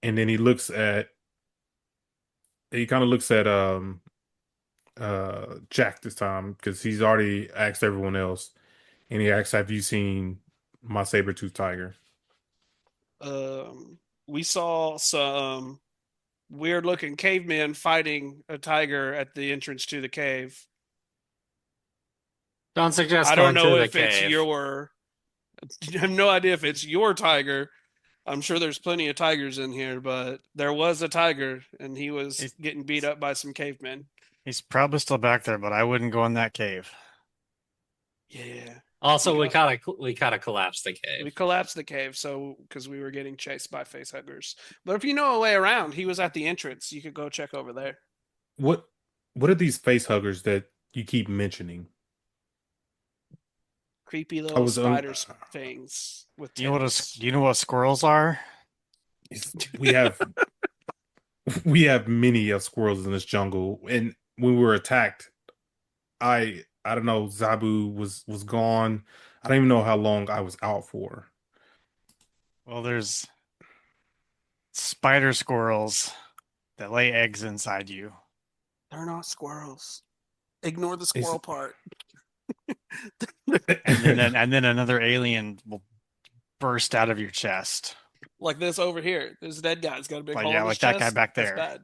[SPEAKER 2] And then he kind of looks at Jack this time because he's already asked everyone else, and he asks, "Have you seen my saber-tooth tiger?"
[SPEAKER 3] We saw some weird looking cavemen fighting a tiger at the entrance to the cave.
[SPEAKER 4] Don't suggest
[SPEAKER 3] I don't
[SPEAKER 4] going to
[SPEAKER 3] know
[SPEAKER 4] the
[SPEAKER 3] if it's
[SPEAKER 4] cave.
[SPEAKER 3] I have no idea if it's your tiger. I'm sure there's plenty of tigers in here, but there was a tiger and he was
[SPEAKER 5] He's,
[SPEAKER 3] getting beat up by some cavemen.
[SPEAKER 5] he's probably still back there, but I wouldn't go in that cave.
[SPEAKER 3] Yeah.
[SPEAKER 4] Also,
[SPEAKER 3] We
[SPEAKER 4] we kind of collapsed the
[SPEAKER 3] We
[SPEAKER 4] cave.
[SPEAKER 3] collapsed the cave because we were getting chased by facehuggers. But if you know a way around, he was at the entrance. You could go check over there.
[SPEAKER 2] What What are these face huggers that you keep mentioning?
[SPEAKER 3] Creepy
[SPEAKER 2] I
[SPEAKER 3] little
[SPEAKER 2] was un
[SPEAKER 3] spider things with
[SPEAKER 5] Do you know
[SPEAKER 3] tails.
[SPEAKER 5] do you know what squirrels are?
[SPEAKER 2] we have we have many of squirrels in this jungle, and when we were attacked, I don't know, Zabu was gone. I don't even know how long I was out for.
[SPEAKER 5] Well, there's spider squirrels that lay eggs inside you.
[SPEAKER 3] They're not squirrels. Ignore the
[SPEAKER 2] It's
[SPEAKER 3] squirrel part.
[SPEAKER 5] And then another alien will burst out of your chest.
[SPEAKER 3] Like this over here. This dead guy's got a big
[SPEAKER 5] Like,
[SPEAKER 3] hole
[SPEAKER 5] yeah,
[SPEAKER 3] in his
[SPEAKER 5] like that guy
[SPEAKER 3] chest.
[SPEAKER 5] back
[SPEAKER 3] That's
[SPEAKER 5] there.
[SPEAKER 3] bad.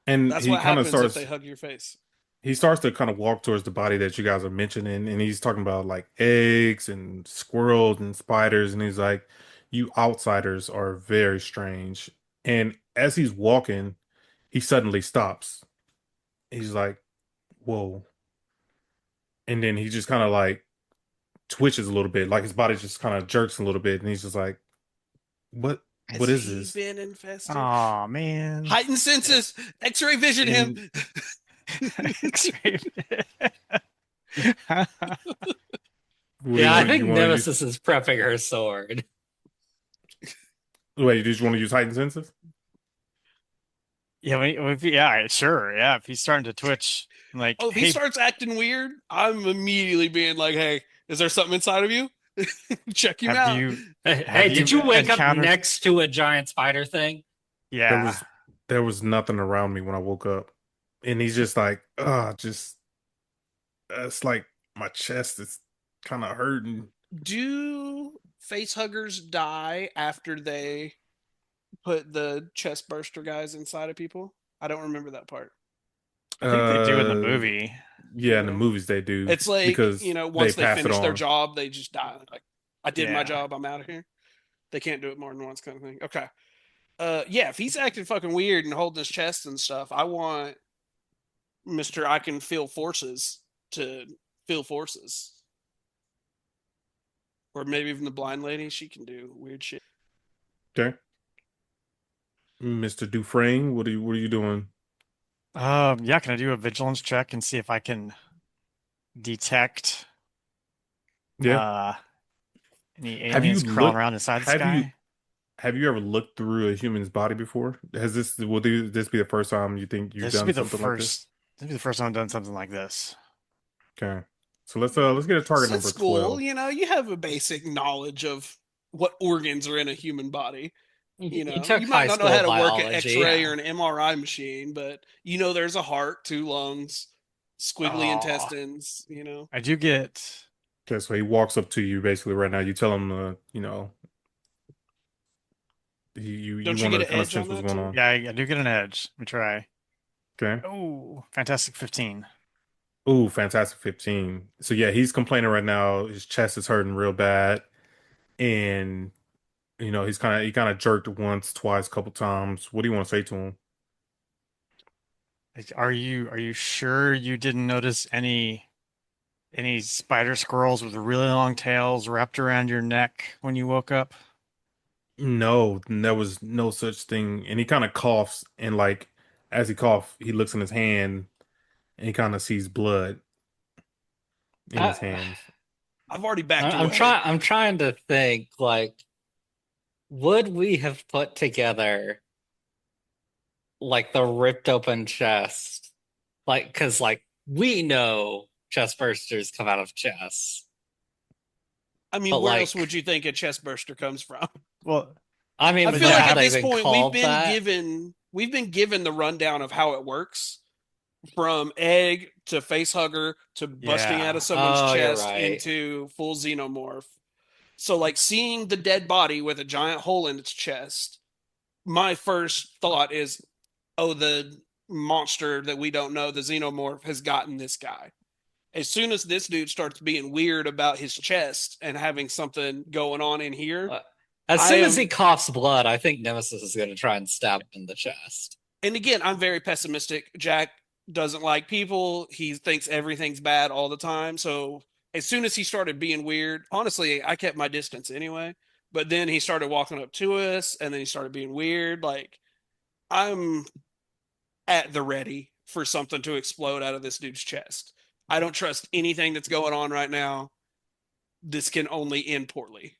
[SPEAKER 2] and
[SPEAKER 3] That's
[SPEAKER 2] he
[SPEAKER 3] what
[SPEAKER 2] kind of
[SPEAKER 3] happens if
[SPEAKER 2] starts
[SPEAKER 3] they hug your face.
[SPEAKER 2] he starts to kind of walk towards the body that you guys are mentioning, and he's talking about like eggs and squirrels and spiders, and he's like, "You outsiders are very strange." And as he's walking, he suddenly stops. He's like, "Whoa!" And then he just kind of like twitches a little bit, like his body just kind of jerks a little bit, and he's just like, "What?
[SPEAKER 3] Has
[SPEAKER 2] What is
[SPEAKER 3] he
[SPEAKER 2] this?"
[SPEAKER 3] been infested?
[SPEAKER 5] Oh man.
[SPEAKER 3] Heightened senses. X-ray vision
[SPEAKER 2] And
[SPEAKER 3] him.
[SPEAKER 5] X-ray.
[SPEAKER 2] what do
[SPEAKER 4] Yeah, I think
[SPEAKER 2] you want to use?
[SPEAKER 4] Nemesis is prepping her sword.
[SPEAKER 2] Wait, did you want to use heightened senses?
[SPEAKER 5] Yeah, yeah, sure. Yeah, if he's starting to twitch, like,
[SPEAKER 3] Oh, if he
[SPEAKER 5] hey,
[SPEAKER 3] starts acting weird, I'm immediately being like, "Hey, is there something inside of you? Check him
[SPEAKER 5] have
[SPEAKER 3] out."
[SPEAKER 5] you
[SPEAKER 4] Hey, did you wake up
[SPEAKER 5] encountered?
[SPEAKER 4] next to a giant spider thing?
[SPEAKER 2] There
[SPEAKER 5] Yeah.
[SPEAKER 2] was there was nothing around me when I woke up, and he's just like, just it's like my chest is kind of hurting.
[SPEAKER 3] Do face huggers die after they put the chest burster guys inside of people? I don't remember that part.
[SPEAKER 5] I think they do in the
[SPEAKER 2] Uh,
[SPEAKER 5] movie.
[SPEAKER 2] yeah, in the
[SPEAKER 3] Yeah.
[SPEAKER 2] movies they do
[SPEAKER 3] It's like,
[SPEAKER 2] because they
[SPEAKER 3] once they
[SPEAKER 2] pass it
[SPEAKER 3] finish their
[SPEAKER 2] on.
[SPEAKER 3] job, they just die. Like, I did my
[SPEAKER 5] Yeah.
[SPEAKER 3] job, I'm out of here. They can't do it more than once, kind of thing. Okay. Yeah, if he's acting fucking weird and holding his chest and stuff, I want Mr. I can feel forces to feel forces. Or maybe even the blind lady, she can do weird shit.
[SPEAKER 2] Okay, Mr. Dufresne, what are you doing?
[SPEAKER 5] Yeah, can I do a vigilance check and see if I can detect
[SPEAKER 2] Yeah,
[SPEAKER 5] uh any
[SPEAKER 2] have you
[SPEAKER 5] aliens crawling
[SPEAKER 2] looked?
[SPEAKER 5] around inside this
[SPEAKER 2] Have you
[SPEAKER 5] guy?
[SPEAKER 2] have you ever looked through a human's body before? This be the first time you think you've
[SPEAKER 5] This would be
[SPEAKER 2] done
[SPEAKER 5] the
[SPEAKER 2] something like this?
[SPEAKER 5] first. This would be the first time I've done something like this.
[SPEAKER 2] Okay, so let's get a target
[SPEAKER 3] Since
[SPEAKER 2] number
[SPEAKER 3] school,
[SPEAKER 2] 12.
[SPEAKER 3] you have a basic knowledge of what organs are in a human body.
[SPEAKER 4] You took
[SPEAKER 3] You might
[SPEAKER 4] high
[SPEAKER 3] not know
[SPEAKER 4] school
[SPEAKER 3] how to work an
[SPEAKER 4] biology.
[SPEAKER 3] X-ray or an MRI machine, but there's a heart, two lungs, squiggly
[SPEAKER 5] Oh,
[SPEAKER 3] intestines.
[SPEAKER 5] I do get.
[SPEAKER 2] Okay, so he walks up to you basically right now. You tell him, You
[SPEAKER 3] Don't you
[SPEAKER 2] want
[SPEAKER 3] get
[SPEAKER 2] to
[SPEAKER 3] an
[SPEAKER 2] kind of
[SPEAKER 3] edge
[SPEAKER 2] sense
[SPEAKER 3] on
[SPEAKER 2] what's
[SPEAKER 3] that
[SPEAKER 2] going
[SPEAKER 3] too?
[SPEAKER 2] on.
[SPEAKER 5] Yeah, I do get an edge. Let me try.
[SPEAKER 2] Okay.
[SPEAKER 5] Oh, fantastic 15.
[SPEAKER 2] Ooh, fantastic 15. So yeah, he's complaining right now. His chest is hurting real bad, and he kind of jerked once, twice, couple times. What do you want to say to him?
[SPEAKER 5] Like, are you sure you didn't notice any spider squirrels with really long tails wrapped around your neck when you woke up?
[SPEAKER 2] No, there was no such thing. And he kind of coughs, and like as he coughs, he looks in his hand, and he kind of sees blood in his
[SPEAKER 4] I,
[SPEAKER 2] hands.
[SPEAKER 3] I've already backed
[SPEAKER 4] I'm
[SPEAKER 3] away.
[SPEAKER 4] trying. I'm trying to think. Like, would we have put together like the ripped open chest? Like, because like we know chest bursters come out of chests,
[SPEAKER 3] I mean,
[SPEAKER 4] but
[SPEAKER 3] where else
[SPEAKER 4] like,
[SPEAKER 3] would you think a chest burster comes from?
[SPEAKER 5] Well,
[SPEAKER 4] I mean,
[SPEAKER 3] I
[SPEAKER 4] but
[SPEAKER 3] feel
[SPEAKER 4] they're
[SPEAKER 3] like
[SPEAKER 4] not
[SPEAKER 3] at this
[SPEAKER 4] even
[SPEAKER 3] point
[SPEAKER 4] called that.
[SPEAKER 3] we've been given the rundown of how it works, from egg to face hugger to busting out of
[SPEAKER 5] yeah.
[SPEAKER 3] someone's
[SPEAKER 4] Oh, you're
[SPEAKER 3] chest
[SPEAKER 4] right.
[SPEAKER 3] into full xenomorph. So like seeing the dead body with a giant hole in its chest, my first thought is, oh, the monster that we don't know, the xenomorph, has gotten this guy. As soon as this dude starts being weird about his chest and having something going on in here,
[SPEAKER 4] Uh, As
[SPEAKER 3] I
[SPEAKER 4] soon as he
[SPEAKER 3] am,
[SPEAKER 4] coughs blood, I think Nemesis is going to try and stab him in the chest.
[SPEAKER 3] and again, I'm very pessimistic. Jack doesn't like people. He thinks everything's bad all the time. So as soon as he started being weird, honestly, I kept my distance anyway. But then he started walking up to us and then he started being weird. Like, I'm at the ready for something to explode out of this dude's chest. I don't trust anything that's going on right now. This can only end poorly.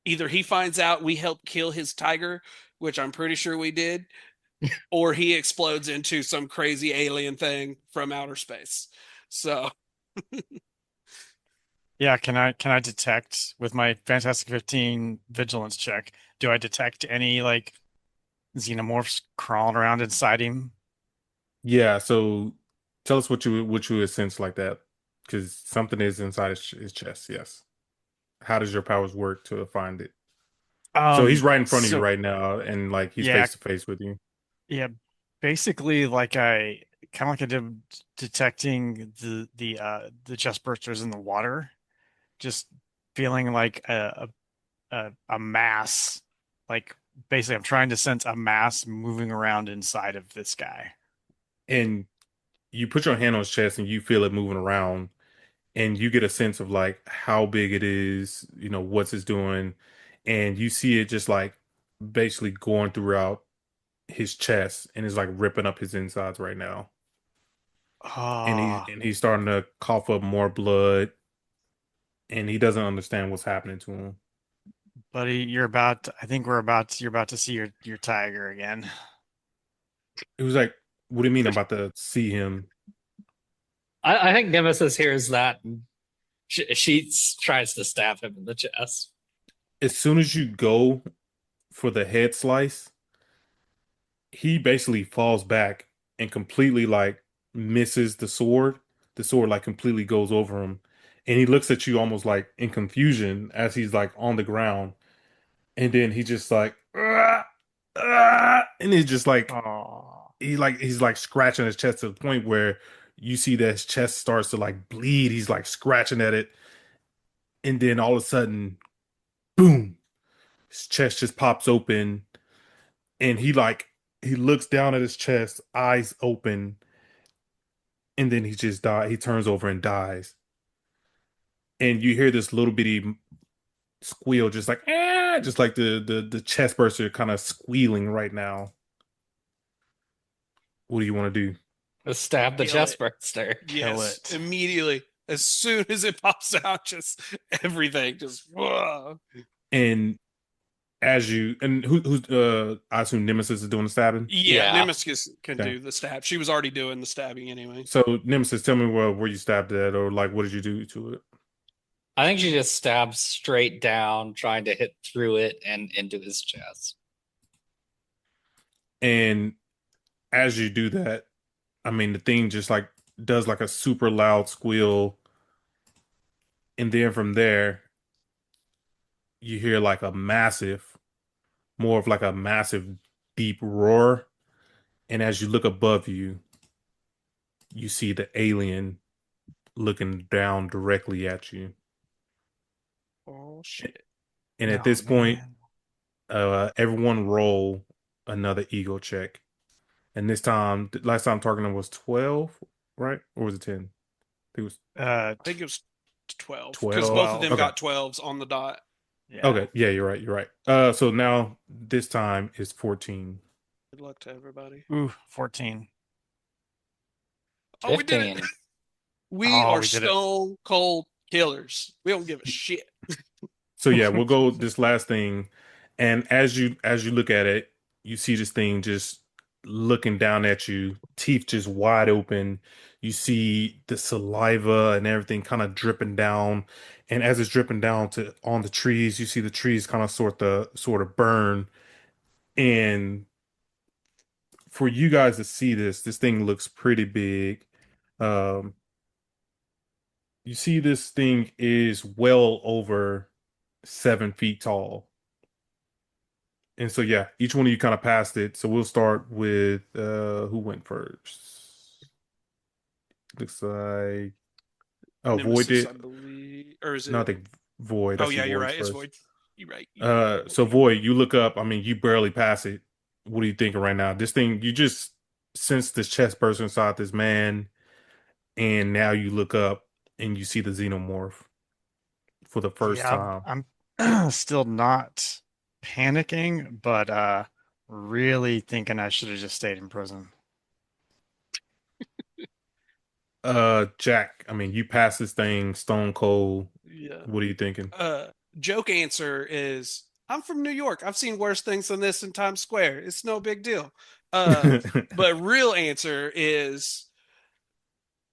[SPEAKER 3] Either he finds out we helped kill his tiger, which I'm pretty sure we did, or he explodes into some crazy alien thing from outer space. So,
[SPEAKER 5] Yeah, can I detect with my Fantastic 15 vigilance check, do I detect any like xenomorphs crawling around inside him?
[SPEAKER 2] Yeah, so tell us what you would sense like that, because something is inside his chest. Yes. How does your powers work to find it? So he's right in front of you
[SPEAKER 5] So
[SPEAKER 2] right now, and like he's
[SPEAKER 5] yeah,
[SPEAKER 2] face to face with you.
[SPEAKER 5] yeah, basically like I kind of like I did detecting the chest bursters in the water, just feeling like a mass, like basically I'm trying to sense a mass moving around inside of this guy.
[SPEAKER 2] And you put your hand on his chest, and you feel it moving around, and you get a sense of like how big it is, what's it's doing, and you see it just like basically going throughout his chest, and is like ripping up his insides right now. And he
[SPEAKER 5] Oh,
[SPEAKER 2] and he's starting to cough up more blood, and he doesn't understand what's happening to him.
[SPEAKER 5] buddy, I think you're about to see your tiger again.
[SPEAKER 2] It was like, what do you mean I'm about to see him?
[SPEAKER 4] I think Nemesis hears that. And she tries to stab him in the chest.
[SPEAKER 2] As soon as you go for the head slice, he basically falls back and completely like misses the sword. The sword like completely goes over him. And he looks at you almost like in confusion as he's like on the ground. And then he just like, "Ah, ah," and he's just like,
[SPEAKER 5] Oh,
[SPEAKER 2] he's like scratching his chest to the point where you see that his chest starts to like bleed. He's like scratching at it. And then all of a sudden, boom, his chest just pops open, and he looks down at his chest, eyes open, and then he just die. He turns over and dies. And you hear this little bitty squeal, just like ah, just like the chest burster kind of squealing right now. What do you want to do?
[SPEAKER 4] Stab the
[SPEAKER 3] kill
[SPEAKER 4] chest
[SPEAKER 3] it.
[SPEAKER 4] burster.
[SPEAKER 5] kill
[SPEAKER 3] Yes,
[SPEAKER 5] it.
[SPEAKER 3] immediately. As soon as it pops out, just everything just. Whoa.
[SPEAKER 2] And as you and who's I assume Nemesis is doing the stabbing.
[SPEAKER 3] Yeah,
[SPEAKER 4] Yeah.
[SPEAKER 3] Nemesis can
[SPEAKER 2] Okay.
[SPEAKER 3] do the stab. She was already doing the stabbing anyway.
[SPEAKER 2] So Nemesis, tell me where you stabbed at, or like what did you do to it?
[SPEAKER 4] I think she just stabs straight down, trying to hit through it and into his chest.
[SPEAKER 2] And as you do that, I mean the thing just like does like a super loud squeal, and then from there you hear like a massive more of like a massive, deep roar. And as you look above you, you see the alien looking down directly at you.
[SPEAKER 3] Oh shit.
[SPEAKER 2] And at
[SPEAKER 5] Oh
[SPEAKER 2] this point,
[SPEAKER 5] man.
[SPEAKER 2] everyone roll another ego check. And this time, last time targeting was 12, right? Or was it 10? I think it was
[SPEAKER 5] Uh,
[SPEAKER 3] I think it was 12 because
[SPEAKER 2] 12.
[SPEAKER 3] both of them
[SPEAKER 5] 12.
[SPEAKER 2] Okay.
[SPEAKER 3] got 12s on the dot.
[SPEAKER 5] Yeah.
[SPEAKER 2] Okay. Yeah, you're right. You're right. So now this time is 14.
[SPEAKER 3] Good luck to everybody.
[SPEAKER 5] Ooh, 14.
[SPEAKER 3] Oh, we did it.
[SPEAKER 4] 15.
[SPEAKER 3] We
[SPEAKER 5] Oh,
[SPEAKER 3] are
[SPEAKER 5] we did it.
[SPEAKER 3] stone cold killers. We don't give a shit.
[SPEAKER 2] So yeah, we'll go this last thing. And as you look at it, you see this thing just looking down at you, teeth just wide open. You see the saliva and everything kind of dripping down. And as it's dripping down to on the trees, you see the trees kind of sort of burn. And for you guys to see this thing looks pretty big. Um, you see this thing is well over 7 feet tall. And so yeah, each one of you kind of passed it. So we'll start with who went first? Looks like Void
[SPEAKER 3] Nemesis,
[SPEAKER 2] did.
[SPEAKER 3] I believe. Or is
[SPEAKER 2] No, I
[SPEAKER 3] it?
[SPEAKER 2] think Void. I
[SPEAKER 3] Oh,
[SPEAKER 2] see
[SPEAKER 3] yeah, you're
[SPEAKER 2] Void
[SPEAKER 3] right. It's
[SPEAKER 2] first.
[SPEAKER 3] Void. You're right. You're right.
[SPEAKER 2] So Void, you look up. I mean, you barely pass it. What are you thinking right now? This thing, you just sense this chest burst inside this man, and now you look up and you see the Xenomorph for the first
[SPEAKER 5] Yeah,
[SPEAKER 2] time.
[SPEAKER 5] I'm still not panicking, but really thinking I should have just stayed in prison.
[SPEAKER 2] Jack, I mean, you pass this thing stone cold.
[SPEAKER 3] Yeah.
[SPEAKER 2] What are you thinking?
[SPEAKER 3] Joke answer is I'm from New York. I've seen worse things than this in Times Square. It's no big deal. But real answer is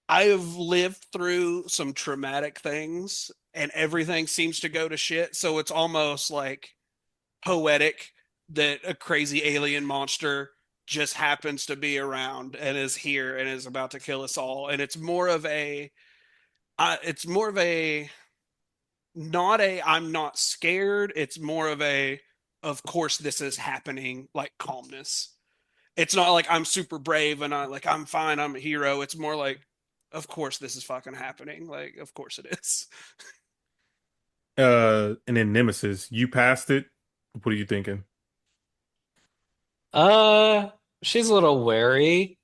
[SPEAKER 3] I have lived through some traumatic things and everything seems to go to shit. So it's almost like poetic that a crazy alien monster just happens to be around and is here and is about to kill us all. And it's more of a not a I'm not scared. It's more of a of course this is happening like calmness. It's not like I'm super brave and I like I'm fine, I'm a hero. It's more like of course this is fucking happening. Like of course it is.
[SPEAKER 2] And then Nemesis, you passed it. What are you thinking?
[SPEAKER 4] Uh, she's a little wary,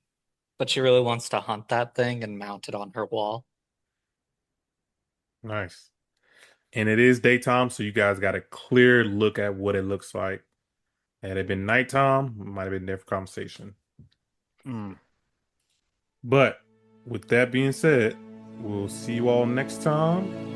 [SPEAKER 4] but she really wants to hunt that thing and mount it on her wall.
[SPEAKER 2] Nice. And it is daytime, so you guys got a clear look at what it looks like. Had it been nighttime, it might have been a different conversation.
[SPEAKER 5] Hmm.
[SPEAKER 2] But with that being said, we'll see you all next time